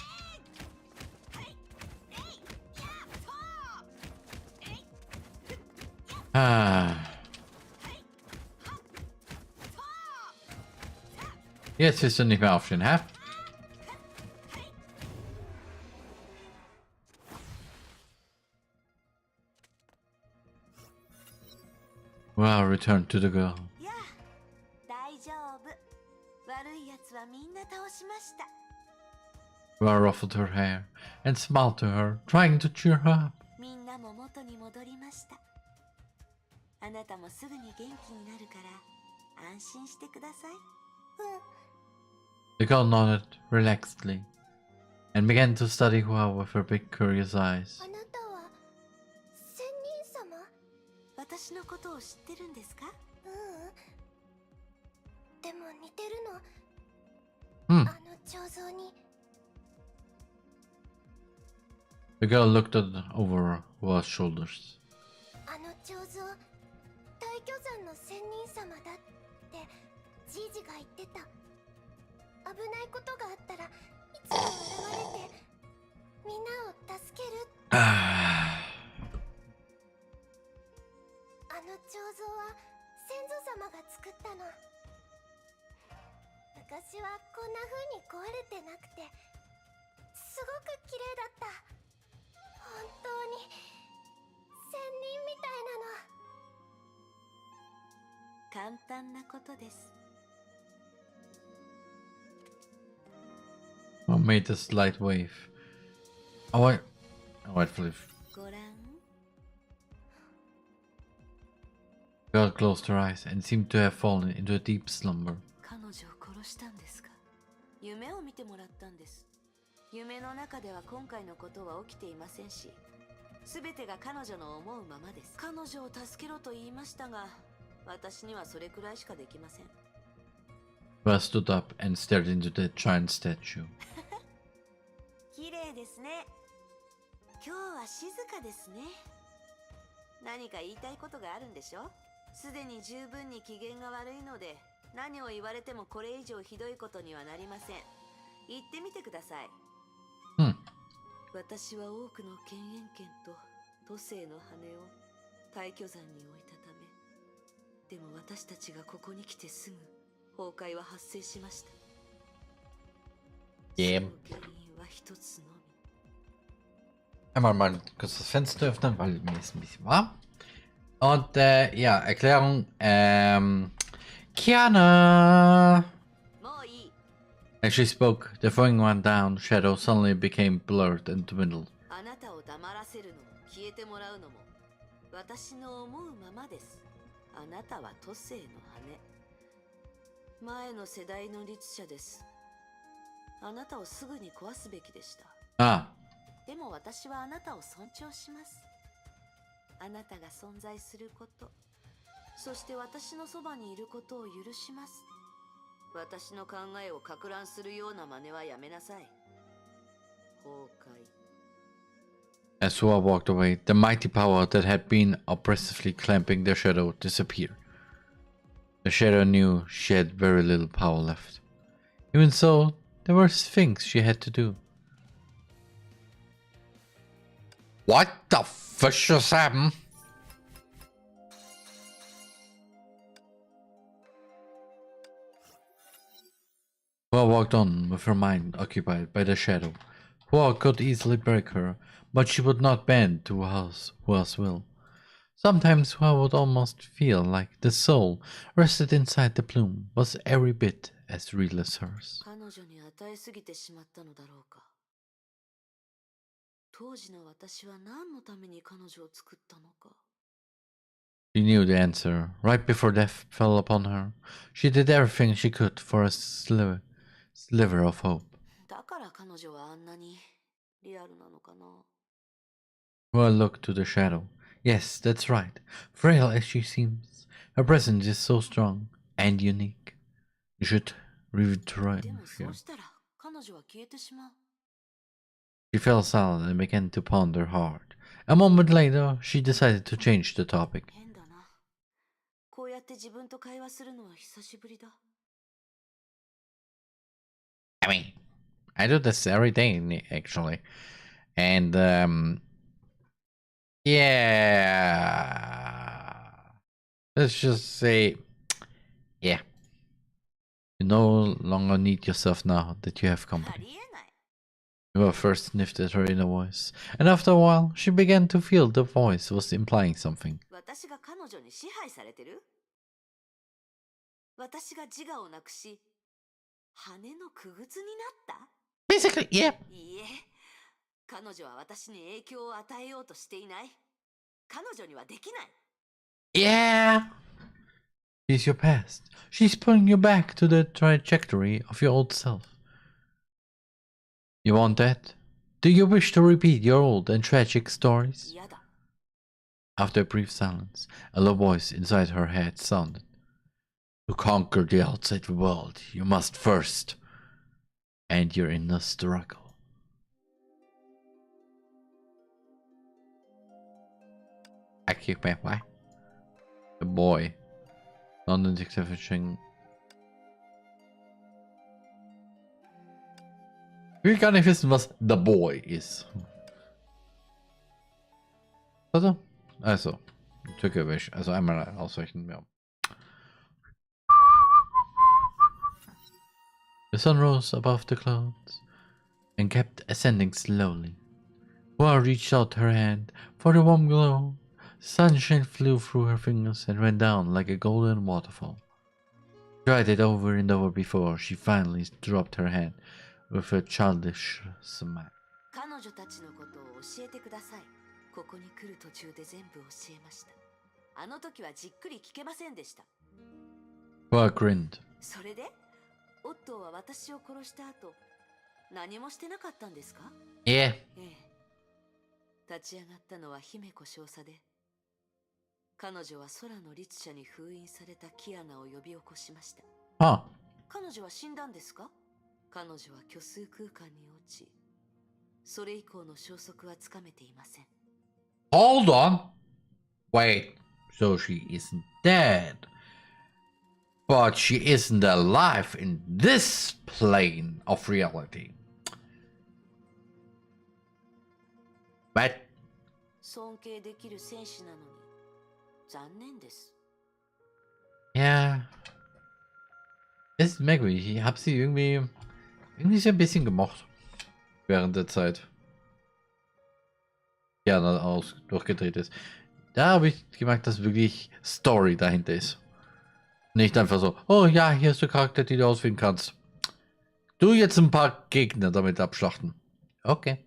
Ah. Jetzt willst du nicht mehr aufstehen, hä? Well, return to the girl. 大丈夫。悪い奴はみんな倒しました。Well ruffled her hair and smiled to her, trying to cheer her up. みんなも元に戻りました。あなたもすぐに元気になるから安心してください。The girl nodded relaxedly and began to study Hua with her big curious eyes. あなたは仙人様？私のことを知ってるんですか？でも似てるの。あの彫像に。The girl looked over Hua's shoulders. あの彫像、大巨山の仙人様だってじいじが言ってた。危ないことがあったらいつも現れてみんなを助ける。あの彫像は先祖様が作ったの。昔はこんな風に壊れてなくてすごく綺麗だった。本当に仙人みたいなの。簡単なことです。Hua made a slight wave. Oh, wait, Flip. ご覧。The girl closed her eyes and seemed to have fallen into a deep slumber. 彼女を殺したんですか？夢を見てもらったんです。夢の中では今回のことは起きていませんし、すべてが彼女の思うままです。彼女を助けろと言いましたが、私にはそれくらいしかできません。Hua stood up and stared into the giant statue. 綺麗ですね。今日は静かですね。何か言いたいことがあるんでしょ？すでに十分に機嫌が悪いので、何を言われてもこれ以上ひどいことにはなりません。言ってみてください。私は多くの犬猿犬と都政の羽を大巨山に置いたため、でも私たちがここに来てすぐ崩壊は発生しました。Yeah. 原因は一つのみ。Einmal mal kurz das Fenster öffnen, weil mir ist ein bisschen warm. Und ja, Erklärung. Kiana! As she spoke, the throwing one down shadow suddenly became blurred and dwindled. あなたを黙らせるのも消えてもらうのも私の思うままです。あなたは都政の羽。前の世代の律者です。あなたをすぐに壊すべきでした。Ah. でも私はあなたを尊重します。あなたが存在すること、そして私のそばにいることを許します。私の考えを撹乱するような真似はやめなさい。崩壊。As Hua walked away, the mighty power that had been oppressively clamping the shadow disappeared. The shadow knew she had very little power left. Even so, there were things she had to do. What the fish just happened? Hua walked on with her mind occupied by the shadow. Hua could easily break her, but she would not bend to Hua's will. Sometimes Hua would almost feel like the soul rested inside the plume was every bit as real as hers. 彼女に与えすぎてしまったのだろうか。当時の私は何のために彼女を作ったのか。She knew the answer. Right before death fell upon her, she did everything she could for a sliver of hope. だから彼女はあんなにリアルなのかな。Hua looked to the shadow. Yes, that's right. Frail as she seems, her presence is so strong and unique. You should return でも here. そうしたら彼女は消えてしまう。She fell silent and began to ponder hard. A moment later, she decided to change the topic. 変だな。こうやって自分と会話するのは久しぶりだ。I mean, I do this every day, actually. And, yeah. Let's just say, yeah. You no longer need yourself now that you have company. You first sniffed at her inner voice, and after a while, she began to feel the voice was implying something. Basically, yeah. Yeah. She's your past. She's pulling you back to the trajectory of your old self. You want that? Do you wish to repeat your old and tragic stories? After a brief silence, a low voice inside her head sounded. To conquer the outside world, you must first end your inner struggle. I kick back, why? The boy. Non-detective. Ich will gar nicht wissen, was The Boy ist. Also, Türkisch. Also einmal ausrechnen, ja. The sun rose above the clouds and kept ascending slowly. Hua reached out her hand for the warm glow. Sunshine flew through her fingers and ran down like a golden waterfall. She tried it over and over before she finally dropped her hand with a childish smile. Hua grinned. Yeah. 立ち上がったのは姫子少佐で、彼女は空の律者に封印されたキアナを呼び起こしました。彼女は死んだんですか？彼女は虚数空間に落ち、それ以降の消息はつかめていません。Hold on. Wait. So she isn't dead. But she isn't alive in this plane of reality. What? 尊敬できる戦士なのに残念です。Ja. Es ist merkwürdig. Ich habe sie irgendwie so ein bisschen gemocht. Während der Zeit. Ja, dann durchgedreht ist. Da habe ich gemerkt, dass wirklich Story dahinter ist. Nicht einfach so, oh ja, hier ist der Charakter, die du auswählen kannst. Du jetzt ein paar Gegner damit abschlachten. Okay.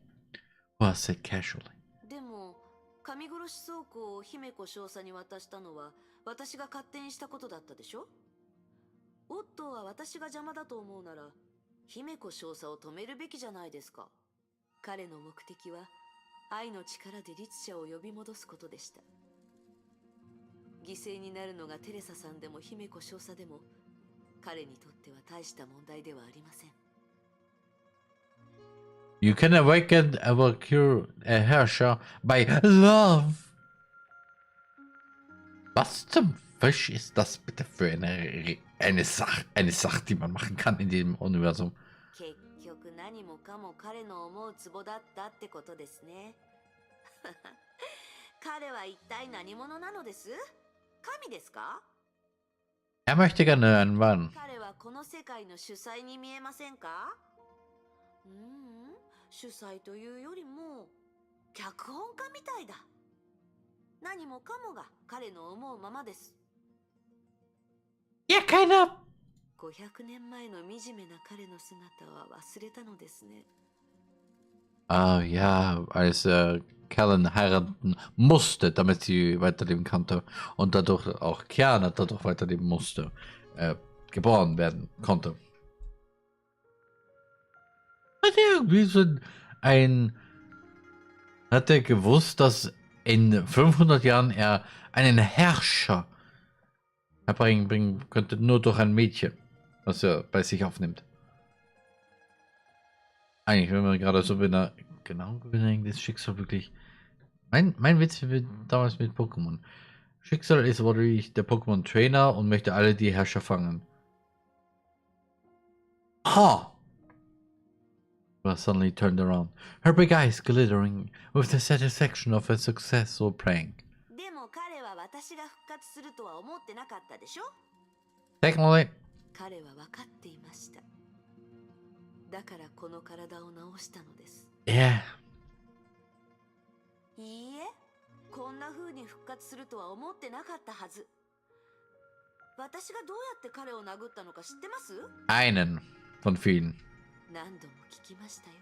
Was said casually. でも、神殺し倉庫を姫子少佐に渡したのは私が勝手にしたことだったでしょ？オットーは私が邪魔だと思うなら、姫子少佐を止めるべきじゃないですか。彼の目的は愛の力で律者を呼び戻すことでした。犠牲になるのがテレサさんでも姫子少佐でも、彼にとっては大した問題ではありません。You can awaken a Herrscher by love. Was zum Fisch ist das bitte für eine Sache, die man machen kann in diesem Universum? 結局何もかも彼の思うツボだったってことですね。彼は一体何者なのです？神ですか？ Er möchte gerne hören, wann. 彼はこの世界の主催に見えませんか？主催というよりも脚本家みたいだ。何もかもが彼の思うままです。いや、keiner. 500年前の惨めな彼の姿は忘れたのですね。Ja, als Callan heiraten musste, damit sie weiterleben konnte und dadurch auch Kiana dadurch weiterleben musste, geboren werden konnte. Hat er gewusst, dass in 500 Jahren er einen Herrscher herbringen könnte, nur durch ein Mädchen, was er bei sich aufnimmt. Eigentlich, wenn man gerade so genau überdenkt, ist Schicksal wirklich. Mein Witz damals mit Pokémon. Schicksal ist wirklich der Pokémon-Trainer und möchte alle die Herrscher fangen. Ha! was suddenly turned around, her big eyes glittering with the satisfaction of a successful prank. でも彼は私が復活するとは思ってなかったでしょ? Technically, 彼は分かっていました。だからこの体を治したのです。 yeah. いいえ、こんな風に復活するとは思ってなかったはず。私がどうやって彼を殴ったのか知ってます? Einen von vielen. 何度も聞きましたよ。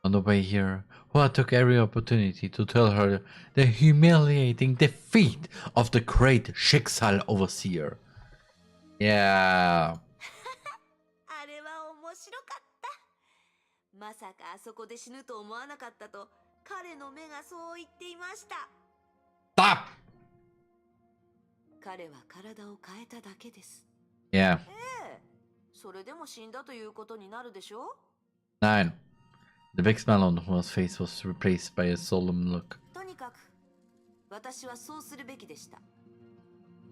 On the way here, Hoa took every opportunity to tell her the humiliating defeat of the great Schicksal Overseer. Yeah. あれは面白かった。まさかあそこで死ぬと思わなかったと彼の目がそう言っていました。 Stop! 彼は体を変えただけです。 Yeah. それでも死んだということになるでしょ? Nein. The big smile on Hua's face was replaced by a solemn look. とにかく私はそうするべきでした。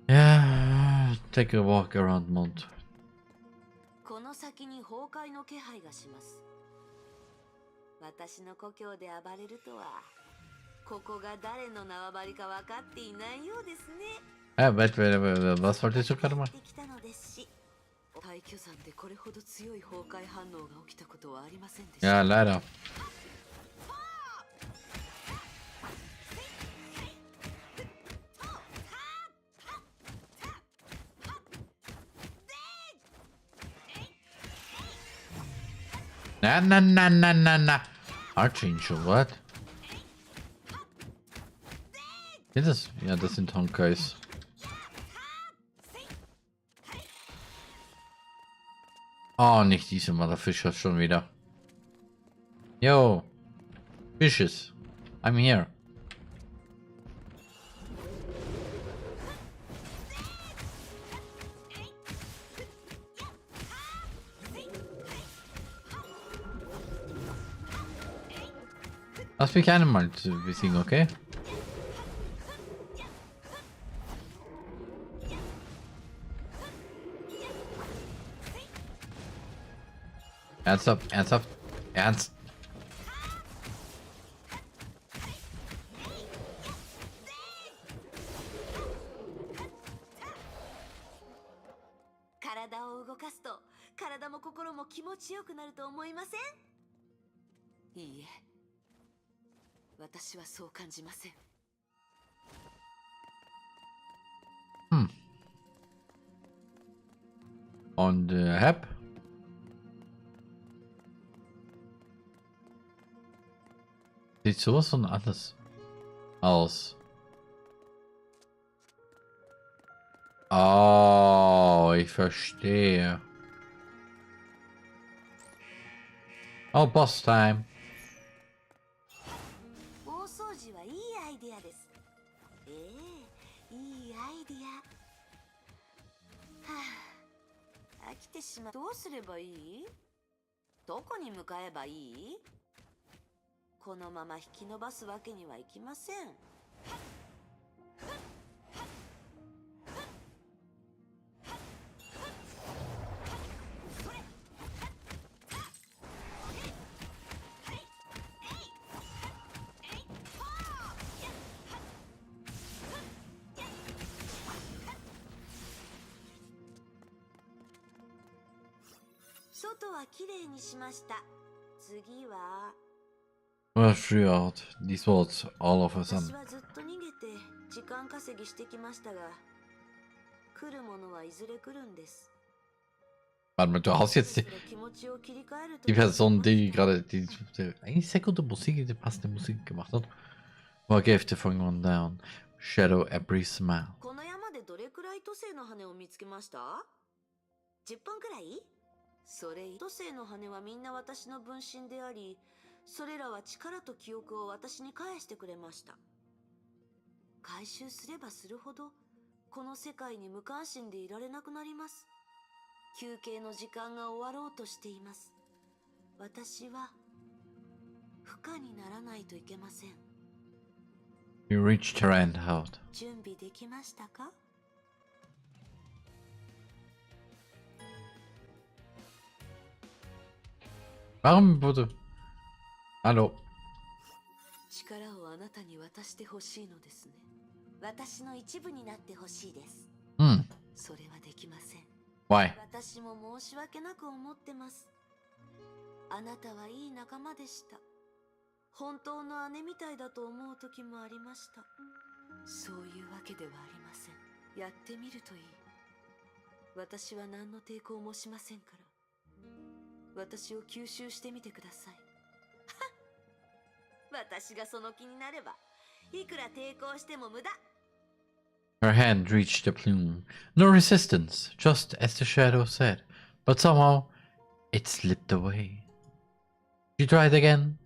Yeah, take a walk around Mount. この先に崩壊の気配がします。私の故郷で暴れるとは、ここが誰の縄張りか分かっていないようですね。Was wolltest du gerade machen? 大巨山でこれほど強い崩壊反応が起きたことはありませんでした。 Ja, leider. Na. Archangel, what? Ja, das sind Honkais. Oh, nicht diese Motherfisher schon wieder. Yo. Fishes. I'm here. Lass mich einmal besiegen, okay? Ernsthaft? Ernst? Karadaを動かすと、体も心も気持ちよくなると思いません? いいえ。私はそう感じません。 Und Hep? Sieht sowas von anders aus. Oh, ich verstehe. Oh, Boss Time. 大掃除はいいアイデアです。いいアイデア。はあ、飽きてしまう。どうすればいい？どこに向かえばいい？このまま引き伸ばすわけにはいきません。外はきれいにしました。次は。Well, free out. These words all of a sudden. 私はずっと逃げて時間稼ぎしてきましたが、来るものはいずれ来るんです。 Warte mal, du hast jetzt die Person, die gerade die eigentlich sehr gute Musik, die passende Musik gemacht hat. Who gave the phone one down. Shadow every smile. この山でどれくらい土星の羽を見つけました？ 10本くらい？それ、土星の羽はみんな私の分身であり、それらは力と記憶を私に返してくれました。回収すればするほど、この世界に無関心でいられなくなります。休憩の時間が終わろうとしています。私は、不可にならないといけません。You reached her end out. 準備できましたか? Warum wurde... Hallo. 力をあなたに渡してほしいのですね。私の一部になってほしいです。それはできません。Why? 私も申し訳なく思ってます。あなたはいい仲間でした。本当の姉みたいだと思う時もありました。そういうわけではありません。やってみるといい。私は何の抵抗もしませんから。私を吸収してみてください。私がその気になれば、いくら抵抗しても無駄。Her hand reached the plume. No resistance, just as the shadow said. But somehow, it slipped away. She tried again,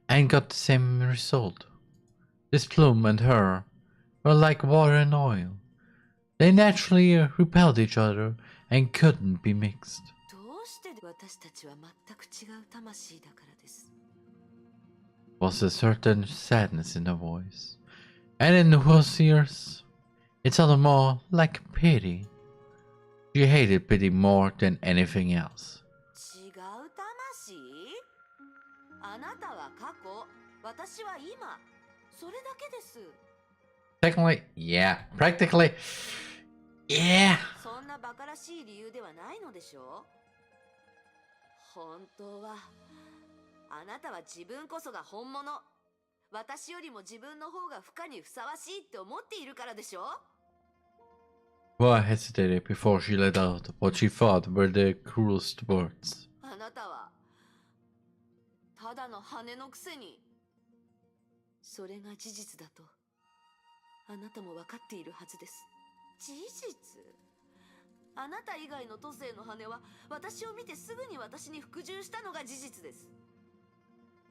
and got the same result. This plume and her were like water and oil. They naturally repelled each other and couldn't be mixed. どうして私たちは全く違う魂だからです。Was a certain sadness in her voice, and in her ears, it sounded more like pity. She hated pity more than anything else. 違う魂？あなたは過去、私は今。それだけです。Technically, yeah. Practically, yeah. そんな馬鹿らしい理由ではないのでしょう。本当は、あなたは自分こそが本物。私よりも自分の方が不可にふさわしいって思っているからでしょ。Boa hesitated before she let out what she thought were the cruelest words. あなたはただの羽のくせに。それが事実だとあなたも分かっているはずです。事実？あなた以外の都政の羽は私を見てすぐに私に服従したのが事実です。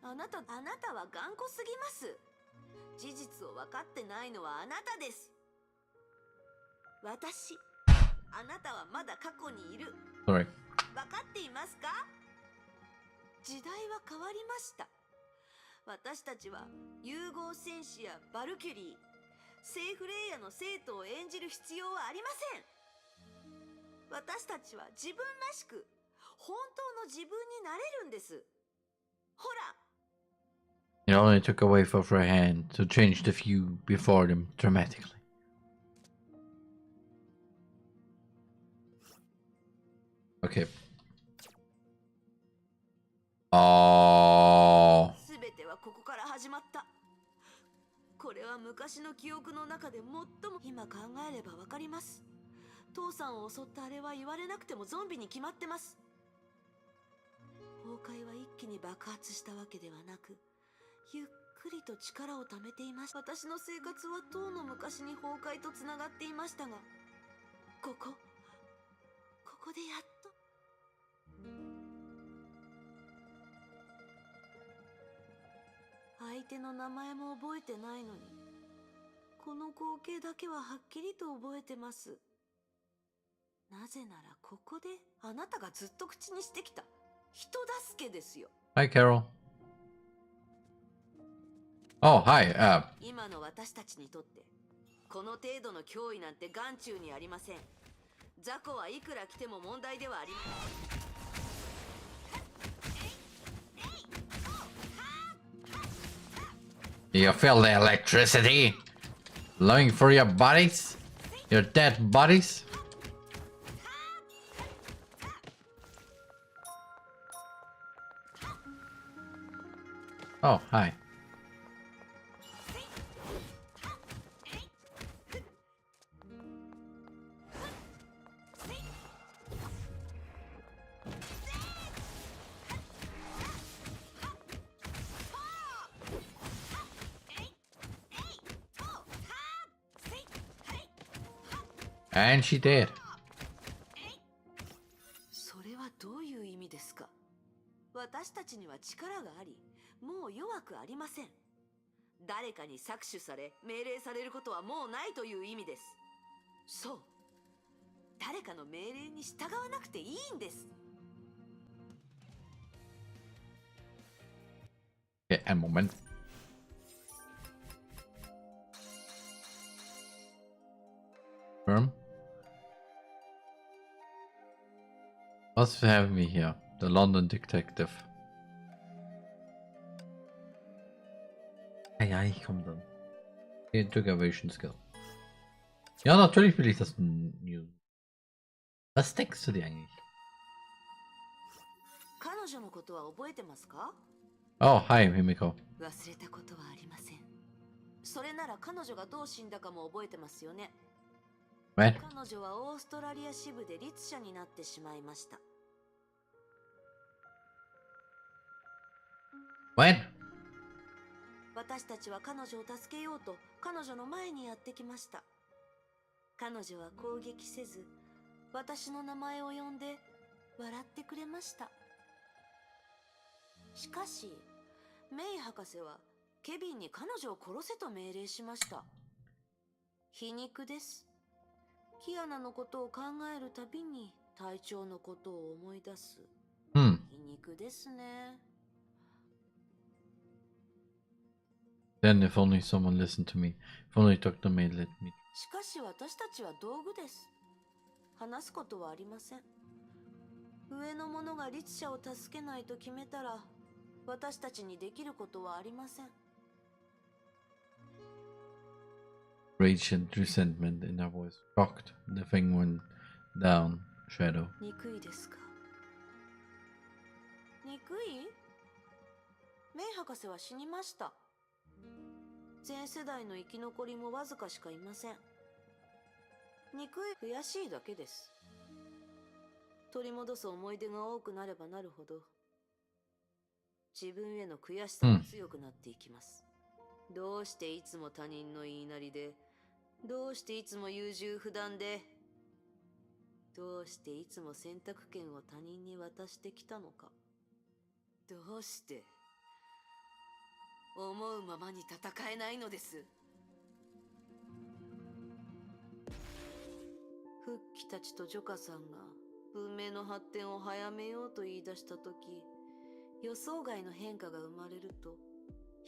あなたは頑固すぎます。事実を分かってないのはあなたです。私、あなたはまだ過去にいる。Sorry. 分かっていますか？時代は変わりました。私たちは融合戦士やバルキュリー、セーフレイヤの生徒を演じる必要はありません。私たちは自分らしく本当の自分になれるんです。ほら。It only took a wave of her hand to change the view before them dramatically. Okay. Oh. すべてはここから始まった。これは昔の記憶の中で最も今考えればわかります。父さんを襲ったあれは言われなくてもゾンビに決まってます。崩壊は一気に爆発したわけではなく、ゆっくりと力を貯めていました。私の生活はとうの昔に崩壊とつながっていましたが、ここでやっと。相手の名前も覚えてないのに、この光景だけははっきりと覚えてます。なぜならここであなたがずっと口にしてきた人助けですよ。Hi, Carol. Oh, hi. 今の私たちにとってこの程度の脅威なんて眼中にありません。雑魚はいくら来ても問題ではありません。You feel the electricity blowing through your bodies? Your dead bodies? Oh, hi. And she did. それはどういう意味ですか？私たちには力があり、もう弱くありません。誰かに搾取され、命令されることはもうないという意味です。そう。誰かの命令に従わなくていいんです。Okay, ein Moment. Was haben wir hier? The London Detective. Ja, ich komme dann. Interrogation Skill. Ja, natürlich will ich das news. Was denkst du dir eigentlich? 彼女のことは覚えてますか？ Oh, hi, Himiko. 忘れたことはありません。それなら彼女がどう死んだかも覚えてますよね。When? 彼女はオーストラリア支部で律者になってしまいました。When? 私たちは彼女を助けようと彼女の前にやってきました。彼女は攻撃せず、私の名前を呼んで笑ってくれました。しかし、メイ博士はケビンに彼女を殺せと命令しました。皮肉です。キアナのことを考えるたびに隊長のことを思い出す。皮肉ですね。Then if only someone listened to me. If only Dr. May let me. しかし私たちは道具です。話すことはありません。上の者が律者を助けないと決めたら、私たちにできることはありません。Rage and resentment in her voice. Shocked. The thing went down. Shadow. 憎いですか？憎い？メイ博士は死にました。前世代の生き残りもわずかしかいません。憎い、悔しいだけです。取り戻す思い出が多くなればなるほど、自分への悔しさが強くなっていきます。どうしていつも他人の言いなりで、どうしていつも優柔不断で、どうしていつも選択権を他人に渡してきたのか。どうして思うままに戦えないのです。フッキたちとジョカさんが文明の発展を早めようと言い出したとき、予想外の変化が生まれると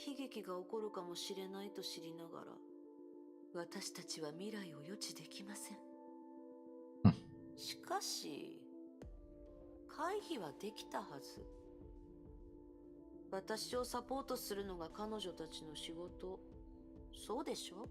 悲劇が起こるかもしれないと知りながら、私たちは未来を予知できません。しかし回避はできたはず。私をサポートするのが彼女たちの仕事、そうでしょ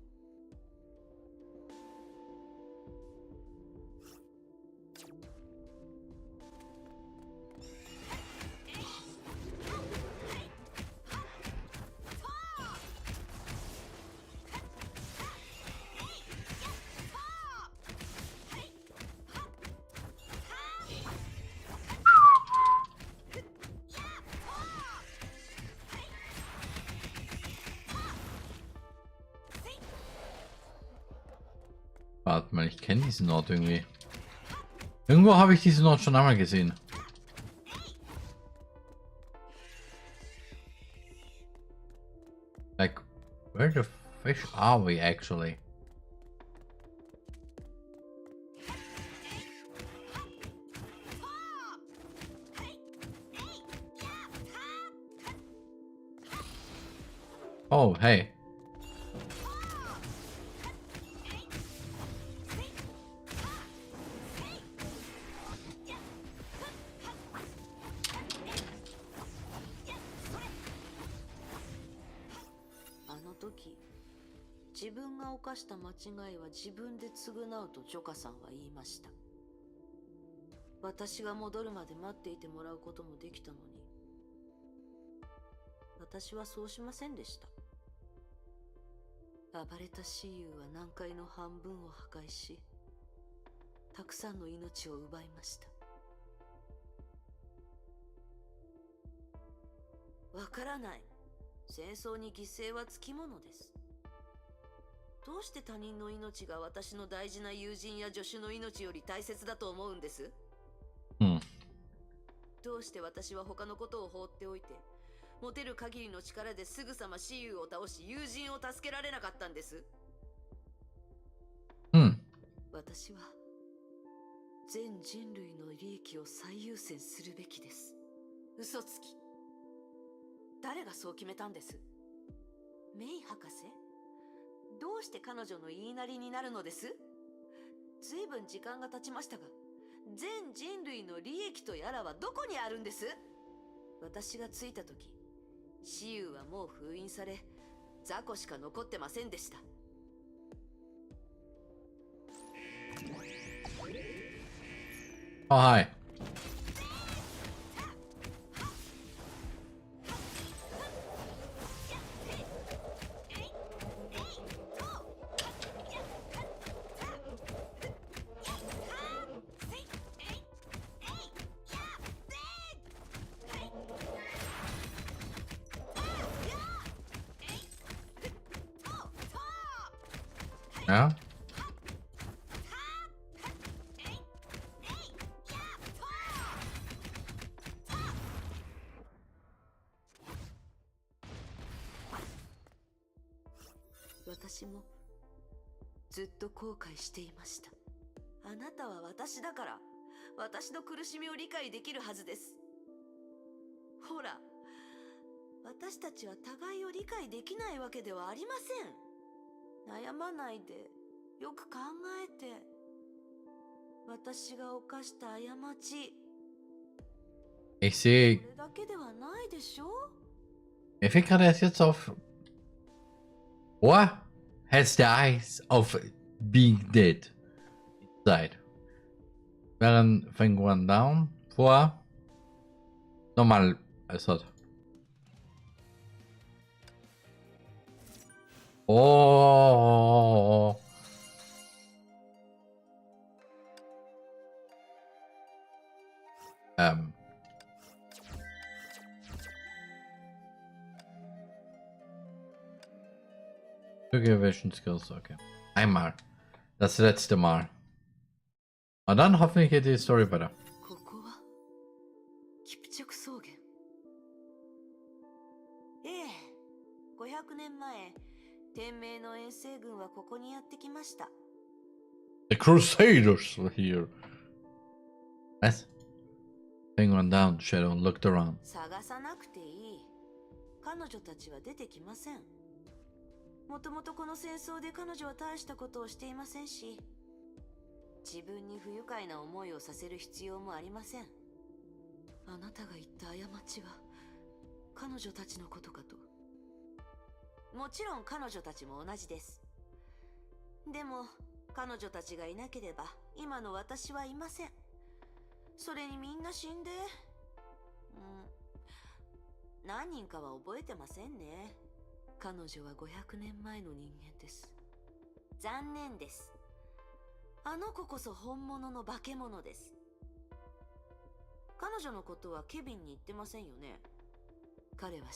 ？Warte mal, ich kenne diesen Ort irgendwie. Irgendwo habe ich diesen Ort schon einmal gesehen. Like, where the fish are we actually? Oh, hey.時、自分が犯した間違いは自分で償うとジョカさんは言いました。私が戻るまで待っていてもらうこともできたのに、私はそうしませんでした。暴れた雌雄は南海の半分を破壊し、たくさんの命を奪いました。わからない。戦争に犠牲はつきものです。どうして他人の命が私の大事な友人や助手の命より大切だと思うんです？どうして私は他のことを放っておいて、持てる限りの力ですぐさま雌雄を倒し友人を助けられなかったんです？私は全人類の利益を最優先するべきです。嘘つき。誰がそう決めたんです？メイ博士？どうして彼女の言いなりになるのです？ずいぶん時間が経ちましたが、全人類の利益とやらはどこにあるんです？私が着いた時、雌雄はもう封印され、雑魚しか残ってませんでした。Oh, hi. Yeah. 私もずっと後悔していました。あなたは私だから私の苦しみを理解できるはずです。ほら、私たちは互いを理解できないわけではありません。悩まないでよく考えて。私が犯した過ち、 Ich sehe. これだけではないでしょ? Mir fällt gerade erst jetzt auf. What has the eyes of being dead inside? Während fängt one down vor normal es hat. Oh. Vision Skills, okay. Einmal. Das letzte Mal. Und dann hoffentlich geht die Story weiter. ここはキプチョク草原。ええ、500年前、天命の遠征軍はここにやってきました。The Crusaders were here. What? Thing went down, Shadow looked around. 探さなくていい。彼女たちは出てきません。もともとこの戦争で彼女は大したことをしていませんし、自分に不愉快な思いをさせる必要もありません。あなたが言った過ちは彼女たちのことかと。もちろん彼女たちも同じです。でも彼女たちがいなければ今の私はいません。それにみんな死んで、何人かは覚えてませんね。彼女は500年前の人間です。残念です。あの子こそ本物の化け物です。彼女のことはケビンに言ってませんよね。彼は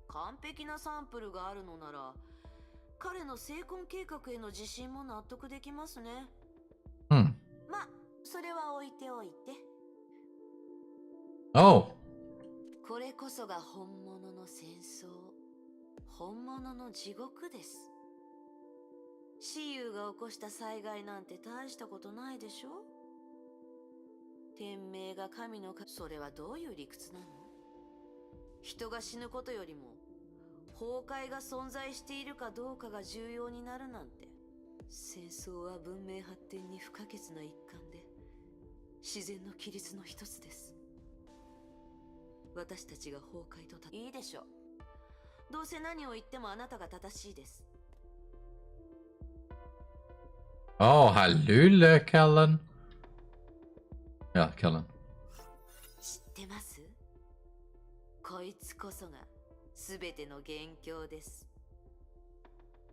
完璧なサンプルがあるのなら、彼の成婚計画への自信も納得できますね。ま、それは置いておいて。これこそが本物の戦争、本物の地獄です。蚩尤が起こした災害なんて大したことないでしょ。天命が神のそれはどういう理屈なの？人が死ぬことよりも崩壊が存在しているかどうかが重要になるなんて。戦争は文明発展に不可欠な一環で、自然の規律の一つです。私たちが崩壊といいでしょう。どうせ何を言ってもあなたが正しいです。Oh, Hallöle, Kellen. Ja, Kellen. 知ってます？こいつこそが全ての元凶です。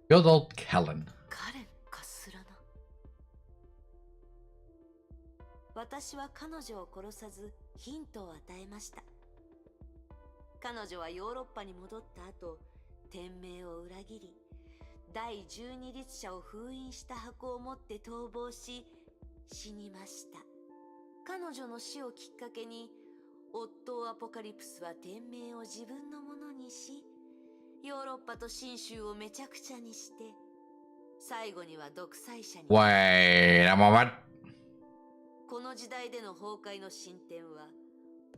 Good old Kellen. カレンかすらな。私は彼女を殺さずヒントを与えました。彼女はヨーロッパに戻った後、天命を裏切り、第12律者を封印した箱を持って逃亡し、死にました。彼女の死をきっかけに、オットー・アポカリプスは天命を自分のものにし、ヨーロッパと信州をめちゃくちゃにして、最後には独裁者に。Wait a moment. この時代での崩壊の進展は、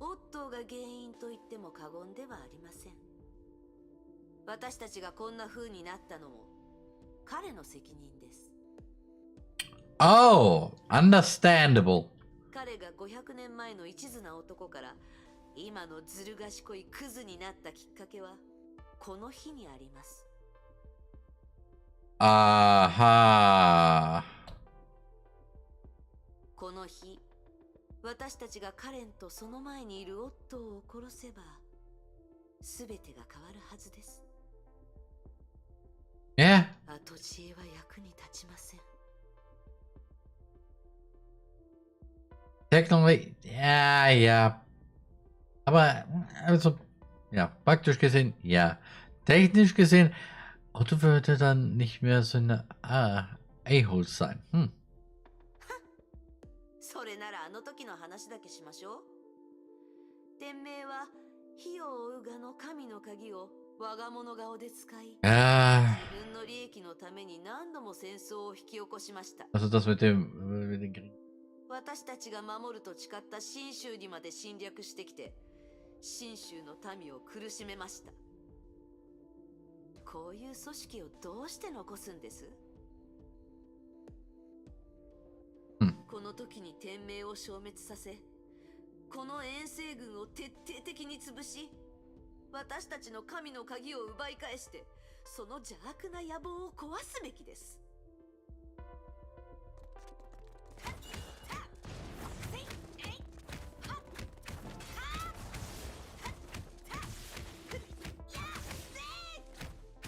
オットーが原因と言っても過言ではありません。私たちがこんな風になったのも彼の責任です。Oh, understandable. 彼が500年前の一途な男から今のずる賢いクズになったきっかけは、この日にあります。Aha. この日、私たちがカレンとその前にいるオットーを殺せば、すべてが変わるはずです。Yeah. 後知恵は役に立ちません。Technically, ja, ja. Aber, also, ja, praktisch gesehen, ja. Technisch gesehen, Otto würde dann nicht mehr so eine A-Hole sein. それならあの時の話だけしましょう。天命は火を追うがの神の鍵を我が物顔で使い、自分の利益のために何度も戦争を引き起こしました。Also das mit dem Krieg. 私たちが守ると誓った信州にまで侵略してきて、信州の民を苦しめました。こういう組織をどうして残すんです？この時に天命を消滅させ、この遠征軍を徹底的に潰し、私たちの神の鍵を奪い返して、その邪悪な野望を壊すべきです。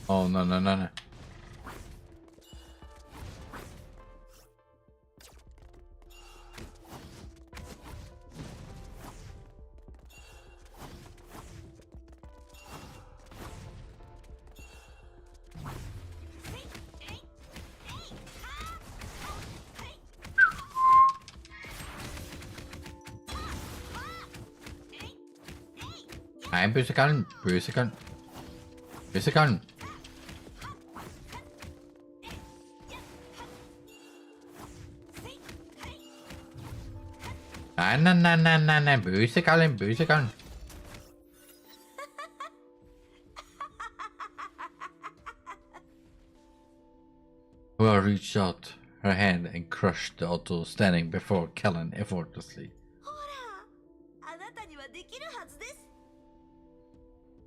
Oh, no, no, no, no. Nein, böse Gallen, böse Gallen. Böse Gallen. Nein, nein, nein, nein, nein, nein, böse Gallen, böse Gallen. Hua reached out her hand and crushed the Otto standing before Kellen effortlessly.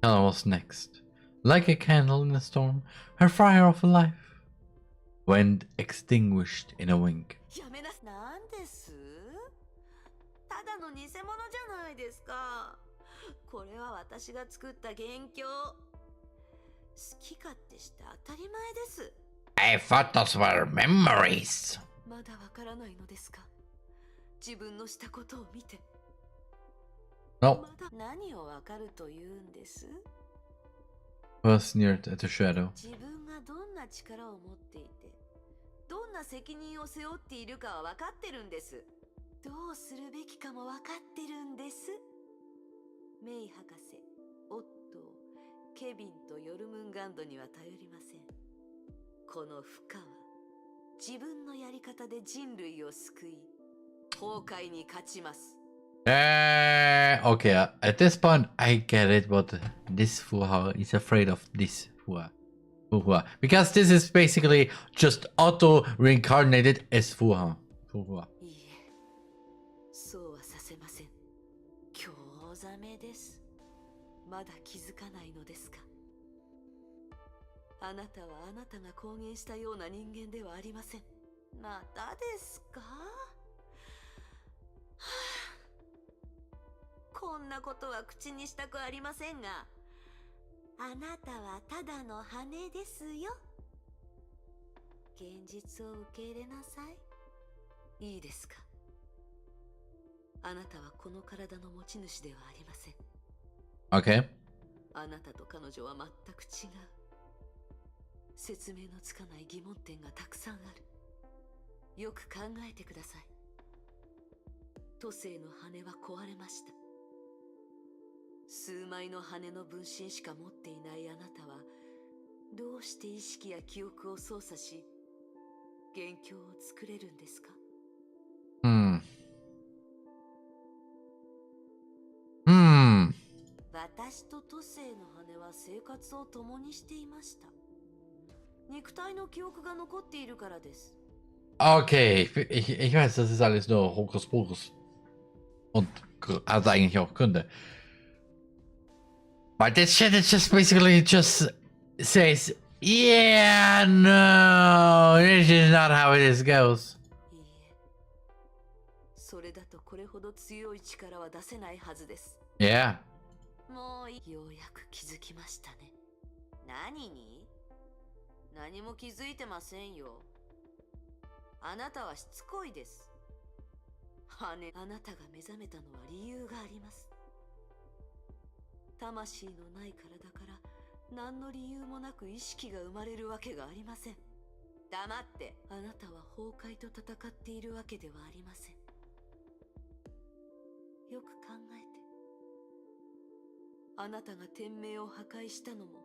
Kellen was next. Like a candle in a storm, her fire of life went extinguished in a wink. なんです？ただの偽物じゃないですか。これは私が作った元凶。好き勝手して当たり前です。I thought those were memories. まだわからないのですか？自分のしたことを見て。No. まだ何をわかるというんです？ Was sneered at the shadow. 自分がどんな力を持っていて、どんな責任を背負っているかは分かってるんです。どうするべきかも分かってるんです。メイ博士、オットー、ケビンとヨルムンガンドには頼りません。この負荷は自分のやり方で人類を救い、崩壊に勝ちます。Okay, at this point, I get it what this Fuhua is afraid of this Fuhua. Because this is basically just Otto reincarnated as Fuhua. いいえ、そうはさせません。興ざめです。まだ気づかないのですか？あなたはあなたが公言したような人間ではありません。またですか？こんなことは口にしたくありませんが、あなたはただの羽ですよ。現実を受け入れなさい。いいですか？あなたはこの体の持ち主ではありません。Okay. あなたと彼女は全く違う。説明のつかない疑問点がたくさんある。よく考えてください。都政の羽は壊れました。数枚の羽の分身しか持っていないあなたは、どうして意識や記憶を操作し、元凶を作れるんですか？私と都政の羽は生活を共にしていました。肉体の記憶が残っているからです。Okay, ich weiß, das ist alles nur Hokuspokus. Und also eigentlich auch Kunde. But this shit is just basically just says, yeah, no, this is not how this goes. それだとこれほど強い力は出せないはずです。Yeah. もうようやく気づきましたね。何に？何も気づいてませんよ。あなたはしつこいです。あなたが目覚めたのは理由があります。魂のない体から何の理由もなく意識が生まれるわけがありません。黙って。あなたは崩壊と戦っているわけではありません。よく考えて。あなたが天命を破壊したのも、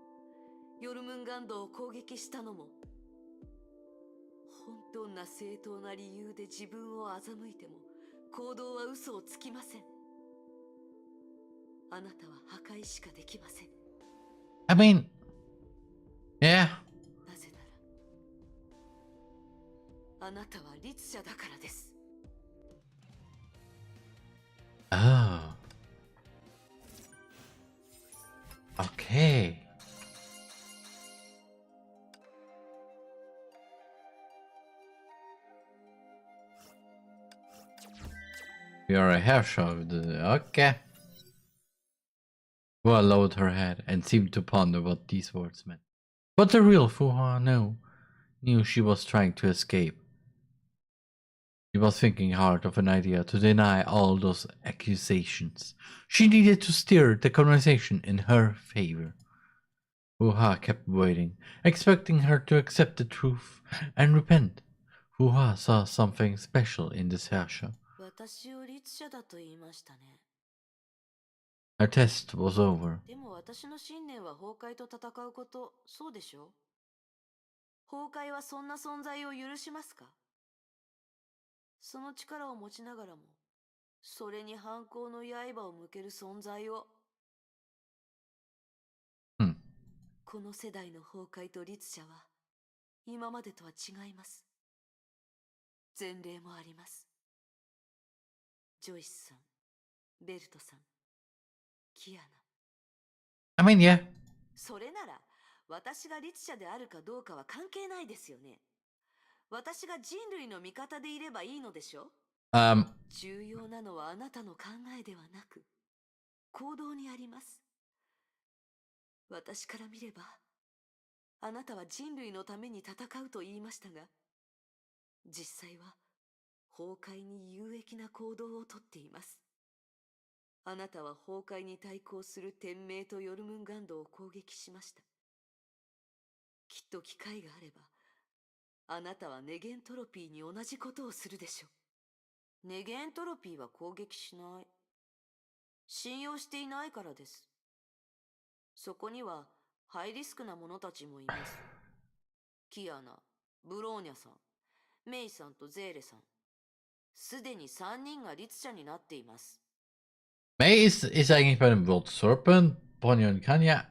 ヨルムンガンドを攻撃したのも、どんな正当な理由で自分を欺いても行動は嘘をつきません。あなたは破壊しかできません。I mean, yeah. なぜなら、あなたは律者だからです。Oh. Okay. We are a hair show. Okay. Hua lowered her head and seemed to ponder what these words meant. But the real Fuha knew she was trying to escape. She was thinking hard of an idea to deny all those accusations. She needed to steer the conversation in her favor. Fuha kept waiting, expecting her to accept the truth and repent. Fuha saw something special in this hair show. 私を律者だと言いましたね。Her test was over. でも私の信念は崩壊と戦うこと、そうでしょ？崩壊はそんな存在を許しますか？その力を持ちながらも、それに反抗の刃を向ける存在を。この世代の崩壊と律者は、今までとは違います。前例もあります。ジョイスさん、ベルトさん、キアナ。I mean, yeah. それなら、私が律者であるかどうかは関係ないですよね。私が人類の味方でいればいいのでしょ？重要なのはあなたの考えではなく、行動にあります。私から見れば、あなたは人類のために戦うと言いましたが、実際は崩壊に有益な行動をとっています。あなたは崩壊に対抗する天命とヨルムンガンドを攻撃しました。きっと機会があれば、あなたはネゲントロピーに同じことをするでしょう。ネゲントロピーは攻撃しない。信用していないからです。そこにはハイリスクな者たちもいます。キアナ、ブローニャさん、メイさんとゼーレさん。すでに3人が律者になっています。May is eigentlich bei dem Wort Serpent, Bonnie und Kanya,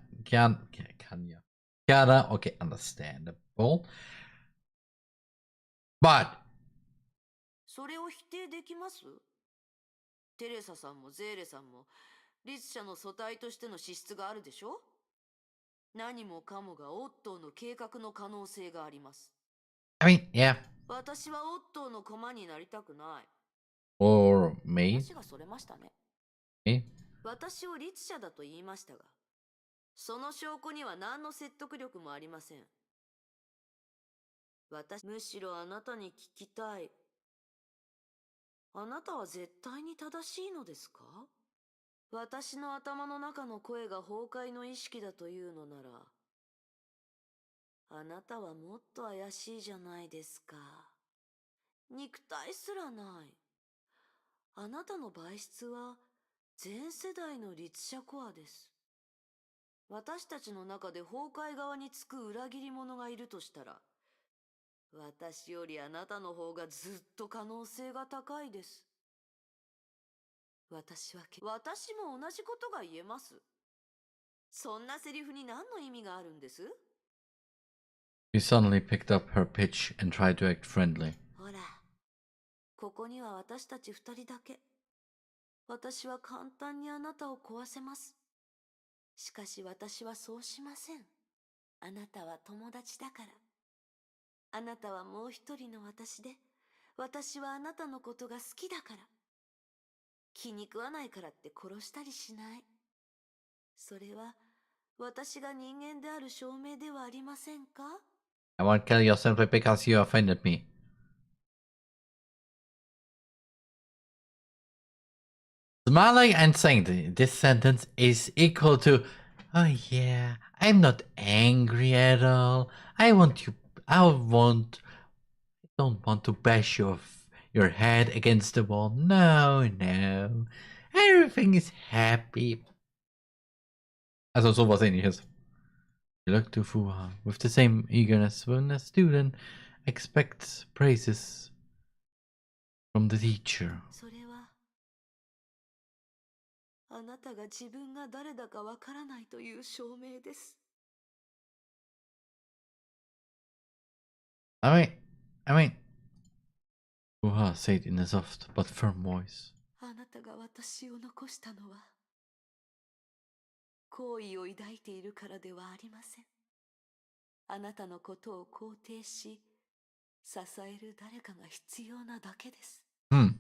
okay, understandable. But それを否定できます？テレサさんもゼーレさんも律者の素体としての資質があるでしょ？何もかもがオットーの計画の可能性があります。I mean, yeah. 私はオットーの駒になりたくない。Or me? 話がそれましたね。私を律者だと言いましたが、その証拠には何の説得力もありません。むしろあなたに聞きたい。あなたは絶対に正しいのですか？私の頭の中の声が崩壊の意識だというのなら、あなたはもっと怪しいじゃないですか。肉体すらない。あなたの媒質は前世代の律者コアです。私たちの中で崩壊側につく裏切り者がいるとしたら、私よりあなたの方がずっと可能性が高いです。私も同じことが言えます。そんなセリフに何の意味があるんです？ She suddenly picked up her pitch and tried to act friendly. ほら、ここには私たち2人だけ。私は簡単にあなたを壊せます。しかし私はそうしません。あなたは友達だから。あなたはもう一人の私で、私はあなたのことが好きだから。気に食わないからって殺したりしない。それは私が人間である証明ではありませんか？ I won't kill you simply because you offended me. Smiling and saying this sentence is equal to, oh yeah, I'm not angry at all. I don't want to bash your head against the wall. No, no. Everything is happy. Also sowas ähnliches. You look to Fuha with the same eagerness when a student expects praises from the teacher. それはあなたが自分が誰だかわからないという証明です。I mean, Fuha said in a soft but firm voice. あなたが私を残したのは好意を抱いているからではありません。あなたのことを肯定し、支える誰かが必要なだけです。Hm.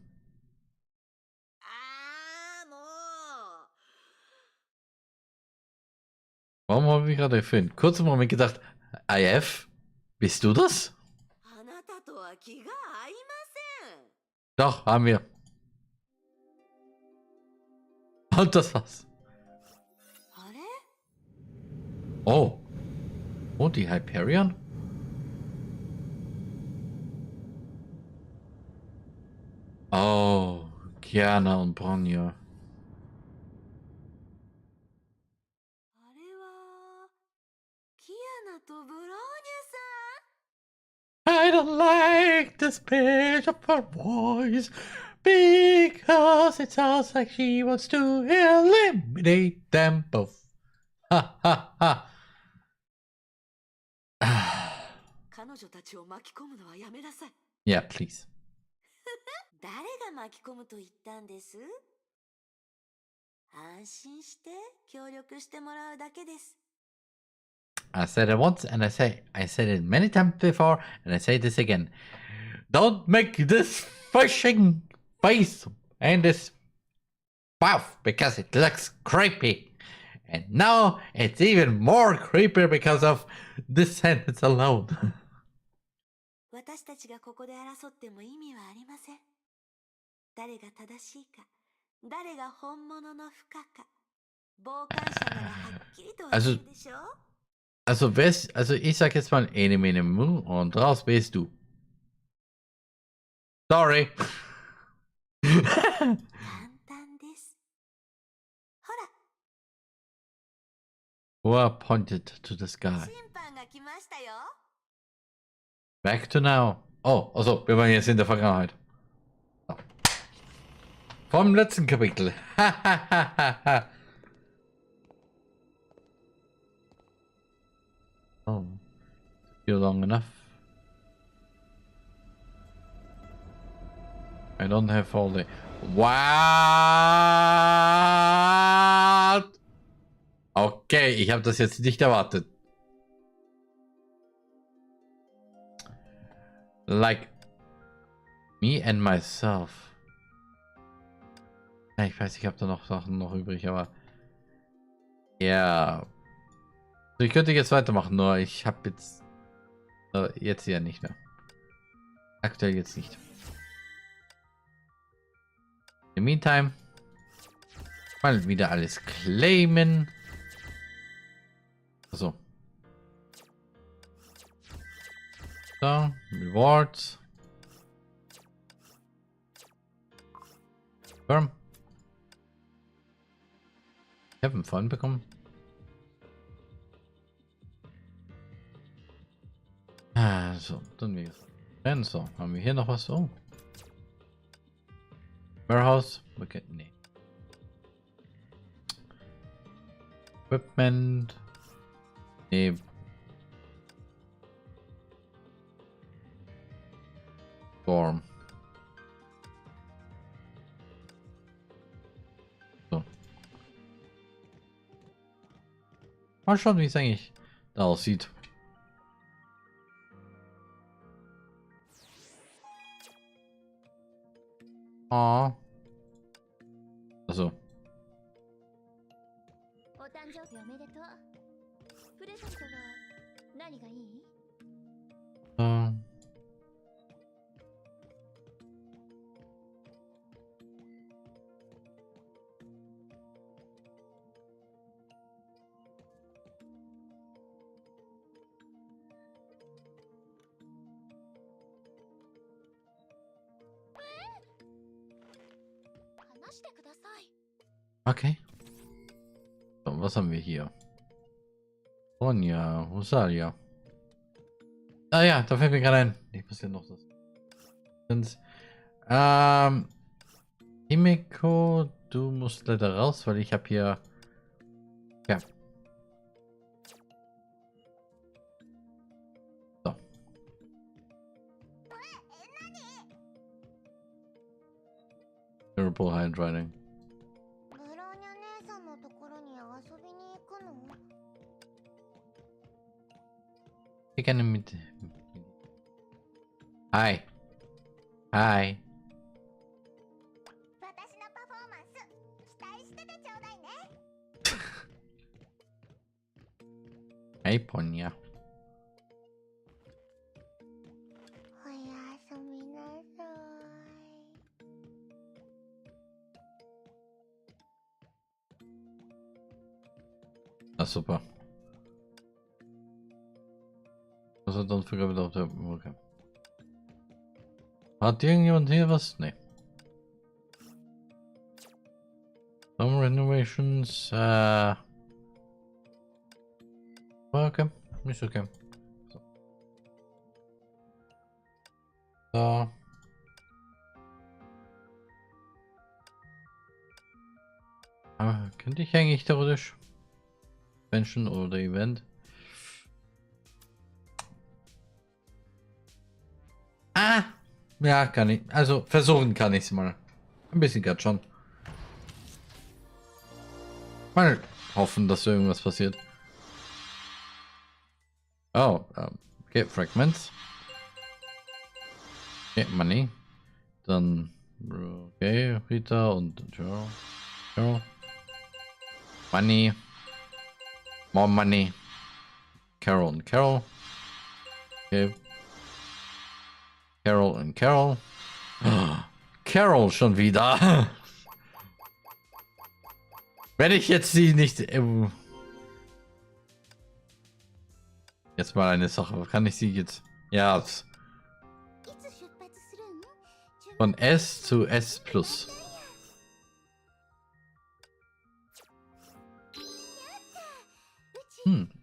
Warum haben wir gerade gefilmt? Kurz im Moment gedacht, IF? Bist du das? あなたとは気が合いません。 Doch, haben wir. Und das war's. あれ？ Oh. Oh, die Hyperion? Oh, Kiana und Bronja. あれはキアナとブローニャさん。 I don't like this pitch of her voice because it sounds like she wants to eliminate them both. Ha ha ha. 彼女たちを巻き込むのはやめなさい。 Yeah, please. 誰が巻き込むと言ったんです？安心して協力してもらうだけです。 I said it once and I said it many times before and I say this again. Don't make this fishing face and this mouth because it looks creepy. And now it's even more creepy because of this sentence alone. 私たちがここで争っても意味はありません。誰が正しいか、誰が本物の不可か、傍観者ならはっきりとわかるでしょ？ Also ich sag jetzt mal Ene Mene Mu und raus bist du. Sorry. 簡単です。ほら。 Whoa pointed to the sky. 審判が来ましたよ。 Back to now. Oh, also, wir waren jetzt in der Vergangenheit. So. Vom letzten Kapitel. Oh. You're long enough. I don't have all the... What? Okay, ich habe das jetzt nicht erwartet. Like me and myself. Ja, ich weiß, ich habe da noch Sachen noch übrig, aber ja. Also ich könnte jetzt weitermachen, nur ich habe jetzt ja nicht mehr. Aktuell jetzt nicht. In the meantime mal wieder alles claimen. So. So, Rewards. Firm. Ich habe einen Fun bekommen. Ah, so, dann wie gesagt. So, haben wir hier noch was? Oh. Warehouse. Okay, nee. Equipment. Nee. Form. So. Mal schauen, wie es eigentlich da aussieht. Oh. Also. お誕生日おめでとう。プレゼントは何がいい？ Okay. So, was haben wir hier? Ronja, Rosalia. Ah ja, da fällt mir gerade ein. Ich muss ja noch das. Himeko, du musst leider raus, weil ich habe hier. Ja. So. Terrible handwriting. Ich gerne mit. Hi. Hi. Hey, Ponja. Ah, super. Also dann vergab auf der okay. Hat irgendjemand hier was? Nee. Some renovations. Okay, ist okay. So. Da. Könnte ich eigentlich theoretisch Menschen oder Event? Ah! Ja, kann ich. Also versuchen kann ich es mal. Ein bisschen gerade schon. Mal hoffen, dass irgendwas passiert. Oh, okay, Fragments. Okay, Money. Dann, okay, Rita und Carol. Money. More Money. Carol und Carol. Okay. Carol und Carol. Carol schon wieder. Wenn ich jetzt sie nicht... Jetzt mal eine Sache. Kann ich sie jetzt... Ja. Von S zu S+.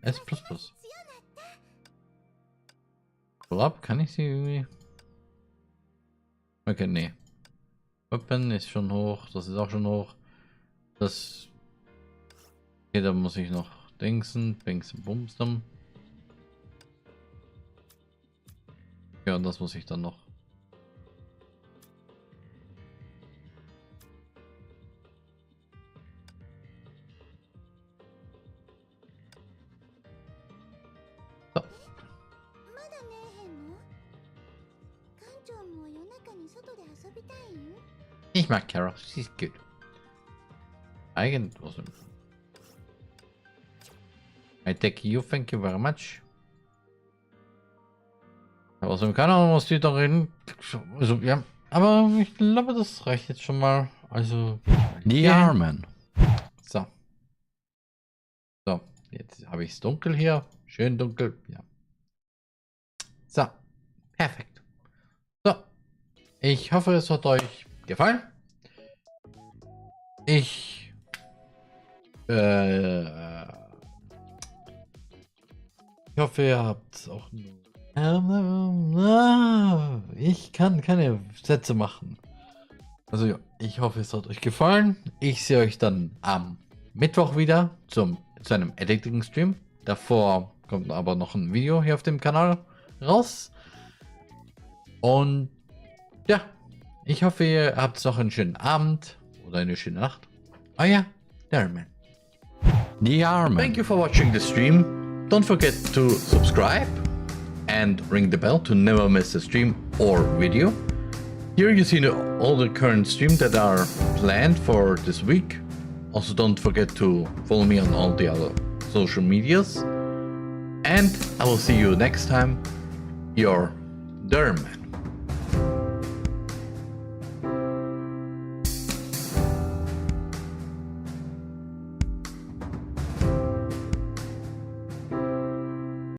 S++. Vorab kann ich sie irgendwie... Okay, nee. Weapon ist schon hoch, das ist auch schon hoch. Das... Okay, da muss ich noch dingsen, bumsen. Ja, und das muss ich dann noch. So. Ich mag Carol, sie ist gut. Eigentlich. I take you, thank you very much. Aus dem Kanal muss die da reden. Also, ja. Aber ich glaube, das reicht jetzt schon mal. Also, TheRMan. So. So, jetzt habe ich es dunkel hier. Schön dunkel. Ja. So. Perfekt. So. Ich hoffe, es hat euch gefallen. Ich hoffe, ihr habt auch ich kann keine Sätze machen. Also ja, ich hoffe, es hat euch gefallen. Ich sehe euch dann am Mittwoch wieder zu einem Editing-Stream. Davor kommt aber noch ein Video hier auf dem Kanal raus. Und ja, ich hoffe, ihr habt noch einen schönen Abend oder eine schöne Nacht. Ah ja, TheRMan. TheRMan. Thank you for watching the stream. Don't forget to subscribe and ring the bell to never miss a stream or video. Here you see all the current streams that are planned for this week. Also don't forget to follow me on all the other social medias. And I will see you next time. Your TheRMan.